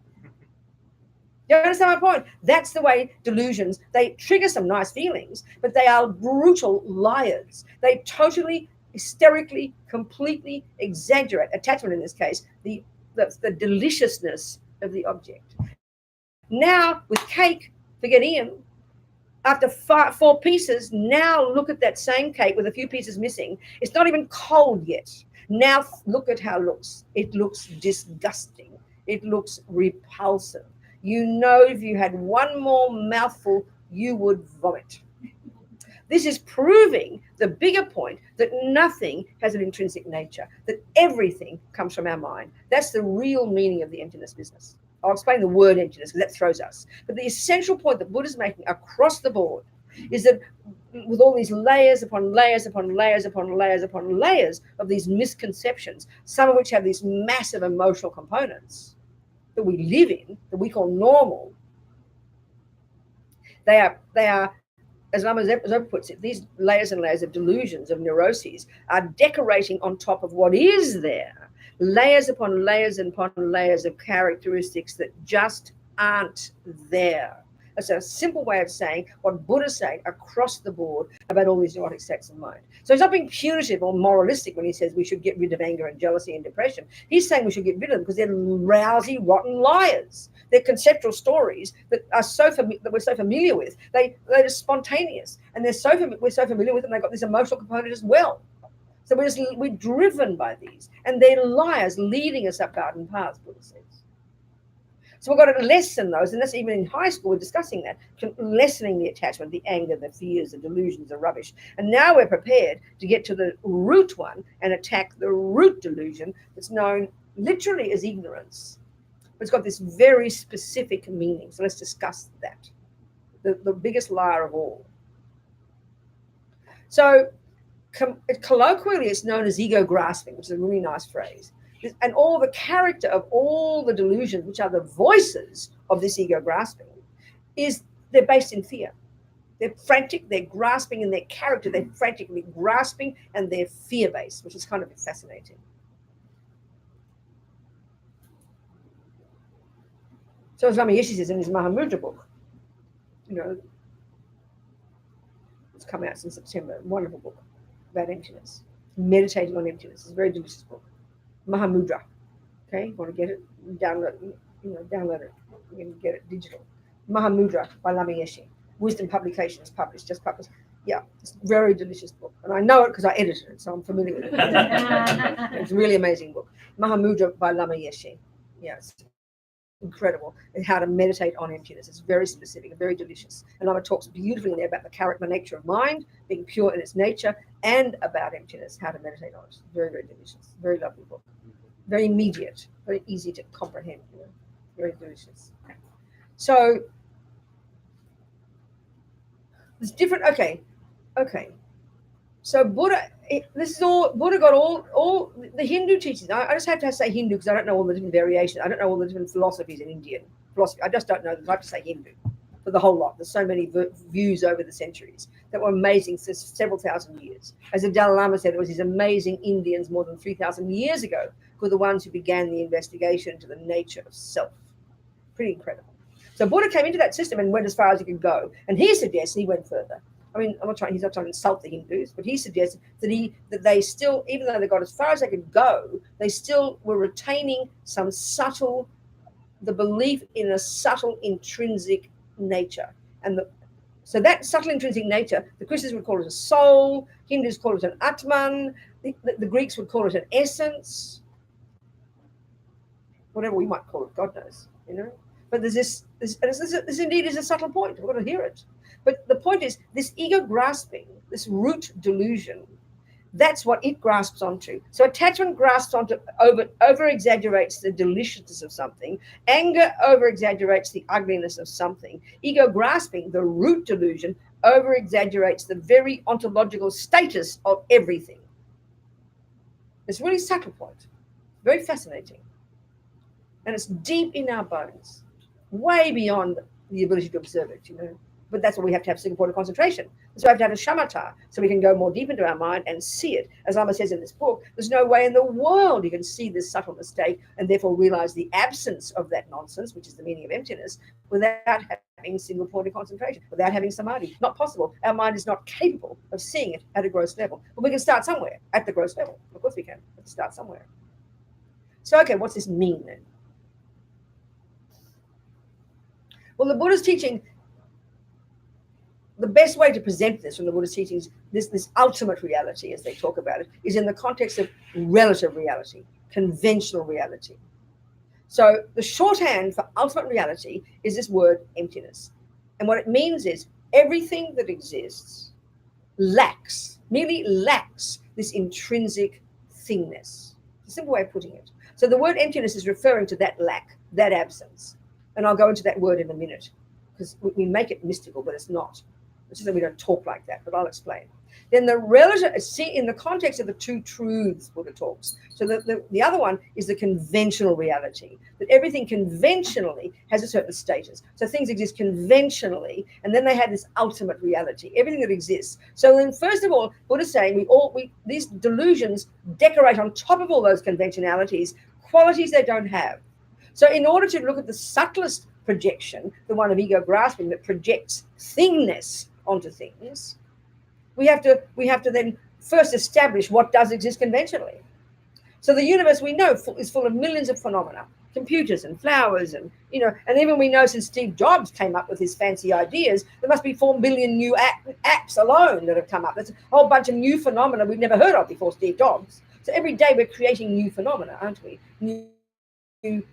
You understand my point? That's the way delusions, they trigger some nice feelings, but they are brutal liars. They totally, hysterically, completely exaggerate, attachment in this case, the deliciousness of the object. Now, with cake, forget Ian, after 4 pieces, now look at that same cake with a few pieces missing. It's not even cold yet. Now look at how it looks. It looks disgusting. It looks repulsive. If you had one more mouthful, you would vomit. This is proving the bigger point that nothing has an intrinsic nature, that everything comes from our mind. That's the real meaning of the emptiness business. I'll explain the word emptiness because that throws us. But the essential point that Buddha's making across the board is that with all these layers upon layers upon layers upon layers upon layers of these misconceptions, some of which have these massive emotional components that we live in, that we call normal, they are, as Lama Zopa puts it, these layers and layers of delusions, of neuroses, are decorating on top of what is there. Layers upon layers and upon layers of characteristics that just aren't there. That's a simple way of saying what Buddha's saying across the board about all these neurotic states of mind. So he's not being punitive or moralistic when he says we should get rid of anger and jealousy and depression. He's saying we should get rid of them because they're lousy, rotten liars. They're conceptual stories that are that we're so familiar with. They're spontaneous, and we're so familiar with them. They've got this emotional component as well. So we're driven by these, and they're liars leading us up garden paths, Buddha says. So we've got to lessen those, and that's even in high school, we're discussing that, lessening the attachment, the anger, the fears, the delusions, the rubbish. And now we're prepared to get to the root one and attack the root delusion that's known literally as ignorance. But it's got this very specific meaning. So let's discuss that. The biggest liar of all. So colloquially, it's known as ego grasping, which is a really nice phrase. And all the character of all the delusions, which are the voices of this ego grasping, they're based in fear. They're frantic, they're grasping in their character, they're frantically grasping, and they're fear-based, which is kind of fascinating. So as Lama Yeshe says in his Mahamudra book, it's come out since September, wonderful book about emptiness, meditating on emptiness. It's a very delicious book. Mahamudra. Okay, you want to get it? Download it. You can get it digital. Mahamudra by Lama Yeshe. Wisdom Publications just published. Yeah, it's a very delicious book. And I know it because I edited it, so I'm familiar with it. It's a really amazing book. Mahamudra by Lama Yeshe. Yeah, it's incredible. And how to meditate on emptiness. It's very specific and very delicious. And Lama talks beautifully in there about the nature of mind, being pure in its nature, and about emptiness, how to meditate on it. Very, very delicious. Very lovely book. Very immediate, very easy to comprehend. Very delicious. So there's different. Okay. So Buddha, Buddha got all the Hindu teachings. I just have to say Hindu because I don't know all the different variations. I don't know all the different philosophies in Indian philosophy. I just don't know them. I have to say Hindu for the whole lot. There's so many views over the centuries that were amazing for several thousand years. As the Dalai Lama said, it was these amazing Indians more than 3,000 years ago who were the ones who began the investigation into the nature of self. Pretty incredible. So Buddha came into that system and went as far as he could go. And he suggests he went further. I mean, he's not trying to insult the Hindus, but he suggests that they still, even though they got as far as they could go, they still were retaining some the belief in a subtle intrinsic nature. And so that subtle intrinsic nature, the Christians would call it a soul, Hindus call it an Atman, the Greeks would call it an essence, whatever we might call it, God knows, you know. But there's this indeed is a subtle point. We've got to hear it. But the point is, this ego grasping, this root delusion, that's what it grasps onto. So attachment grasps onto, over exaggerates the deliciousness of something. Anger over exaggerates the ugliness of something. Ego grasping, the root delusion, over exaggerates the very ontological status of everything. It's a really subtle point, very fascinating. And it's deep in our bones, way beyond the ability to observe it, you know. But that's why we have to have single point of concentration. So we have to have a shamatha, so we can go more deep into our mind and see it. As Lama says in this book, there's no way in the world you can see this subtle mistake and therefore realize the absence of that nonsense, which is the meaning of emptiness, without having single point of concentration, without having samadhi. Not possible. Our mind is not capable of seeing it at a gross level. But we can start somewhere, at the gross level. Of course we can. Let's start somewhere. So, okay, what's this mean then? Well, the Buddha's teaching, the best way to present this from the Buddha's teachings, this ultimate reality, as they talk about it, is in the context of relative reality, conventional reality. So the shorthand for ultimate reality is this word emptiness. And what it means is everything that exists merely lacks this intrinsic thingness. It's a simple way of putting it. So the word emptiness is referring to that lack, that absence. And I'll go into that word in a minute because we make it mystical, but it's not. It's just that we don't talk like that, but I'll explain. Then the relative, see, in the context of the two truths Buddha talks. So the other one is the conventional reality, that everything conventionally has a certain status. So things exist conventionally, and then they have this ultimate reality, everything that exists. So then, first of all, Buddha's saying these delusions decorate on top of all those conventionalities qualities they don't have. So in order to look at the subtlest projection, the one of ego grasping that projects thingness onto things, we have to then first establish what does exist conventionally. So the universe we know is full of millions of phenomena, computers and flowers, and and even we know since Steve Jobs came up with his fancy ideas, there must be 4 billion new apps alone that have come up. That's a whole bunch of new phenomena we've never heard of before Steve Jobs. So every day we're creating new phenomena, aren't we? New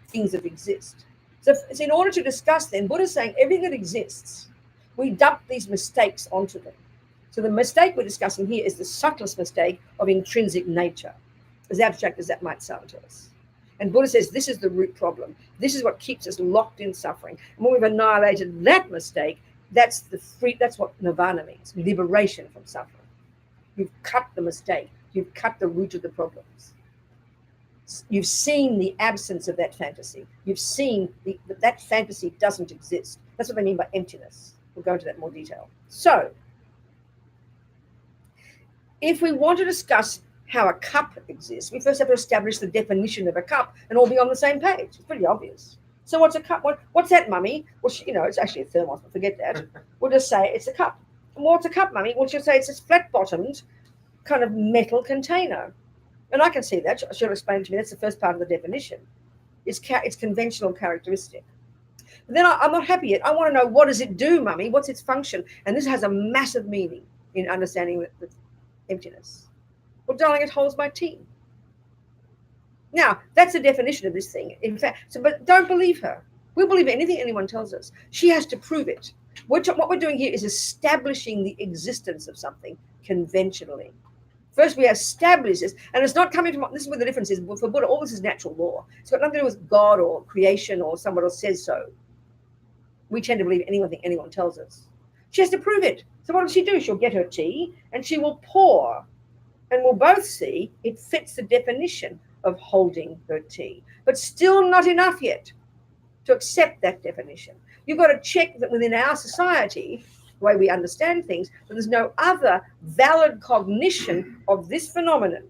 things that exist. So it's in order to discuss then, Buddha's saying everything that exists, we dump these mistakes onto them. So the mistake we're discussing here is the subtlest mistake of intrinsic nature, as abstract as that might sound to us. And Buddha says this is the root problem. This is what keeps us locked in suffering. And when we've annihilated that mistake, that's what nirvana means, liberation from suffering. You've cut the mistake. You've cut the root of the problems. You've seen the absence of that fantasy. You've seen that fantasy doesn't exist. That's what they mean by emptiness. We'll go into that in more detail. So, if we want to discuss how a cup exists, we first have to establish the definition of a cup and all be on the same page. It's pretty obvious. So what's a cup? What's that, Mummy? Well, it's actually a thermos, but forget that. We'll just say it's a cup. And what's a cup, Mummy? Well, she'll say it's this flat-bottomed kind of metal container. And I can see that. She'll explain to me that's the first part of the definition. It's conventional characteristic. But then I'm not happy yet. I want to know, what does it do, Mummy? What's its function? And this has a massive meaning in understanding the emptiness. Well, darling, it holds my tea. Now, that's the definition of this thing. In fact, but don't believe her. We'll believe anything anyone tells us. She has to prove it. What we're doing here is establishing the existence of something conventionally. First, we establish this, and it's not coming from, this is where the difference is. For Buddha, all this is natural law. It's got nothing to do with God or creation or someone else says so. We tend to believe anything anyone tells us. She has to prove it. So what does she do? She'll get her tea and she will pour, and we'll both see it fits the definition of holding her tea, but still not enough yet to accept that definition. You've got to check that within our society, the way we understand things, that there's no other valid cognition of this phenomenon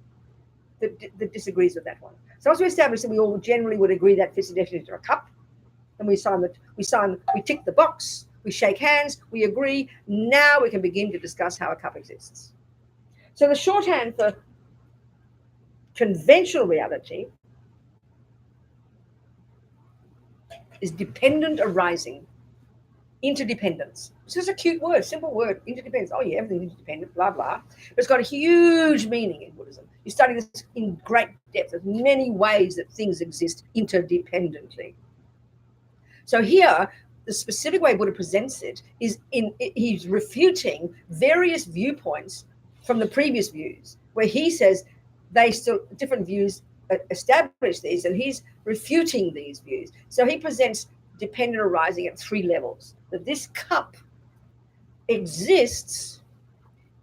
that disagrees with that one. So as we established that we all generally would agree that fits the definition of a cup, and we tick the box, we shake hands, we agree. Now we can begin to discuss how a cup exists. So the shorthand for conventional reality is dependent arising, interdependence. It's just a cute word, simple word, interdependence. Oh yeah, everything's interdependent, blah, blah. But it's got a huge meaning in Buddhism. You study this in great depth. There's many ways that things exist interdependently. So here, the specific way Buddha presents it is he's refuting various viewpoints from the previous views, where he says different views establish these, and he's refuting these views. So he presents dependent arising at 3 levels. That this cup exists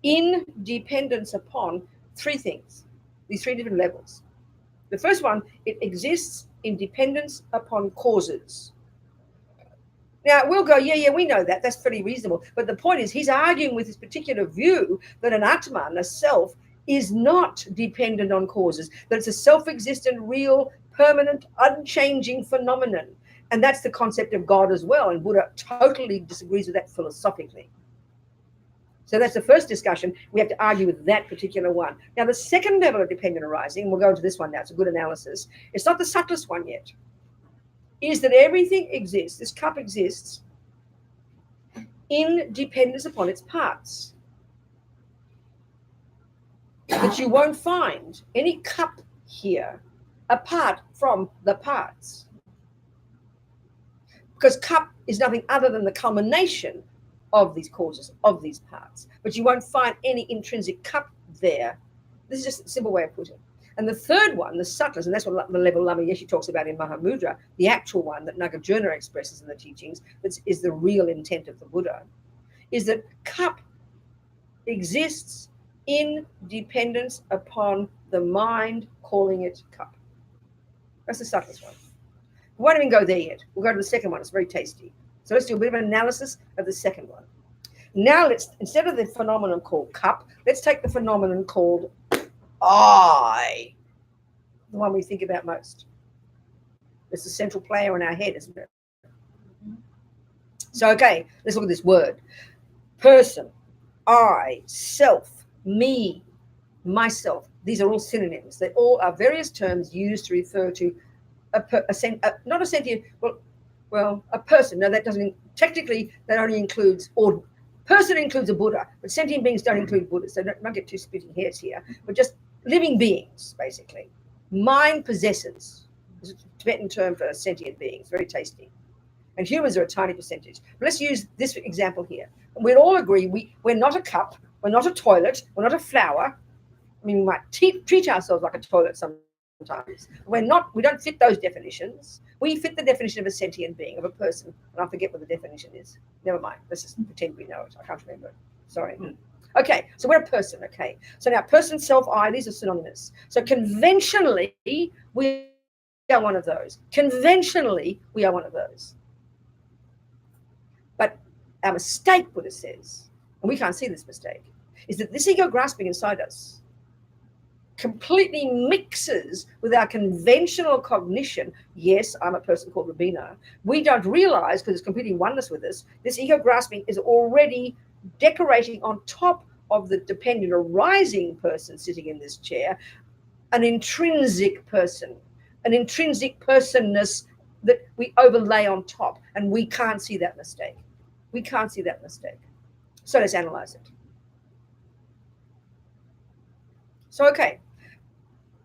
in dependence upon 3 things, these 3 different levels. The first one, it exists in dependence upon causes. Now, we'll go, yeah, we know that. That's pretty reasonable. But the point is, he's arguing with this particular view that an Atman, a self, is not dependent on causes, that it's a self-existent, real, permanent, unchanging phenomenon. And that's the concept of God as well. And Buddha totally disagrees with that philosophically. So that's the first discussion. We have to argue with that particular one. Now, the second level of dependent arising, we'll go into this one now. It's a good analysis. It's not the subtlest one yet. Is that everything exists, this cup exists, in dependence upon its parts. That you won't find any cup here apart from the parts. Because cup is nothing other than the culmination of these causes, of these parts. But you won't find any intrinsic cup there. This is just a simple way of putting it. And the third one, the subtlest, and that's what the level Lama Yeshe talks about in Mahamudra, the actual one that Nagarjuna expresses in the teachings, that is the real intent of the Buddha, is that cup exists in dependence upon the mind calling it cup. That's the subtlest one. We won't even go there yet. We'll go to the second one. It's very tasty. So let's do a bit of an analysis of the second one. Now let's, instead of the phenomenon called cup, let's take the phenomenon called I, the one we think about most. It's the central player in our head, isn't it? So, okay, let's look at this word. Person, I, self, me, myself. These are all synonyms. They all are various terms used to refer to not a sentient, well, a person. No, that doesn't, technically, that only includes, or person includes a Buddha, but sentient beings don't include Buddhas. So don't get too splitting hairs here, but just living beings, basically. Mind possessors is a Tibetan term for sentient beings, very tasty. And humans are a tiny percentage. But let's use this example here. We'd all agree we're not a cup, we're not a toilet, we're not a flower. I mean, we might treat ourselves like a toilet sometimes. We don't fit those definitions. We fit the definition of a sentient being, of a person. And I forget what the definition is. Never mind. Let's just pretend we know it. I can't remember it. Sorry. Okay, so we're a person, okay. So now person, self, I, these are synonymous. So conventionally, we are one of those. Conventionally, we are one of those. But our mistake, Buddha says, and we can't see this mistake, is that this ego grasping inside us completely mixes with our conventional cognition. Yes, I'm a person called Robina. We don't realize, because it's completely oneness with us, this ego grasping is already decorating on top of the dependent arising person sitting in this chair, an intrinsic person, an intrinsic personness that we overlay on top, and we can't see that mistake. We can't see that mistake. So let's analyze it. So, okay,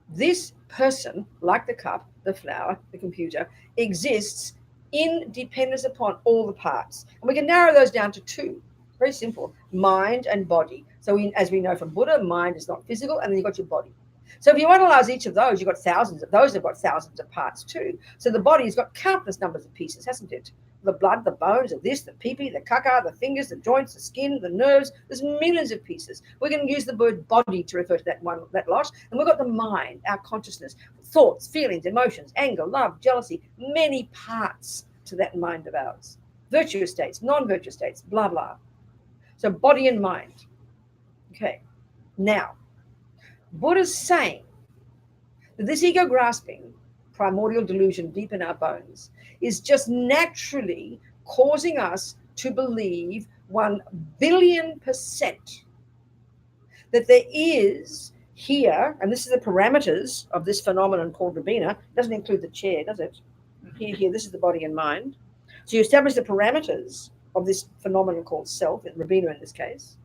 this person, like the cup, the flower, the computer, exists in dependence upon all the parts. And we can narrow those down to 2. Very simple, mind and body. So as we know from Buddha, mind is not physical, and then you've got your body. So if you analyze each of those, you've got thousands of those have got thousands of parts too. So the body's got countless numbers of pieces, hasn't it? the blood, the bones, the this, the pee-pee, the caca, the fingers, the joints, the skin, the nerves. There's millions of pieces. We're going to use the word body to refer to that lot. And we've got the mind, our consciousness, thoughts, feelings, emotions, anger, love, jealousy, many parts to that mind of ours. Virtuous states, non-virtuous states, blah, blah. So body and mind. Okay. Now, Buddha's saying that this ego grasping primordial delusion deep in our bones is just naturally causing us to believe 1,000,000,000% that there is here, and this is the parameters of this phenomenon called Robina. It doesn't include the chair, does it? Here, this is the body and mind. So you establish the parameters of this phenomenon called self, Robina in this case,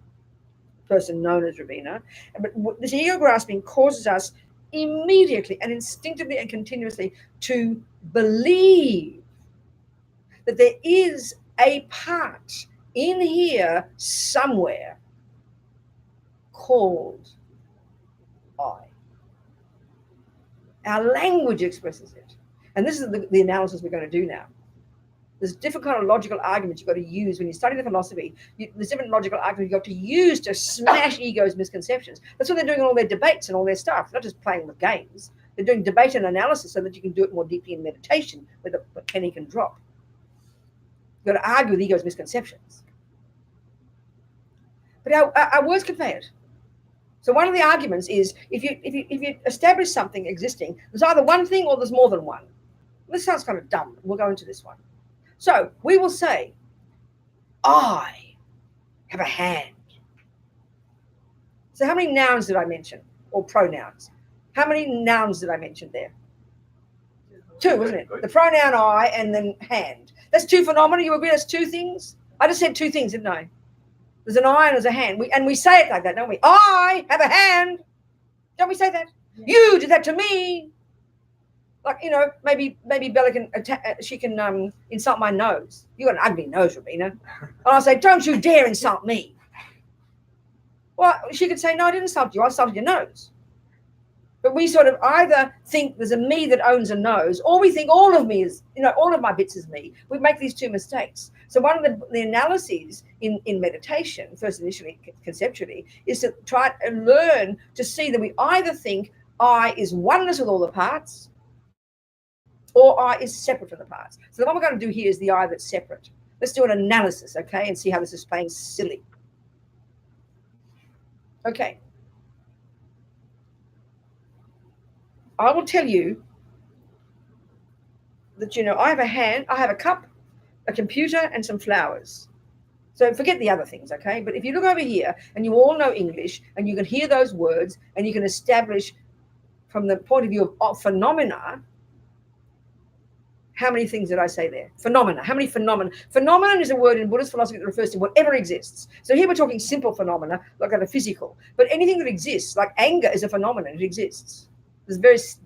person known as Robina. But this ego grasping causes us immediately and instinctively and continuously to believe that there is a part in here somewhere called I. Our language expresses it. And this is the analysis we're going to do now. There's different kind of logical arguments you've got to use when you study the philosophy. There's different logical arguments you've got to use to smash ego's misconceptions. That's what they're doing in all their debates and all their stuff. They're not just playing with games. They're doing debate and analysis so that you can do it more deeply in meditation, where the penny can drop. You've got to argue with ego's misconceptions. But our words convey it. So one of the arguments is if you establish something existing, there's either one thing or there's more than one. This sounds kind of dumb. We'll go into this one. So we will say, I have a hand. So how many nouns did I mention? Or pronouns? How many nouns did I mention there? 2, wasn't it? The pronoun I and then hand. That's 2 phenomena. You agree that's 2 things? I just said 2 things, didn't I? There's an I and there's a hand. We say it like that, don't we? I have a hand. Don't we say that? You did that to me. Like, maybe Bella can she can insult my nose. You got an ugly nose, Robina. And I'll say, don't you dare insult me. Well, she could say, no, I didn't insult you. I insulted your nose. But we sort of either think there's a me that owns a nose, or we think all of me is, all of my bits is me. We make these 2 mistakes. So one of the analyses in meditation, first initially conceptually, is to try and learn to see that we either think I is oneness with all the parts, or I is separate from the parts. So the one we're going to do here is the I that's separate. Let's do an analysis, okay, and see how this is playing silly. Okay. I will tell you that, I have a hand, I have a cup, a computer, and some flowers. So forget the other things, okay? But if you look over here, and you all know English, and you can hear those words, and you can establish from the point of view of phenomena, how many things did I say there? Phenomena. How many phenomena? Phenomenon is a word in Buddhist philosophy that refers to whatever exists. So here we're talking simple phenomena, like a physical. But anything that exists, like anger is a phenomenon, it exists. There's various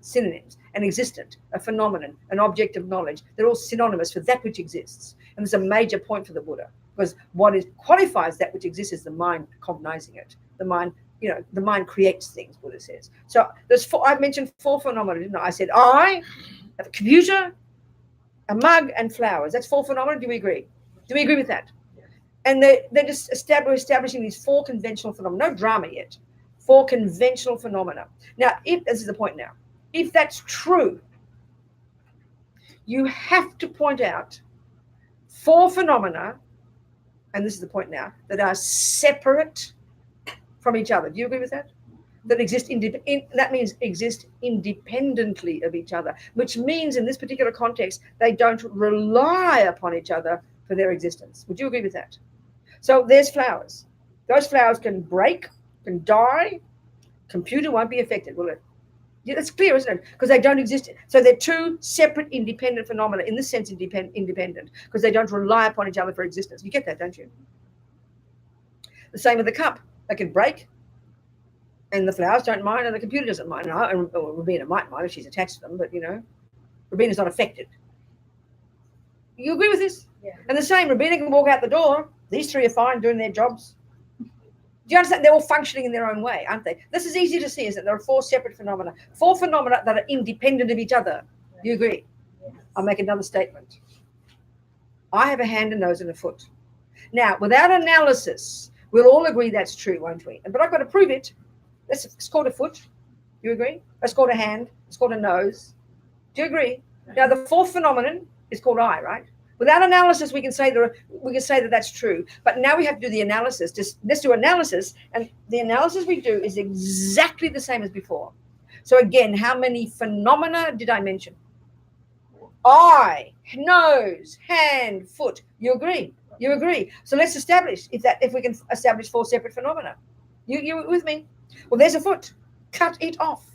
synonyms. An existent, a phenomenon, an object of knowledge. They're all synonymous for that which exists. And there's a major point for the Buddha, because what qualifies that which exists is the mind cognizing it. The mind, the mind creates things, Buddha says. So I've mentioned 4 phenomena, didn't I? I said I have a computer, a mug, and flowers. That's 4 phenomena. Do we agree? Do we agree with that? And they're just establishing these 4 conventional phenomena. No drama yet. 4 conventional phenomena. Now, this is the point now. If that's true, you have to point out 4 phenomena, and this is the point now, that are separate from each other. Do you agree with that? That exist that means exist independently of each other, which means in this particular context, they don't rely upon each other for their existence. Would you agree with that? So there's flowers. Those flowers can break, can die. Computer won't be affected, will it? Yeah, that's clear, isn't it? Because they don't exist. So they're 2 separate independent phenomena, in this sense independent, because they don't rely upon each other for existence. You get that, don't you? The same with the cup. They can break, and the flowers don't mind, and the computer doesn't mind. And Robina might mind if she's attached to them, but, Robina's not affected. You agree with this? Yeah. And the same, Robina can walk out the door. These 3 are fine doing their jobs. Do you understand? They're all functioning in their own way, aren't they? This is easy to see, isn't it? There are 4 separate phenomena. 4 phenomena that are independent of each other. Do you agree? Yes. I'll make another statement. I have a hand, a nose, and a foot. Now, without analysis, we'll all agree that's true, won't we? But I've got to prove it. It's called a foot. You agree? That's called a hand. It's called a nose. Do you agree? Now, the fourth phenomenon is called eye, right? Without analysis, we can say that that's true. But now we have to do the analysis. Just let's do analysis, and the analysis we do is exactly the same as before. So again, how many phenomena did I mention? Eye, nose, hand, foot. You agree? You agree. So let's establish if we can establish 4 separate phenomena. You with me? Well, there's a foot. Cut it off.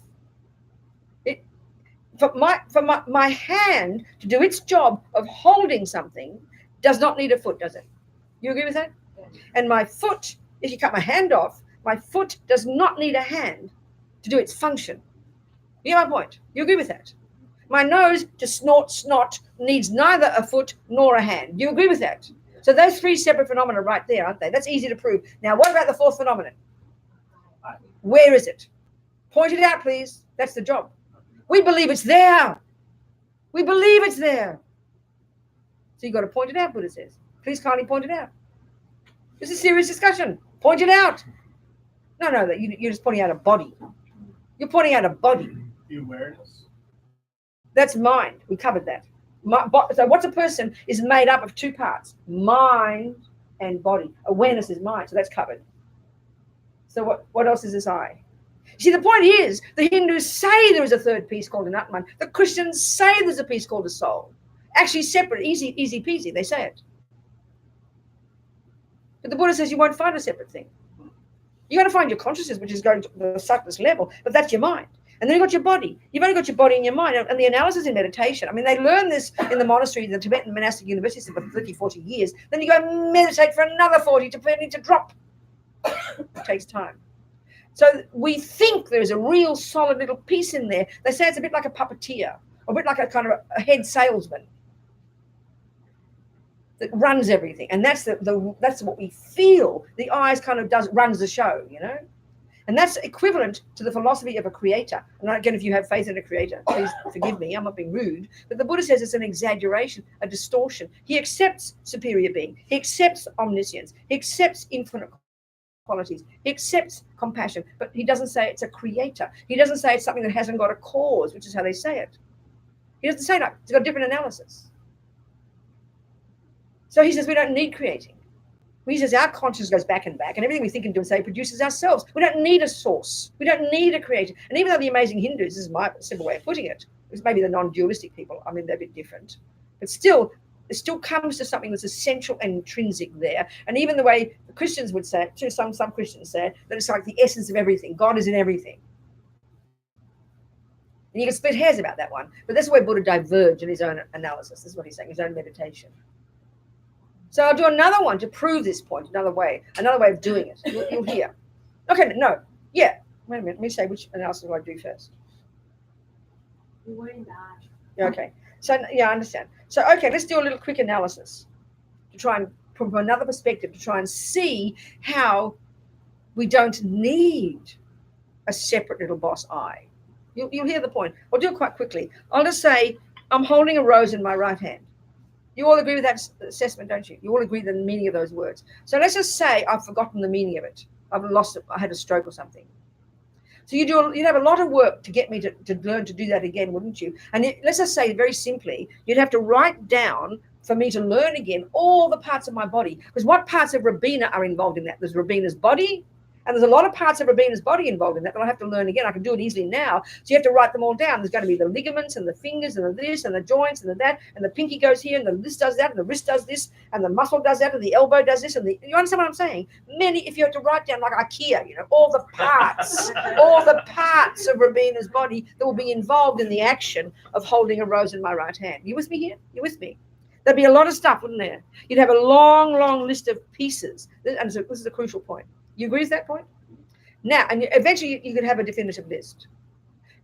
For my hand to do its job of holding something does not need a foot, does it? You agree with that? Yeah. And my foot, if you cut my hand off, my foot does not need a hand to do its function. You get my point? You agree with that? My nose to snort snot needs neither a foot nor a hand. Do you agree with that? So those 3 separate phenomena are right there, aren't they? That's easy to prove. Now, what about the 4th phenomenon? Where is it? Point it out, please. That's the job. We believe it's there. We believe it's there. So you've got to point it out, Buddha says. Please kindly point it out. This is a serious discussion. Point it out. No, you're just pointing out a body. You're pointing out a body. The awareness. That's mind. We covered that. So what's a person is made up of 2 parts, mind and body. Awareness is mind, so that's covered. So what else is this eye? See, the point is, the Hindus say there is a 3rd piece called an Atman. The Christians say there's a piece called a soul. Actually separate, easy peasy, they say it. But the Buddha says you won't find a separate thing. You got to find your consciousness, which is going to the subtlest level, but that's your mind. And then you've got your body. You've only got your body and your mind. And the analysis in meditation, I mean, they learn this in the monastery, the Tibetan monastic universities for 30, 40 years. Then you go meditate for another 40 to drop. It takes time. So we think there's a real solid little piece in there. They say it's a bit like a puppeteer, or a bit like a kind of a head salesman that runs everything. And that's that's what we feel. The eyes kind of runs the show, you know? And that's equivalent to the philosophy of a creator. And again, if you have faith in a creator, please forgive me, I'm not being rude. But the Buddha says it's an exaggeration, a distortion. He accepts superior being. He accepts omniscience. He accepts infinite qualities. He accepts compassion, but he doesn't say it's a creator. He doesn't say it's something that hasn't got a cause, which is how they say it. He doesn't say that. It's got a different analysis. So he says we don't need creating. He says our consciousness goes back and back, and everything we think and do and say produces ourselves. We don't need a source. We don't need a creator. And even though the amazing Hindus, this is my simple way of putting it, it's maybe the non-dualistic people, I mean, they're a bit different. But still, it still comes to something that's essential and intrinsic there. And even the way the Christians would say it, too, some Christians say that it's like the essence of everything. God is in everything. And you can split hairs about that one. But that's the way Buddha diverged in his own analysis. This is what he's saying, his own meditation. So I'll do another one to prove this point, another way of doing it. You'll hear. Okay, no. Yeah. Wait a minute. Let me say which analysis do I do first. We were in that. Yeah, okay. So, yeah, I understand. So, okay, let's do a little quick analysis to try and, from another perspective, to try and see how we don't need a separate little boss eye. You'll hear the point. I'll do it quite quickly. I'll just say I'm holding a rose in my right hand. You all agree with that assessment, don't you? You all agree with the meaning of those words. So let's just say I've forgotten the meaning of it. I've lost it. I had a stroke or something. So you'd have a lot of work to get me to learn to do that again, wouldn't you? And let's just say very simply, you'd have to write down for me to learn again all the parts of my body. Because what parts of Robina are involved in that? There's Robina's body, and there's a lot of parts of Robina's body involved in that I'll have to learn again. I can do it easily now. So you have to write them all down. There's going to be the ligaments and the fingers and the this and the joints and the that, and the pinky goes here and the this does that and the wrist does this and the muscle does that and the elbow does this and you understand what I'm saying? If you have to write down like IKEA, all the parts, all the parts of Robina's body that will be involved in the action of holding a rose in my right hand. You with me here? You with me? There'd be a lot of stuff, wouldn't there? You'd have a long, long list of pieces. And this is a crucial point. You agree with that point? Now, and eventually you could have a definitive list.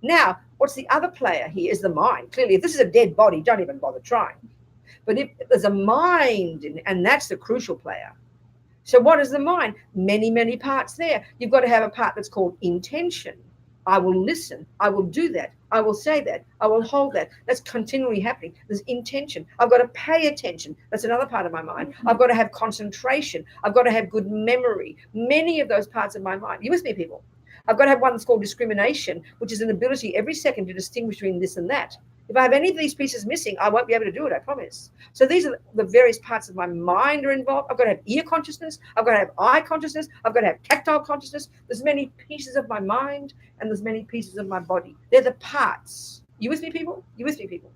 Now, what's the other player here is the mind. Clearly, if this is a dead body, don't even bother trying. But if there's a mind, and that's the crucial player. So what is the mind? Many, many parts there. You've got to have a part that's called intention. I will listen. I will do that. I will say that. I will hold that. That's continually happening. There's intention. I've got to pay attention. That's another part of my mind. I've got to have concentration. I've got to have good memory. Many of those parts of my mind. You with me, people? I've got to have one that's called discrimination, which is an ability every second to distinguish between this and that. If I have any of these pieces missing, I won't be able to do it, I promise. So these are the various parts of my mind are involved. I've got to have ear consciousness. I've got to have eye consciousness. I've got to have tactile consciousness. There's many pieces of my mind and there's many pieces of my body. They're the parts. You with me, people? You with me, people?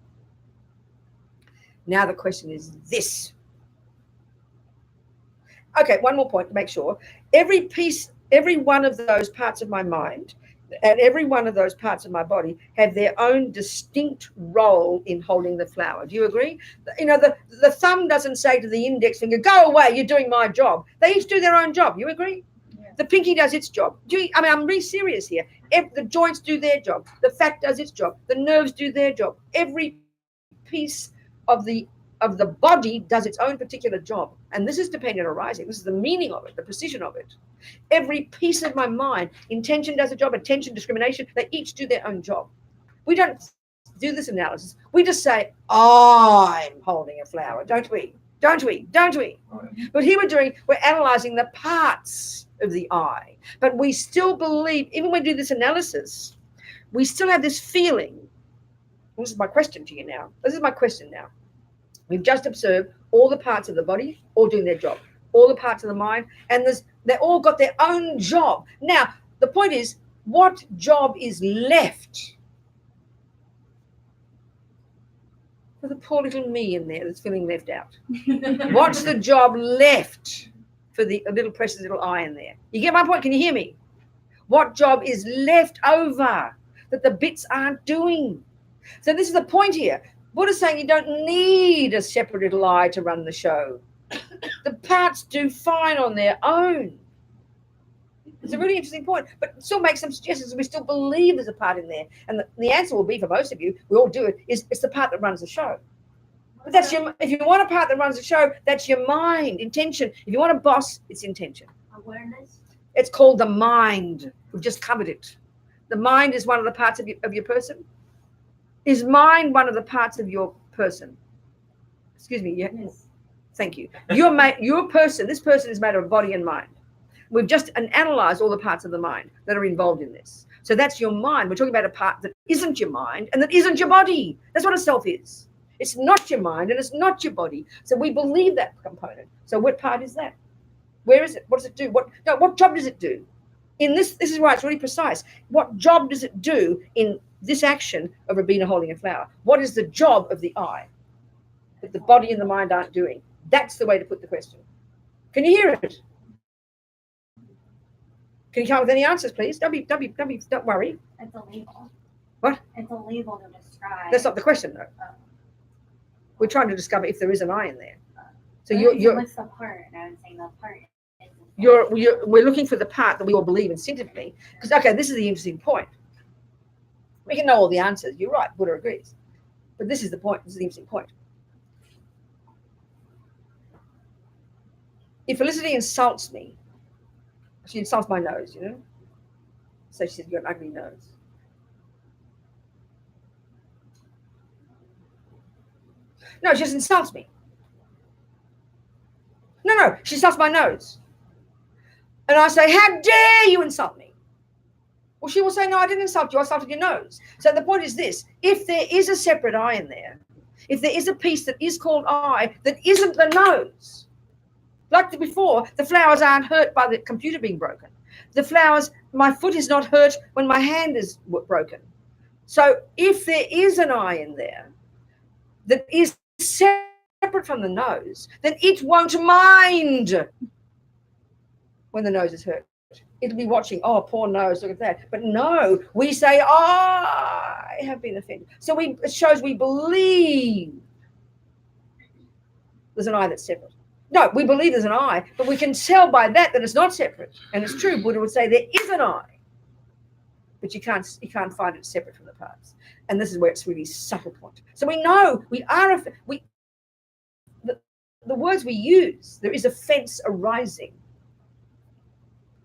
Now the question is this. Okay, one more point to make sure. Every piece, every one of those parts of my mind and every one of those parts of my body have their own distinct role in holding the flower. Do you agree? You know, the thumb doesn't say to the index finger, go away, you're doing my job. They each do their own job. You agree? Yeah. The pinky does its job. I'm really serious here. The joints do their job. The fat does its job. The nerves do their job. Every piece of the body does its own particular job. And this is dependent arising. This is the meaning of it, the precision of it. Every piece of my mind, intention does a job, attention, discrimination, they each do their own job. We don't do this analysis. We just say, I'm holding a flower, don't we? Don't we? Don't we? But here we're analyzing the parts of the I. But we still believe, even when we do this analysis, we still have this feeling. This is my question to you now. This is my question now. We've just observed all the parts of the body all doing their job, all the parts of the mind, and they all got their own job. Now, the point is, what job is left for the poor little me in there that's feeling left out? What's the job left for the little precious little I in there? You get my point? Can you hear me? What job is left over that the bits aren't doing? So this is the point here. Buddha's saying you don't need a separate little I to run the show. The parts do fine on their own. It's a really interesting point, but still make some suggestions. We still believe there's a part in there. And the answer will be, for most of you, we all do it, is it's the part that runs the show. But if you want a part that runs the show, that's your mind, intention. If you want a boss, it's intention. Awareness. It's called the mind. We've just covered it. The mind is one of the parts of your person. Is mind one of the parts of your person? Excuse me. Yes. Thank you. Your person, this person is made of body and mind. We've just analyzed all the parts of the mind that are involved in this. So that's your mind. We're talking about a part that isn't your mind and that isn't your body. That's what a self is. It's not your mind and it's not your body. So we believe that component. So what part is that? Where is it? What does it do? What job does it do? In this is why it's really precise. What job does it do in this action of Robina holding a flower? What is the job of the I that the body and the mind aren't doing? That's the way to put the question. Can you hear it? Can you come up with any answers, please? Don't worry. It's a label. What? It's a label to describe. That's not the question, though. We're trying to discover if there is an I in there. So What's the part? And I was saying the part. We're looking for the part that we all believe instinctively. Because this is the interesting point. We can know all the answers. You're right. Buddha agrees. But this is the point. This is the interesting point. If Felicity insults me, she insults my nose, you know. So she said, "You're an ugly nose." No, she just insults me. No, she insults my nose. And I say, "How dare you insult me?" Well, she will say, "No, I didn't insult you. I insulted your nose." So the point is this. If there is a separate I in there, if there is a piece that is called I that isn't the nose, like before, the flowers aren't hurt by the computer being broken. The flowers, my foot is not hurt when my hand is broken. So if there is an I in there that is separate from the nose, then it won't mind when the nose is hurt. It'll be watching, oh, poor nose, look at that. But no, we say, I have been offended. So it shows we believe there's an I that's separate. No, we believe there's an I, but we can tell by that it's not separate. And it's true, Buddha would say there is an I, but you can't find it separate from the parts. And this is where it's really subtle point. So we know we are, the words we use, there is offense arising.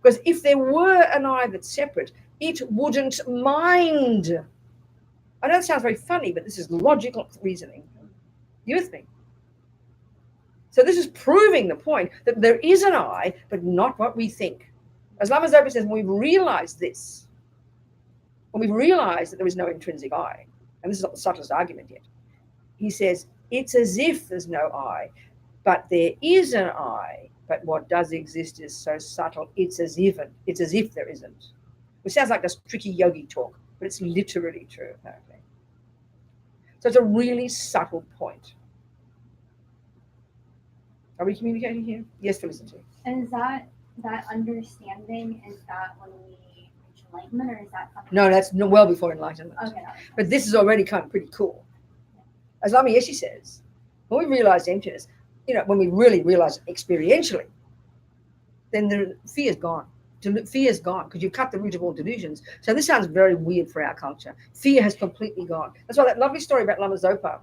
Because if there were an I that's separate, it wouldn't mind I know it sounds very funny, but this is logical reasoning. You with me? So this is proving the point that there is an I, but not what we think. As Lama Zopa says, when we've realized this, when we've realized that there is no intrinsic I, and this is not the subtlest argument yet, he says, it's as if there's no I, but there is an I, but what does exist is so subtle, it's as if there isn't. Which sounds like this tricky yogi talk, but it's literally true, apparently. So it's a really subtle point. Are we communicating here? Yes, Felicity. And is that understanding, is that when we reach enlightenment, or is that something? No, that's well before enlightenment. Okay. But this is already kind of pretty cool. As Lama Yeshe says, when we realize emptiness, when we really realize it experientially, then the fear is gone. Fear is gone because you cut the root of all delusions. So this sounds very weird for our culture. Fear has completely gone. That's why that lovely story about Lama Zopa.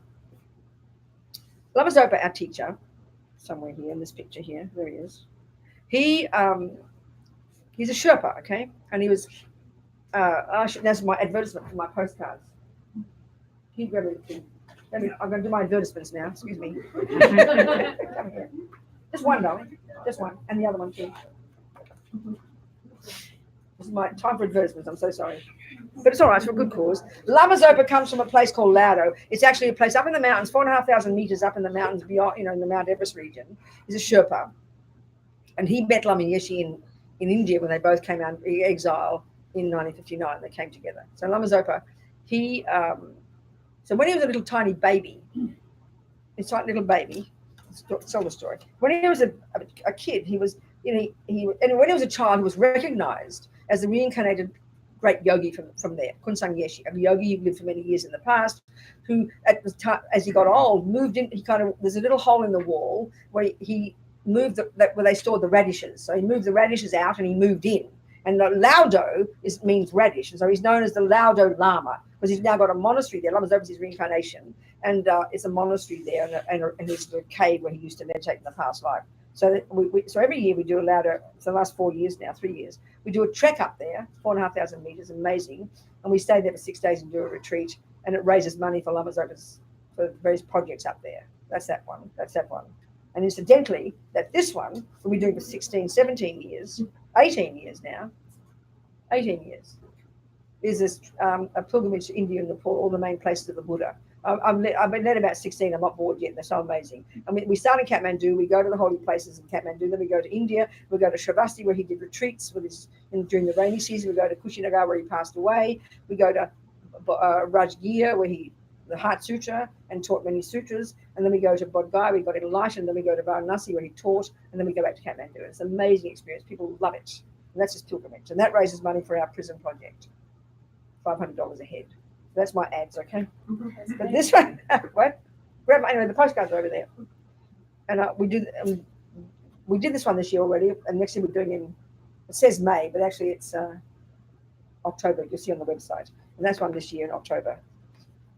Lama Zopa, our teacher, somewhere here in this picture here, there he is. He's a Sherpa, okay? And he was, that's my advertisement for my postcards. Keep grabbing the thing. I'm going to do my advertisements now. Excuse me. Come here. Just one, darling. Just one. And the other one, too. This is my time for advertisements. I'm so sorry. But it's all right. It's for a good cause. Lama Zopa comes from a place called Laudo. It's actually a place up in the mountains, 4,500 meters up in the mountains beyond, in the Mount Everest region. He's a Sherpa. And he met Lama Yeshe in India when they both came out of exile in 1959. They came together. So Lama Zopa, so when he was a little tiny baby, it's like little baby, tell the story. When he was a kid, he was, and when he was a child, he was recognized as the reincarnated great yogi from there, Kunsang Yeshe, a yogi who lived for many years in the past, who as he got old, moved in, there's a little hole in the wall where he moved, where they stored the radishes. So he moved the radishes out and he moved in. And the Laudo means radish. And so he's known as the Laudo Lama because he's now got a monastery there. Lama Zopa is his reincarnation. And it's a monastery there and it's a cave where he used to meditate in the past life. So so every year we do a Laudo, for the last 3 years, we do a trek up there, 4,500 meters, amazing. And we stay there for 6 days and do a retreat. And it raises money for Lama Zopa's, for various projects up there. That's that one. And incidentally, this one, we'll be doing for 16, 17 years, 18 years now, 18 years, is this a pilgrimage to India and Nepal, all the main places of the Buddha. I've been led about 16. I'm not bored yet. They're so amazing. And we start in Kathmandu. We go to the holy places in Kathmandu. Then we go to India. We go to Shravasti, where he did retreats during the rainy season. We go to Kushinagar, where he passed away. We go to Rajgir, where the Heart Sutra and taught many sutras. And then we go to Bodh Gaya, we got enlightened. Then we go to Varanasi, where he taught. And then we go back to Kathmandu. It's an amazing experience. People love it. And that's his pilgrimage. And that raises money for our prison project. $500 a head. So that's my ads, okay? But this one, what? Anyway, the postcards are over there. And we did this one this year already. And next year we're doing it says May, but actually it's October. You'll see on the website. And that's one this year in October.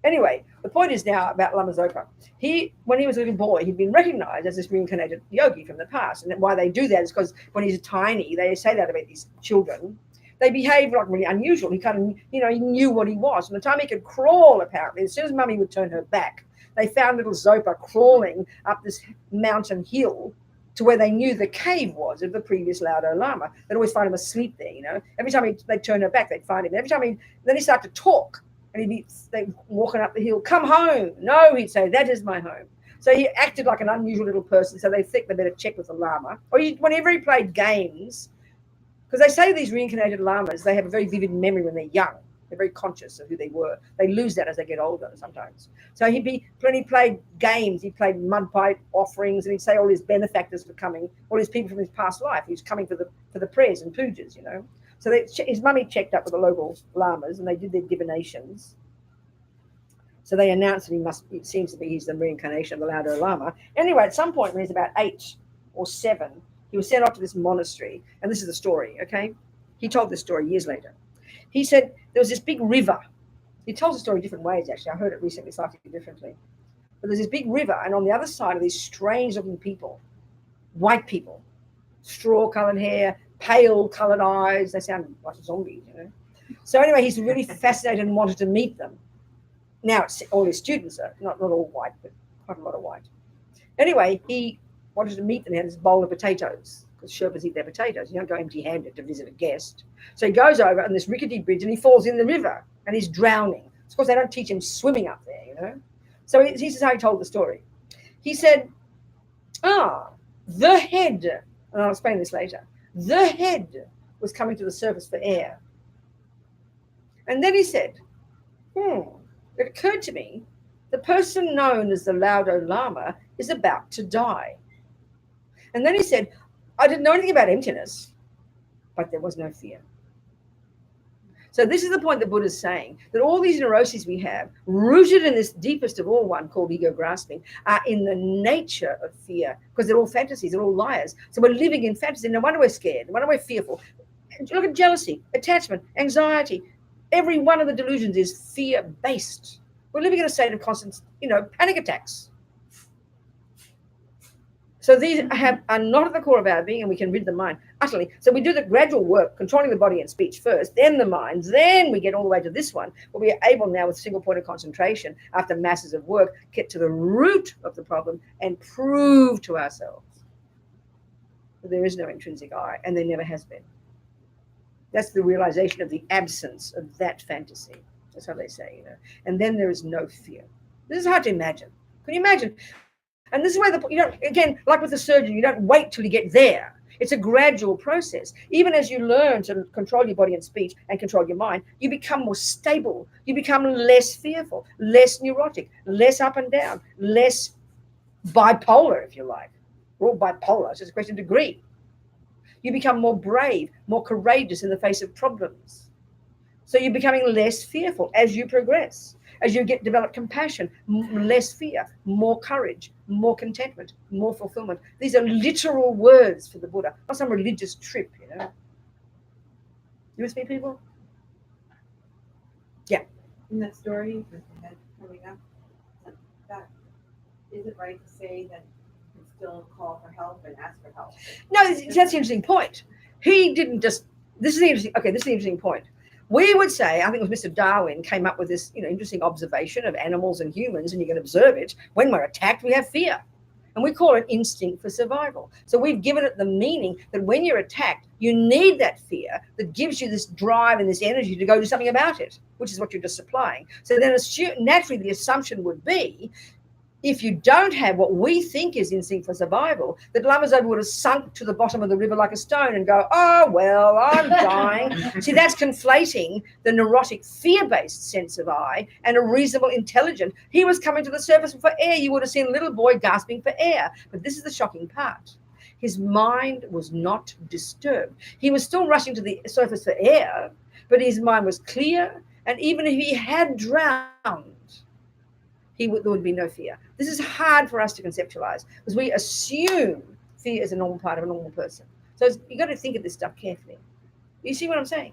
Anyway, the point is now about Lama Zopa. When he was a little boy, he'd been recognized as this reincarnated yogi from the past. And why they do that is because when he's tiny, they say that about these children, they behave like really unusual. He kind of, he knew what he was. From the time he could crawl, apparently, as soon as Mummy would turn her back, they found little Zopa crawling up this mountain hill to where they knew the cave was of the previous Laudo Lama. They'd always find him asleep there, Every time they'd turn her back, they'd find him. Every time then he started to talk. And he'd be walking up the hill, come home. No, he'd say, that is my home. So he acted like an unusual little person. So they think they better check with the Lama. Or whenever he played games, because they say these reincarnated Lamas, they have a very vivid memory when they're young. They're very conscious of who they were. They lose that as they get older sometimes. So when he played games, he played mud pipe offerings, and he'd say all his benefactors were coming, all his people from his past life. He was coming for the prayers and pujas, So his mummy checked up with the local lamas, and they did their divinations. So they announced that it seems to be he's the reincarnation of the Laudo Lama. Anyway, at some point when he's about 8 or 7, he was sent off to this monastery. And this is the story, okay? He told this story years later. He said there was this big river. He tells the story different ways, actually. I heard it recently slightly differently. But there's this big river, and on the other side are these strange-looking people, white people, straw-colored hair, pale-colored eyes. They sound like zombies, So anyway, he's really fascinated and wanted to meet them. Now it's all his students are not all white, but quite a lot of white. Anyway, he wanted to meet them. He had this bowl of potatoes because Sherpas eat their potatoes. You don't go empty-handed to visit a guest. So he goes over on this rickety bridge and he falls in the river and he's drowning. Of course, they don't teach him swimming up there, you know. So this is how he told the story. He said, the head, and I'll explain this later, the head was coming to the surface for air. And then he said, it occurred to me, the person known as the Laudo Lama is about to die. And then he said, I didn't know anything about emptiness, but there was no fear. So this is the point that Buddha's saying, that all these neuroses we have, rooted in this deepest of all one called ego grasping, are in the nature of fear, because they're all fantasies, they're all liars. So we're living in fantasy. No wonder we're scared. No wonder we're fearful. Look at jealousy, attachment, anxiety. Every one of the delusions is fear-based. We're living in a state of constant, panic attacks. So these are not at the core of our being, and we can rid the mind utterly. So we do the gradual work, controlling the body and speech first, then the mind, then we get all the way to this one, where we are able now with single point of concentration, after masses of work, get to the root of the problem and prove to ourselves that there is no intrinsic I, and there never has been. That's the realization of the absence of that fantasy. That's how they say, And then there is no fear. This is hard to imagine. Can you imagine? And this is where again, like with the surgeon, you don't wait till you get there. It's a gradual process. Even as you learn to control your body and speech and control your mind, you become more stable. You become less fearful, less neurotic, less up and down, less bipolar, if you like. We're all bipolar. It's just a question of degree. You become more brave, more courageous in the face of problems. So you're becoming less fearful as you progress. As you develop compassion, less fear, more courage, more contentment, more fulfillment. These are literal words for the Buddha, not some religious trip, You with me, people? Yeah. In that story with the head coming up, that is it right to say that you can still call for help and ask for help? No, that's an interesting point. He didn't just. This is the interesting point. We would say, I think it was Mr. Darwin came up with this, interesting observation of animals and humans, and you can observe it. When we're attacked, we have fear. And we call it instinct for survival. So we've given it the meaning that when you're attacked, you need that fear that gives you this drive and this energy to go do something about it, which is what you're just supplying. So then naturally the assumption would be, if you don't have what we think is instinct for survival, that Lamazopa would have sunk to the bottom of the river like a stone and go, oh, well, I'm dying. See, that's conflating the neurotic fear-based sense of I and a reasonable intelligent. He was coming to the surface for air. You would have seen a little boy gasping for air. But this is the shocking part. His mind was not disturbed. He was still rushing to the surface for air, but his mind was clear. And even if he had drowned, there would be no fear. This is hard for us to conceptualize because we assume fear is a normal part of a normal person. So you've got to think of this stuff carefully. You see what I'm saying?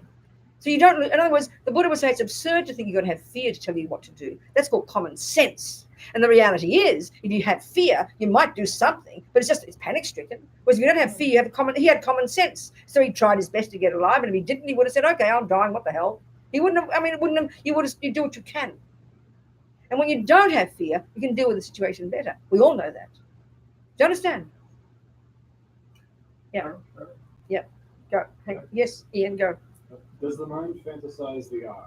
So you don't, in other words, the Buddha would say it's absurd to think you've got to have fear to tell you what to do. That's called common sense. And the reality is, if you have fear, you might do something, but it's panic stricken. Whereas if you don't have fear, he had common sense. So he tried his best to get alive. And if he didn't, he would have said, okay, I'm dying. What the hell? He wouldn't have, you do what you can. And when you don't have fear, you can deal with the situation better. We all know that. Do you understand? Yeah. Yeah. Go. Hang on. Yes, Ian, go. Does the mind fantasize the I?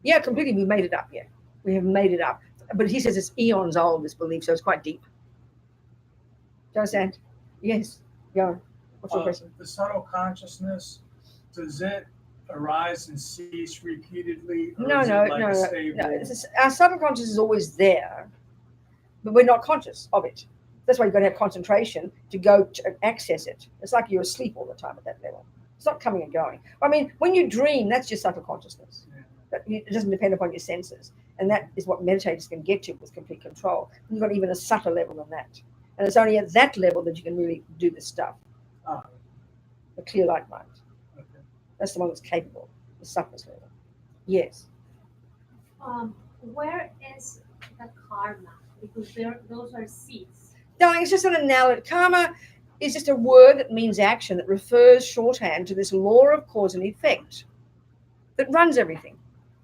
Yeah, completely. We made it up. Yeah. We have made it up. But he says it's eons old, this belief, so it's quite deep. Do you understand? Yes. Go. What's your question? The subtle consciousness, does it arise and cease repeatedly? No. Our subconscious is always there, but we're not conscious of it. That's why you've got to have concentration to go to access it. It's like you're asleep all the time at that level. It's not coming and going. I mean, when you dream, that's just subtle consciousness. It doesn't depend upon your senses. And that is what meditators can get to with complete control. You've got even a subtle level than that. And it's only at that level that you can really do this stuff. The clear light mind. That's the one that's capable, the subtlest level. Yes. Where is the karma? Because those are seeds. Darling, it's just an analogy. Karma is just a word that means action, that refers shorthand to this law of cause and effect that runs everything.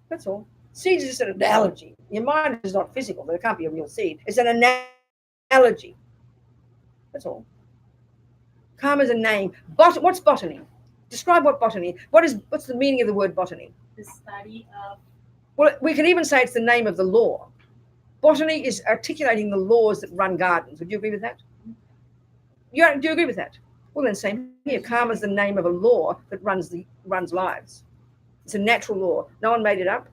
That's all. Seed is just an analogy. Your mind is not physical. There can't be a real seed. It's an analogy. That's all. Karma is a name. What's botany? Describe what botany. What's the meaning of the word botany? The study of. Well, we can even say it's the name of the law. Botany is articulating the laws that run gardens. Would you agree with that? Do you agree with that? Well, then same here. Karma is the name of a law that runs lives. It's a natural law. No one made it up.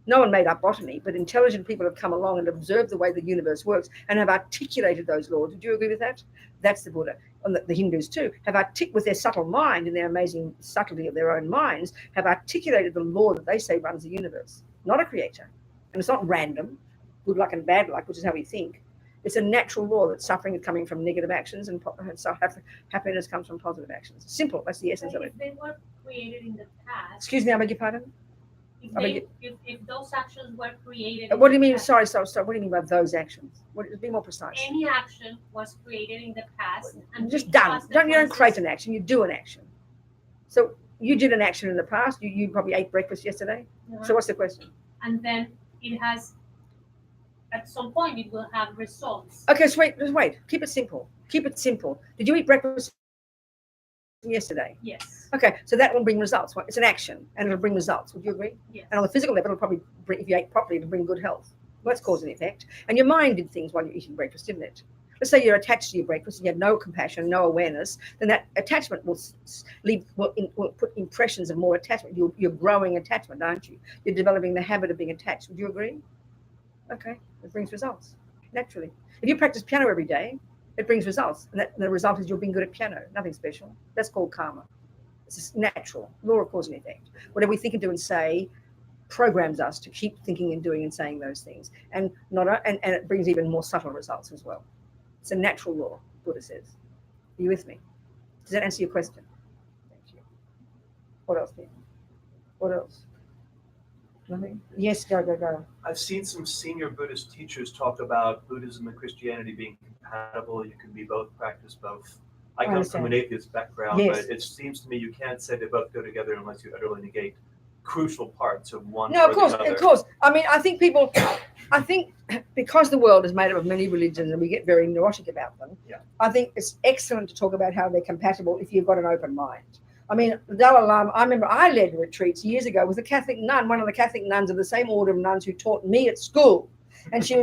No one made up botany, but intelligent people have come along and observed the way the universe works and have articulated those laws. Would you agree with that? That's the Buddha. And the Hindus too have with their subtle mind and their amazing subtlety of their own minds, have articulated the law that they say runs the universe, not a creator. And it's not random, good luck and bad luck, which is how we think. It's a natural law that suffering is coming from negative actions and happiness comes from positive actions. Simple. That's the essence of it. If they were created in the past. Excuse me, I beg your pardon? If those actions were created. What do you mean? Sorry. What do you mean by those actions? Be more precise. Any action was created in the past and just done. You don't create an action. You do an action. So you did an action in the past. You probably ate breakfast yesterday. So what's the question? And then it has. At some point, it will have results. Okay, so wait. Keep it simple. Did you eat breakfast yesterday? Yes. Okay, so that will bring results. It's an action, and it'll bring results. Would you agree? Yes. And on the physical level, it'll probably bring, if you ate properly, it'll bring good health. Well, that's cause and effect. And your mind did things while you're eating breakfast, didn't it? Let's say you're attached to your breakfast and you have no compassion, no awareness, then that attachment will put impressions of more attachment. You're growing attachment, aren't you? You're developing the habit of being attached. Would you agree? Okay, it brings results, naturally. If you practice piano every day, it brings results. And the result is you're being good at piano, nothing special. That's called karma. It's just natural, law of cause and effect. Whatever we think and do and say programs us to keep thinking and doing and saying those things. And it brings even more subtle results as well. It's a natural law, Buddha says. Are you with me? Does that answer your question? Thank you. What else, Peter? What else? Nothing? Yes, go. I've seen some senior Buddhist teachers talk about Buddhism and Christianity being compatible. You can be both, practice both. I come from an atheist background, yes. But it seems to me you can't say they both go together unless you utterly negate crucial parts of one. No, of course. I mean, I think because the world is made up of many religions and we get very neurotic about them, I think it's excellent to talk about how they're compatible if you've got an open mind. I mean, the Dalai Lama, I remember I led retreats years ago with a Catholic nun, one of the Catholic nuns of the same order of nuns who taught me at school. And she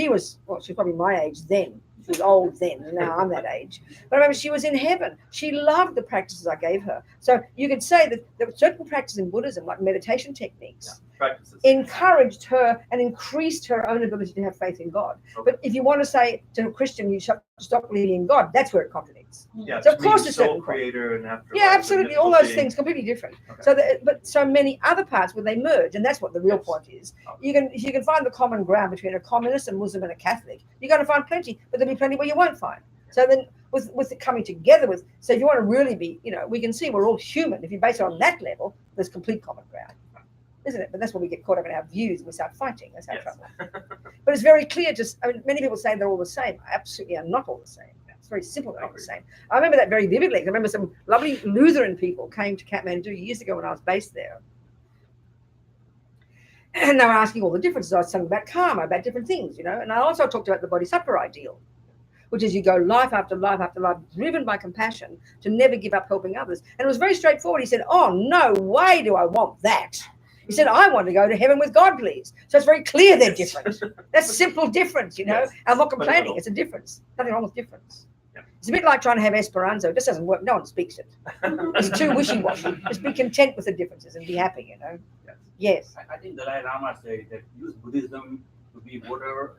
was probably my age then. She was old then, and now I'm that age. But I remember she was in heaven. She loved the practices I gave her. So you could say that there were certain practices in Buddhism, like meditation techniques, encouraged her and increased her own ability to have faith in God. Okay. But if you want to say to a Christian, you stop believing in God, that's where it contradicts. Yeah, so of course it's soul creator and afterlife. Yeah, absolutely. All those things completely different. Okay. But so many other parts where they merge, and that's what the real point is. Okay. You can find the common ground between a communist, a Muslim, and a Catholic. You're going to find plenty, but there'll be plenty where you won't find. So then with it coming together so if you want to really be, we can see we're all human. If you base it on that level, there's complete common ground. Isn't it? But that's when we get caught up in our views and we start fighting. That's our trouble. But it's very clear. Many people say they're all the same. Absolutely are not all the same. It's very simple. They're not the same. I remember that very vividly. I remember some lovely Lutheran people came to Kathmandu years ago when I was based there. And they were asking all the differences. I was talking about karma, about different things, And I also talked about the bodhisattva ideal, which is you go life after life after life, driven by compassion to never give up helping others. And it was very straightforward. He said, oh, no way do I want that. He said, I want to go to heaven with God, please. So it's very clear they're different. That's a simple difference, Yes. I'm not complaining. It's a difference. Nothing wrong with difference. Yeah. It's a bit like trying to have Esperanto. It just doesn't work. No one speaks it. It's too wishy-washy. Just be content with the differences and be happy, Yes. I think Dalai Lama said that use Buddhism to be whatever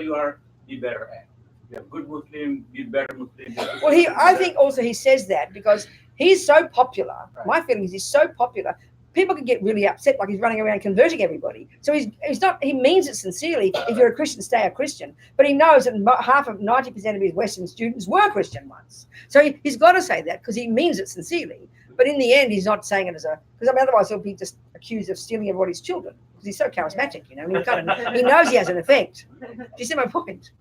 you are, be better at. You're a good Muslim, be better Muslim. Well, I think also he says that because he's so popular. Right. My feeling is he's so popular. People can get really upset, like he's running around converting everybody. So he's not. He means it sincerely. If you're a Christian, stay a Christian. But he knows that 90% of his Western students were Christian once. So he's got to say that because he means it sincerely. But in the end, he's not saying it because otherwise he'll be just accused of stealing everybody's children because he's so charismatic, he knows he has an effect. Do you see my point?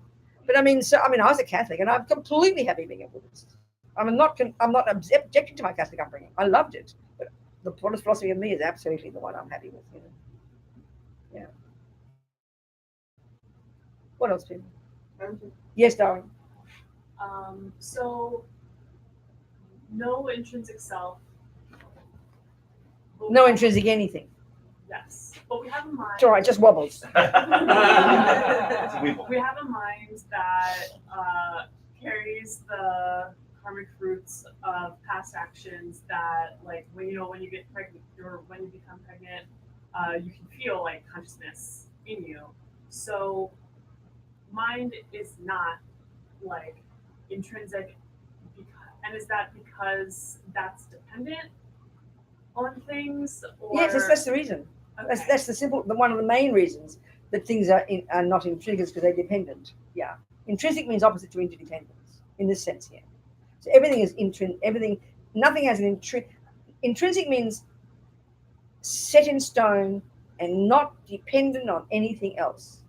But I was a Catholic and I'm completely happy being a Buddhist. I'm not objecting to my Catholic upbringing. I loved it. But the Buddhist philosophy of me is absolutely the one I'm happy with. What else, people? Yes, darling. So no intrinsic self. No intrinsic anything. Yes, but we have a mind. It's all right, just wobbles. We have a mind that carries the karmic fruits of past actions that, like, when you get pregnant or when you become pregnant, you can feel like consciousness in you. So mind is not like intrinsic, and is that because that's dependent on things? Or? Yes, that's the reason. Okay. That's one of the main reasons that things are not intrinsic, because they're dependent. Yeah, intrinsic means opposite to interdependence in this sense here. So everything is everything. Nothing has an intrinsic means set in stone and not dependent on anything else.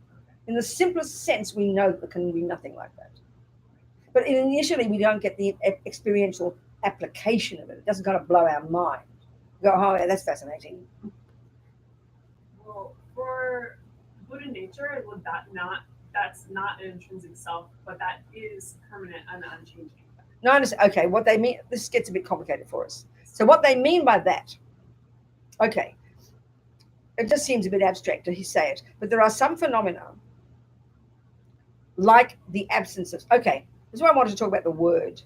In the simplest sense, we know there can be nothing like that. But initially, we don't get the experiential application of it. It doesn't kind of blow our mind. Go, oh, yeah, that's fascinating. Well, for Buddha nature, that's not an intrinsic self, but that is permanent and unchanging. No, I understand. Okay, what they mean, this gets a bit complicated for us. So what they mean by that, okay, it just seems a bit abstract to say it, but there are some phenomena like the absence of, okay, this is why I wanted to talk about the word.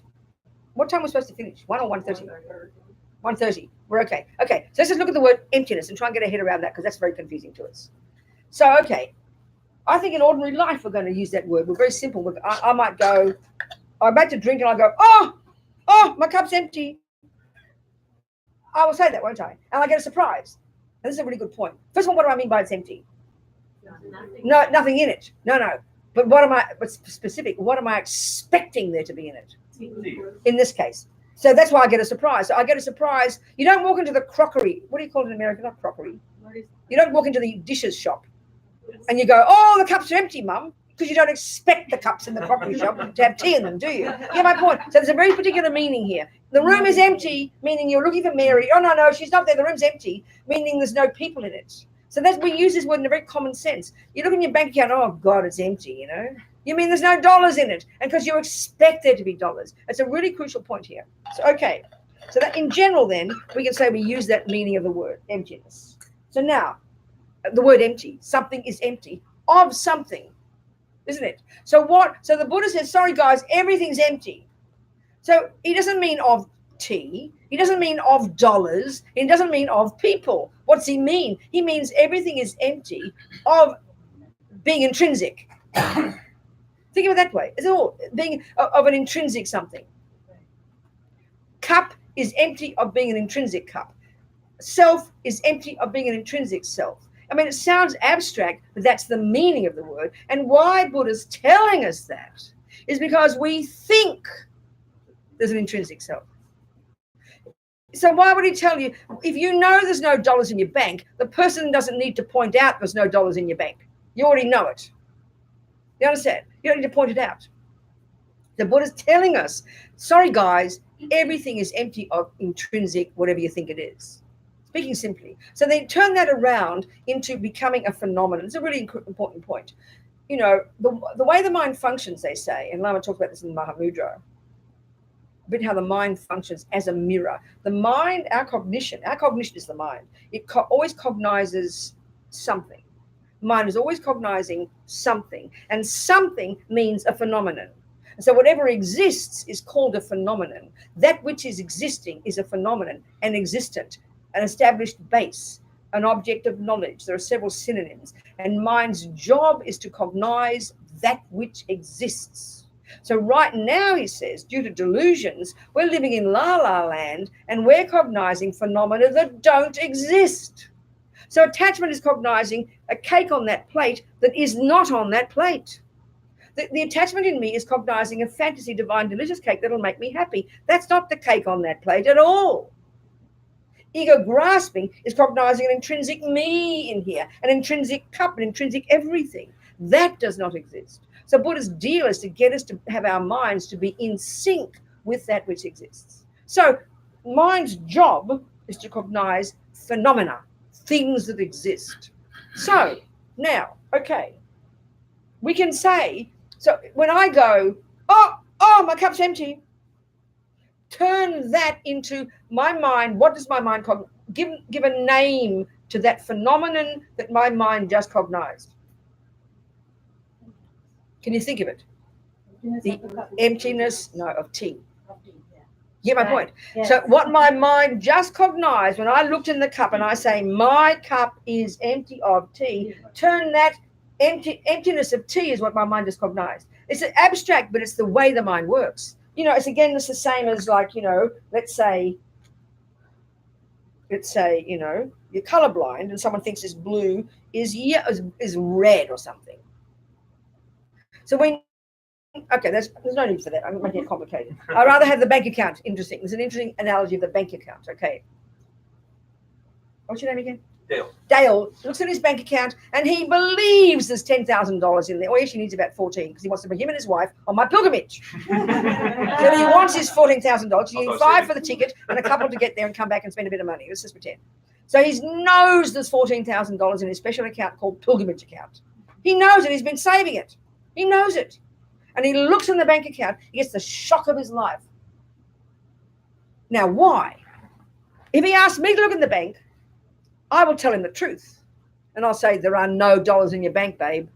What time are we supposed to finish? 1 or 1:30? 1:30. We're okay. Okay, so let's just look at the word emptiness and try and get a head around that, because that's very confusing to us. So, okay, I think in ordinary life we're going to use that word. We're very simple. I might go, I'm about to drink and I go, oh, my cup's empty. I will say that, won't I? And I get a surprise. And this is a really good point. First of all, what do I mean by it's empty? No, nothing in it. No. But what's specific, what am I expecting there to be in it? In this case. So that's why I get a surprise. So I get a surprise. You don't walk into the crockery. What do you call it in America? Not crockery. You don't walk into the dishes shop and you go, oh, the cups are empty, Mum. Because you don't expect the cups in the crockery shop to have tea in them, do you? You get my point? So there's a very particular meaning here. The room is empty, meaning you're looking for Mary. Oh, no, she's not there. The room's empty, meaning there's no people in it. So we use this word in a very common sense. You look in your bank account, oh, God, it's empty, you know. You mean there's no dollars in it, and because you expect there to be dollars. It's a really crucial point here. So, okay. So that in general, then, we can say we use that meaning of the word, emptiness. So now, the word empty, something is empty of something. Isn't it? So the Buddha says, sorry guys, everything's empty. So he doesn't mean of tea, he doesn't mean of dollars, he doesn't mean of people. What's he mean? He means everything is empty of being intrinsic. Think of it that way. It's all being of an intrinsic something. Cup is empty of being an intrinsic cup. Self is empty of being an intrinsic self. I mean, it sounds abstract, but that's the meaning of the word. And why Buddha's telling us that is because we think there's an intrinsic self. So why would he tell you, if you know there's no dollars in your bank, the person doesn't need to point out there's no dollars in your bank. You already know it. You understand? You don't need to point it out. The Buddha's telling us, sorry guys, everything is empty of intrinsic, whatever you think it is. Speaking simply. So they turn that around into becoming a phenomenon. It's a really important point. You know, the way the mind functions, they say, and Lama talked about this in Mahamudra, a bit how the mind functions as a mirror. The mind, our cognition is the mind. It always cognizes something. Mind is always cognizing something, and something means a phenomenon. And so whatever exists is called a phenomenon. That which is existing is a phenomenon, an existent, an established base, an object of knowledge. There are several synonyms. And mind's job is to cognize that which exists. So right now, he says, due to delusions, we're living in la-la land and we're cognizing phenomena that don't exist. So attachment is cognizing a cake on that plate that is not on that plate. The attachment in me is cognizing a fantasy, divine, delicious cake that'll make me happy. That's not the cake on that plate at all. Ego grasping is cognizing an intrinsic me in here, an intrinsic cup, an intrinsic everything. That does not exist. So Buddha's deal is to get us to have our minds to be in sync with that which exists. So mind's job is to cognize phenomena, things that exist. So Now, okay, we can say, so when I go, oh, my cup's empty, turn that into my mind. What does my mind give a name to that phenomenon that my mind just cognized? Can you think of it? The emptiness, of tea. You get my point? Yes. So what my mind just cognized when I looked in the cup and I say my cup is empty of tea, turn that emptiness of tea is what my mind just cognized. It's an abstract, but it's the way the mind works. It's the same as let's say you're colorblind and someone thinks this blue is red or something. So there's no need for that. I'm making it complicated. I'd rather have the bank account interesting. There's an interesting analogy of the bank account. Okay. What's your name again? Dale looks at his bank account and he believes there's $10,000 in there. Well, he actually needs about 14 because he wants to bring him and his wife on my pilgrimage. So he wants his $14,000. He needs 5 for the ticket and a couple to get there and come back and spend a bit of money. Let's just pretend. So he knows there's $14,000 in his special account called pilgrimage account. He knows it. He's been saving it. He knows it. And he looks in the bank account. He gets the shock of his life. Now, why? If he asks me to look in the bank, I will tell him the truth. And I'll say, there are no dollars in your bank, babe.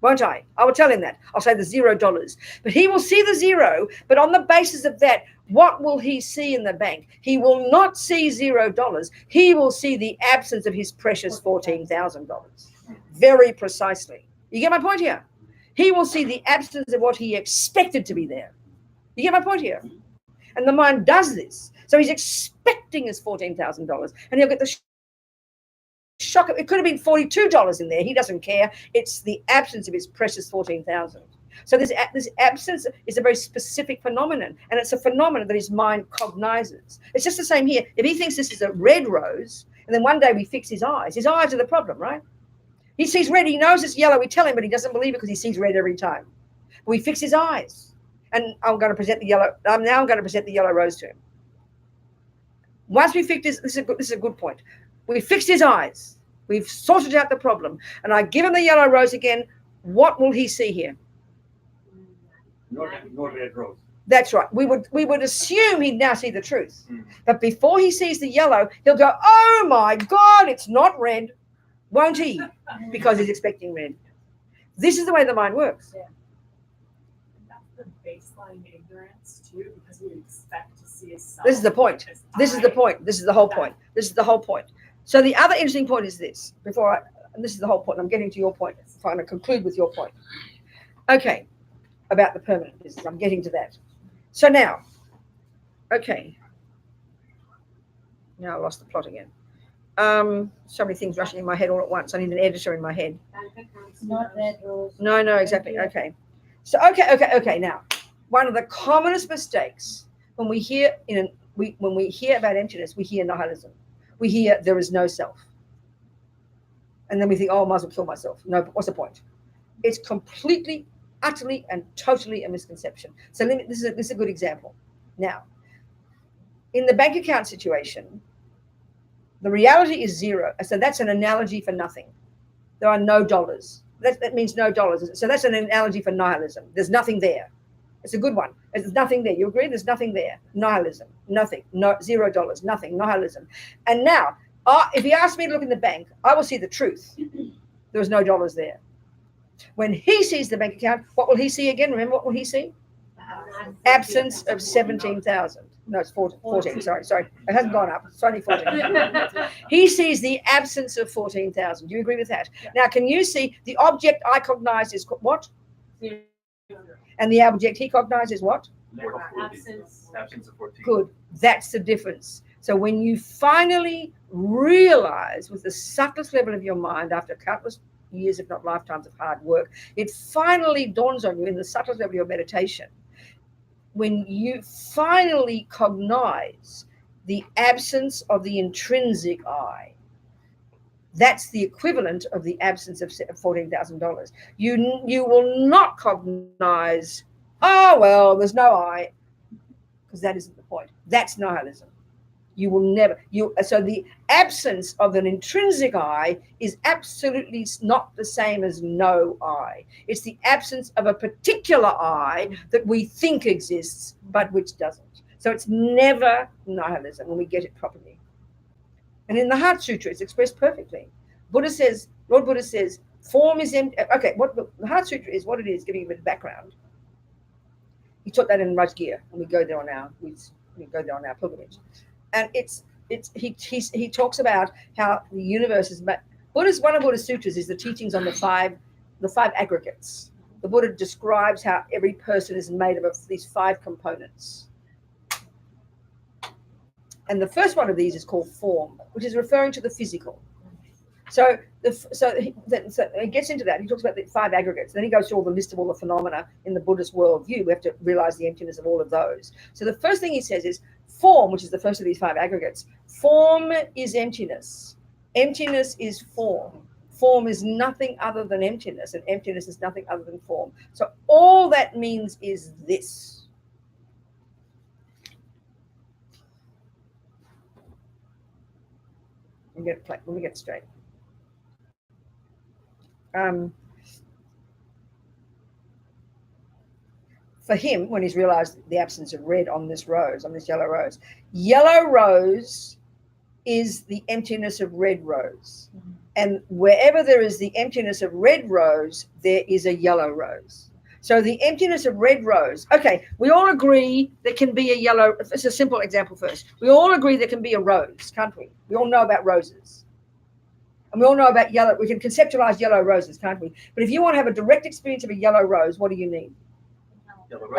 Won't I? I will tell him that. I'll say there's $0. But he will see the zero. But on the basis of that, what will he see in the bank? He will not see $0. He will see the absence of his precious $14,000. Very precisely. You get my point here? He will see the absence of what he expected to be there. You get my point here? And the mind does this. So he's expecting his $14,000 and he'll get the shock. It could have been $42 in there. He doesn't care. It's the absence of his precious $14,000. So this absence is a very specific phenomenon, and it's a phenomenon that his mind cognizes. It's just the same here. If he thinks this is a red rose, and then one day we fix his eyes are the problem, right? He sees red. He knows it's yellow. We tell him, but he doesn't believe it because he sees red every time. We fix his eyes, and I'm going to present the yellow. I'm now going to present the yellow rose to him. Once we fix this is a good point. We fixed his eyes. We've sorted out the problem. And I give him the yellow rose again. What will he see here? No red rose. That's right. We would assume he'd now see the truth. But before he sees the yellow, he'll go, oh my God, it's not red. Won't he? Because he's expecting red. This is the way the mind works. Yeah. That's the baseline ignorance too, because we expect to see a self. This is the point. This is the point. This is the whole point. This is the whole point. So the other interesting point is this. And this is the whole point. I'm getting to your point. I'm trying to conclude with your point. Okay, about the permanent business. I'm getting to that. So now, okay. Now I lost the plot again. So many things rushing in my head all at once. I need an editor in my head. Not red rose. No, exactly. Okay. So okay. Now, one of the commonest mistakes when we hear when we hear about emptiness, we hear nihilism. We hear there is no self. And then we think, oh, I might as well kill myself. No, but what's the point? It's completely, utterly, and totally a misconception. So this is a good example. Now, in the bank account situation, the reality is zero. So that's an analogy for nothing. There are no dollars. That means no dollars. So that's an analogy for nihilism. There's nothing there. It's a good one. There's nothing there. You agree? There's nothing there. Nihilism. Nothing. No, $0. Nothing. Nihilism. And now, if he asks me to look in the bank, I will see the truth. There's no dollars there. When he sees the bank account, what will he see again? Remember, what will he see? Absence of 17,000. No, it's 14. Sorry. It hasn't gone up. It's only 14. He sees the absence of 14,000. Do you agree with that? Yeah. Now, can you see the object I cognize is what? And the object he cognizes is what? Absence of 14. Good. That's the difference. So when you finally realize with the subtlest level of your mind, after countless years, if not lifetimes of hard work, it finally dawns on you in the subtlest level of your meditation. When you finally cognize the absence of the intrinsic I, that's the equivalent of the absence of $14,000. You will not cognize, oh, well, there's no I, because that isn't the point. That's nihilism. You will never, so the absence of an intrinsic I is absolutely not the same as no I. It's the absence of a particular I that we think exists, but which doesn't. So it's never nihilism when we get it properly. And in the Heart Sutra, it's expressed perfectly. Lord Buddha says, form is empty. Okay, what the Heart Sutra is, what it is, giving you a bit of background. He taught that in Rajgir, and we go there on our pilgrimage. And he talks about how the universe is one of Buddha's sutras is the teachings on the five aggregates. The Buddha describes how every person is made of these 5 components. And the first one of these is called form, which is referring to the physical. So he gets into that. He talks about the 5 aggregates. Then he goes through all the list of all the phenomena in the Buddhist worldview. We have to realize the emptiness of all of those. So the first thing he says is form, which is the first of these 5 aggregates. Form is emptiness. Emptiness is form. Form is nothing other than emptiness, and emptiness is nothing other than form. So all that means is this. Let me get it straight. For him, when he's realized the absence of red on this yellow rose is the emptiness of red rose. Mm-hmm. And wherever there is the emptiness of red rose, there is a yellow rose. So the emptiness of red rose, okay, we all agree there can be a yellow, it's a simple example first. We all agree there can be a rose, can't we? We all know about roses. And we all know about yellow, we can conceptualize yellow roses, can't we? But if you want to have a direct experience of a yellow rose, what do you need?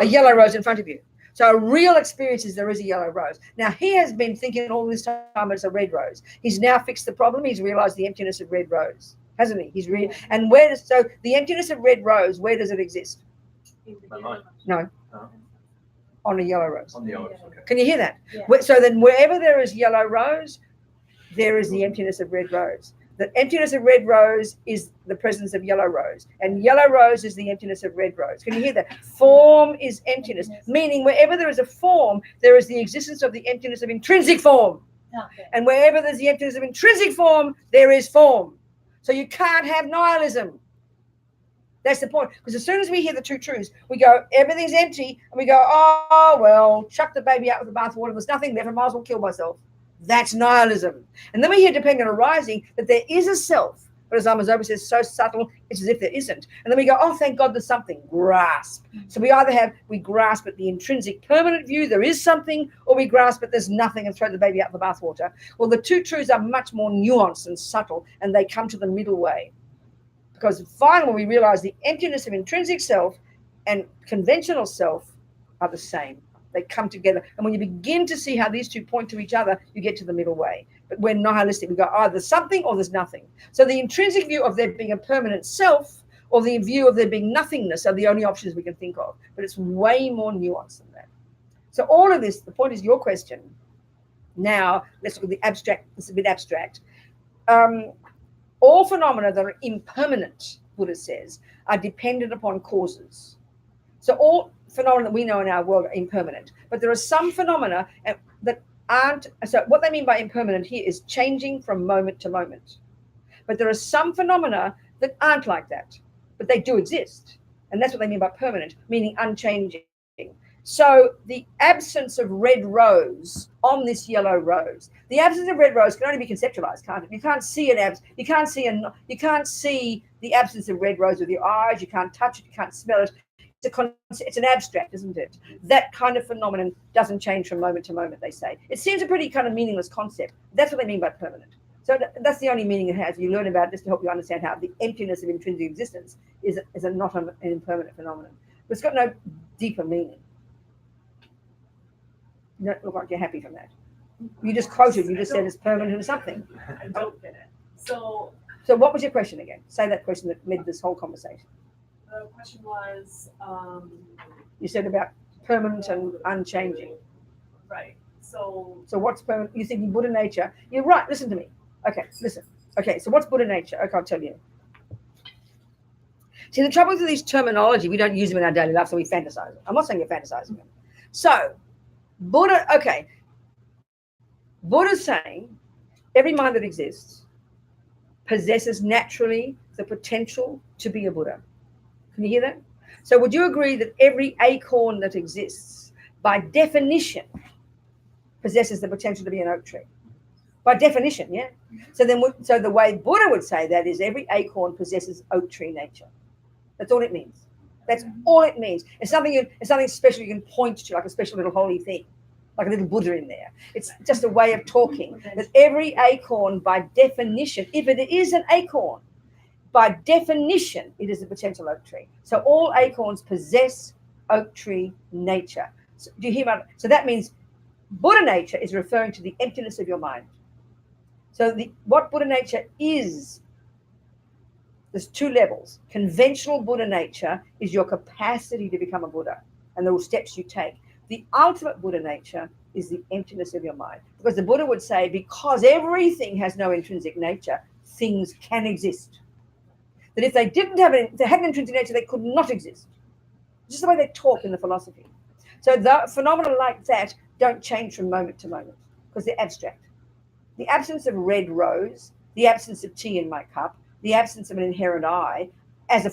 A yellow rose in front of you. So a real experience is there is a yellow rose. Now he has been thinking all this time it's a red rose. He's now fixed the problem. He's realized the emptiness of red rose, hasn't he? And so the emptiness of red rose, where does it exist? My mind. No. On a yellow rose. On the yellow rose, okay. Can you hear that? Yeah. So then wherever there is yellow rose, there is the emptiness of red rose. The emptiness of red rose is the presence of yellow rose. And yellow rose is the emptiness of red rose. Can you hear that? Form is emptiness. Meaning wherever there is a form, there is the existence of the emptiness of intrinsic form. Okay. And wherever there's the emptiness of intrinsic form, there is form. So you can't have nihilism. That's the point. Because as soon as we hear the 2 truths, we go, everything's empty. And we go, oh, well, chuck the baby out with the bathwater. There's nothing there. I might as well kill myself. That's nihilism. And then we hear dependent arising, that there is a self. But as Amazoba says, so subtle, it's as if there isn't. And then we go, oh, thank God there's something. Grasp. So we grasp at the intrinsic permanent view, there is something, or we grasp at there's nothing and throw the baby out the bathwater. Well, the 2 truths are much more nuanced and subtle, and they come to the middle way. Because finally we realize the emptiness of intrinsic self and conventional self are the same. They come together. And when you begin to see how these 2 point to each other, you get to the middle way. But we're nihilistic. We go, there's something or there's nothing. So the intrinsic view of there being a permanent self or the view of there being nothingness are the only options we can think of. But it's way more nuanced than that. So all of this, the point is your question. Now, let's look at the abstract. It's a bit abstract. All phenomena that are impermanent, Buddha says, are dependent upon causes. So all phenomena that we know in our world are impermanent. But there are some phenomena that aren't. So what they mean by impermanent here is changing from moment to moment. But there are some phenomena that aren't like that, but they do exist. And that's what they mean by permanent, meaning unchanging. So the absence of red rose on this yellow rose, the absence of red rose can only be conceptualized, can't it? You can't see you can't see the absence of red rose with your eyes. You can't touch it. You can't smell it. It's an abstract, isn't it? That kind of phenomenon doesn't change from moment to moment, they say. It seems a pretty kind of meaningless concept. That's what they mean by permanent. So that's the only meaning it has. You learn about it just to help you understand how the emptiness of intrinsic existence is not an impermanent phenomenon. But it's got no deeper meaning. You don't look like you're happy from that. You just quoted, you just said it's permanent or something. I don't get it. So what was your question again? Say that question that made this whole conversation. The question was... you said about permanent and unchanging. Right. So what's permanent? You're thinking Buddha nature. You're right. Listen to me. Okay, listen. Okay, so what's Buddha nature? Okay, I'll tell you. See, the trouble with these terminology, we don't use them in our daily life, so we fantasize them. I'm not saying you're fantasizing them. So, Buddha, okay. Buddha's saying every mind that exists possesses naturally the potential to be a Buddha. Can you hear that? So would you agree that every acorn that exists, by definition, possesses the potential to be an oak tree? By definition, yeah? So the way Buddha would say that is every acorn possesses oak tree nature. That's all it means. That's all it means. It's something special you can point to, like a special little holy thing, like a little Buddha in there. It's just a way of talking that every acorn, by definition, if it is an acorn, by definition, it is a potential oak tree. So all acorns possess oak tree nature. So, do you hear about it? So that means Buddha nature is referring to the emptiness of your mind. So what Buddha nature is, there's two levels. Conventional Buddha nature is your capacity to become a Buddha and the steps you take. The ultimate Buddha nature is the emptiness of your mind. Because the Buddha would say, because everything has no intrinsic nature, things can exist. That if they had an intrinsic nature, they could not exist. Just the way they talk in the philosophy. So the phenomena like that don't change from moment to moment because they're abstract. The absence of red rose, the absence of tea in my cup, the absence of an inherent I, as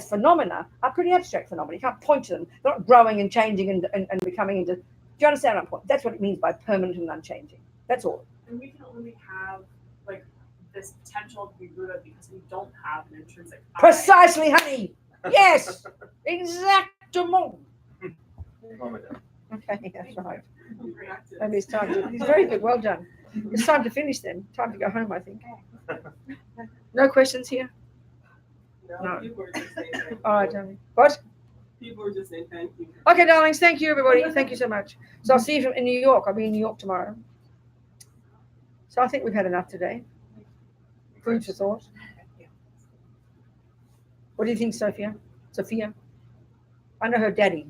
phenomena, are pretty abstract phenomena. You can't point to them. They're not growing and changing and becoming into. Do you understand what I'm pointing? That's what it means by permanent and unchanging. That's all. And we can only have like this potential to be Buddha because we don't have an intrinsic I. Precisely, honey. Yes, exactement. Okay, that's right. Maybe it's time to. He's very good. Well done. It's time to finish then. Time to go home, I think. No questions here? No. People were just saying thank you. All right, darling. What? People were just saying thank you. Okay, darlings. Thank you, everybody. Thank you so much. So I'll see you in New York. I'll be in New York tomorrow. So I think we've had enough today. Food for thought. What do you think, Sophia? Sophia? I know her daddy.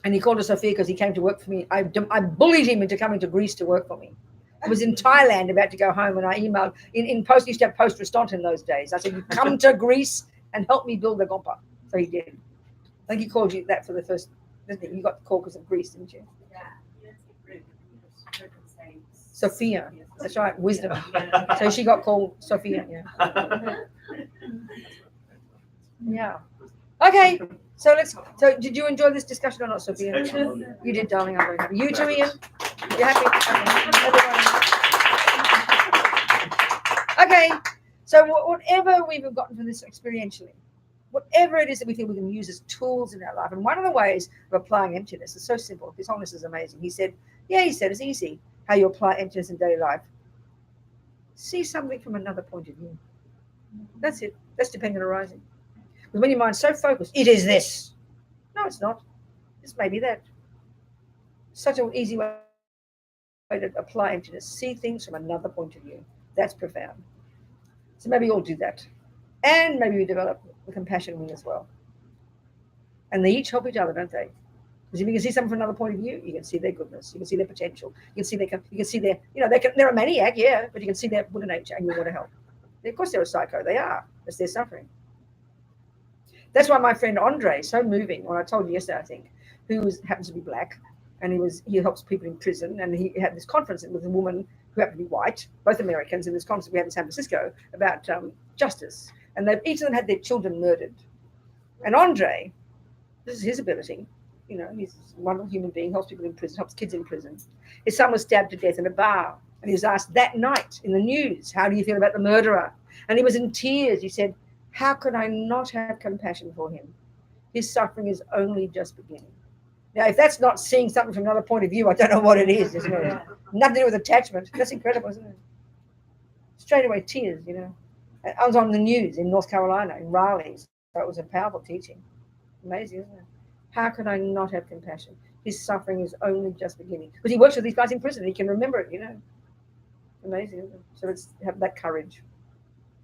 And he called her Sophia because he came to work for me. I bullied him into coming to Greece to work for me. I was in Thailand about to go home, and I emailed in post. Used to have post restant in those days. I said, "You come to Greece and help me build the Gompa." So he did. I think he called you that for the first. Didn't he? You got the call because of Greece, didn't you? Sophia. That's right. Wisdom. So she got called Sophia. Yeah. Yeah. Okay. So did you enjoy this discussion or not, Sophia? You did, darling. I'm very happy. You too, Ian? You happy? Okay. So whatever we've gotten from this experientially, whatever it is that we think we can use as tools in our life, and one of the ways of applying emptiness is so simple. His Holiness is amazing. He said, it's easy how you apply emptiness in daily life. See something from another point of view. That's it. That's dependent arising. Because when your mind's so focused, it is this. No, it's not. This may be that. Such an easy way to apply emptiness. See things from another point of view. That's profound. So maybe you'll do that. And maybe we develop the compassion wing as well. And they each help each other, don't they? Because if you can see something from another point of view, you can see their goodness. You can see their potential. You can see they're a maniac, yeah, but you can see their Buddha nature and you want to help. Of course they're a psycho. They are. It's their suffering. That's why my friend Andre, so moving, when I told you yesterday, I think, who happens to be black, and he helps people in prison, and he had this conference with a woman who happened to be white, both Americans, in this conference we had in San Francisco about justice. And each of them had their children murdered. And Andre, this is his ability, he's a wonderful human being, helps people in prison, helps kids in prison. His son was stabbed to death in a bar, and he was asked that night in the news, how do you feel about the murderer? And he was in tears. He said, how could I not have compassion for him? His suffering is only just beginning. Now, if that's not seeing something from another point of view, I don't know what it is. Isn't it? Nothing to do with attachment. That's incredible, isn't it? Straight away, tears, I was on the news in North Carolina, in Raleigh. So it was a powerful teaching. Amazing, isn't it? How could I not have compassion? His suffering is only just beginning. Because he works with these guys in prison. He can remember it, Amazing, isn't it? So let's have that courage.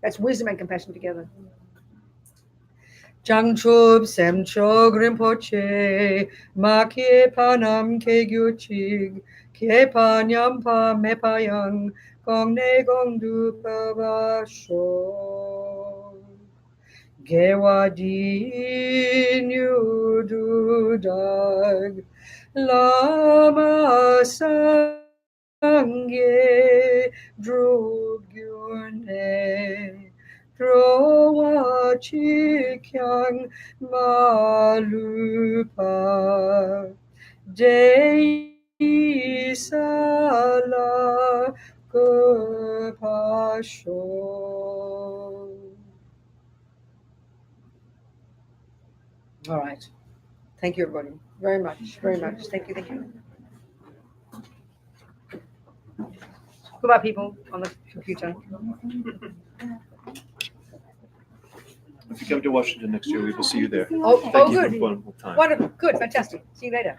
That's wisdom and compassion together. Jangchub semchog rinpoche, makie panam kegyuchig, kepanyampa mepayang, gongne gongdu pavasho. Gewadi nyududag, lama Sange Drugyone Drowa Chikyang Malupa Dei Sala Kupasho. All right. Thank you, everybody. Very much. Very much. Thank you. Thank you. Goodbye, people on the computer. If you come to Washington next year, we will see you there. Oh, Thank you good. for a wonderful time. Wonderful. Good. Fantastic. See you later.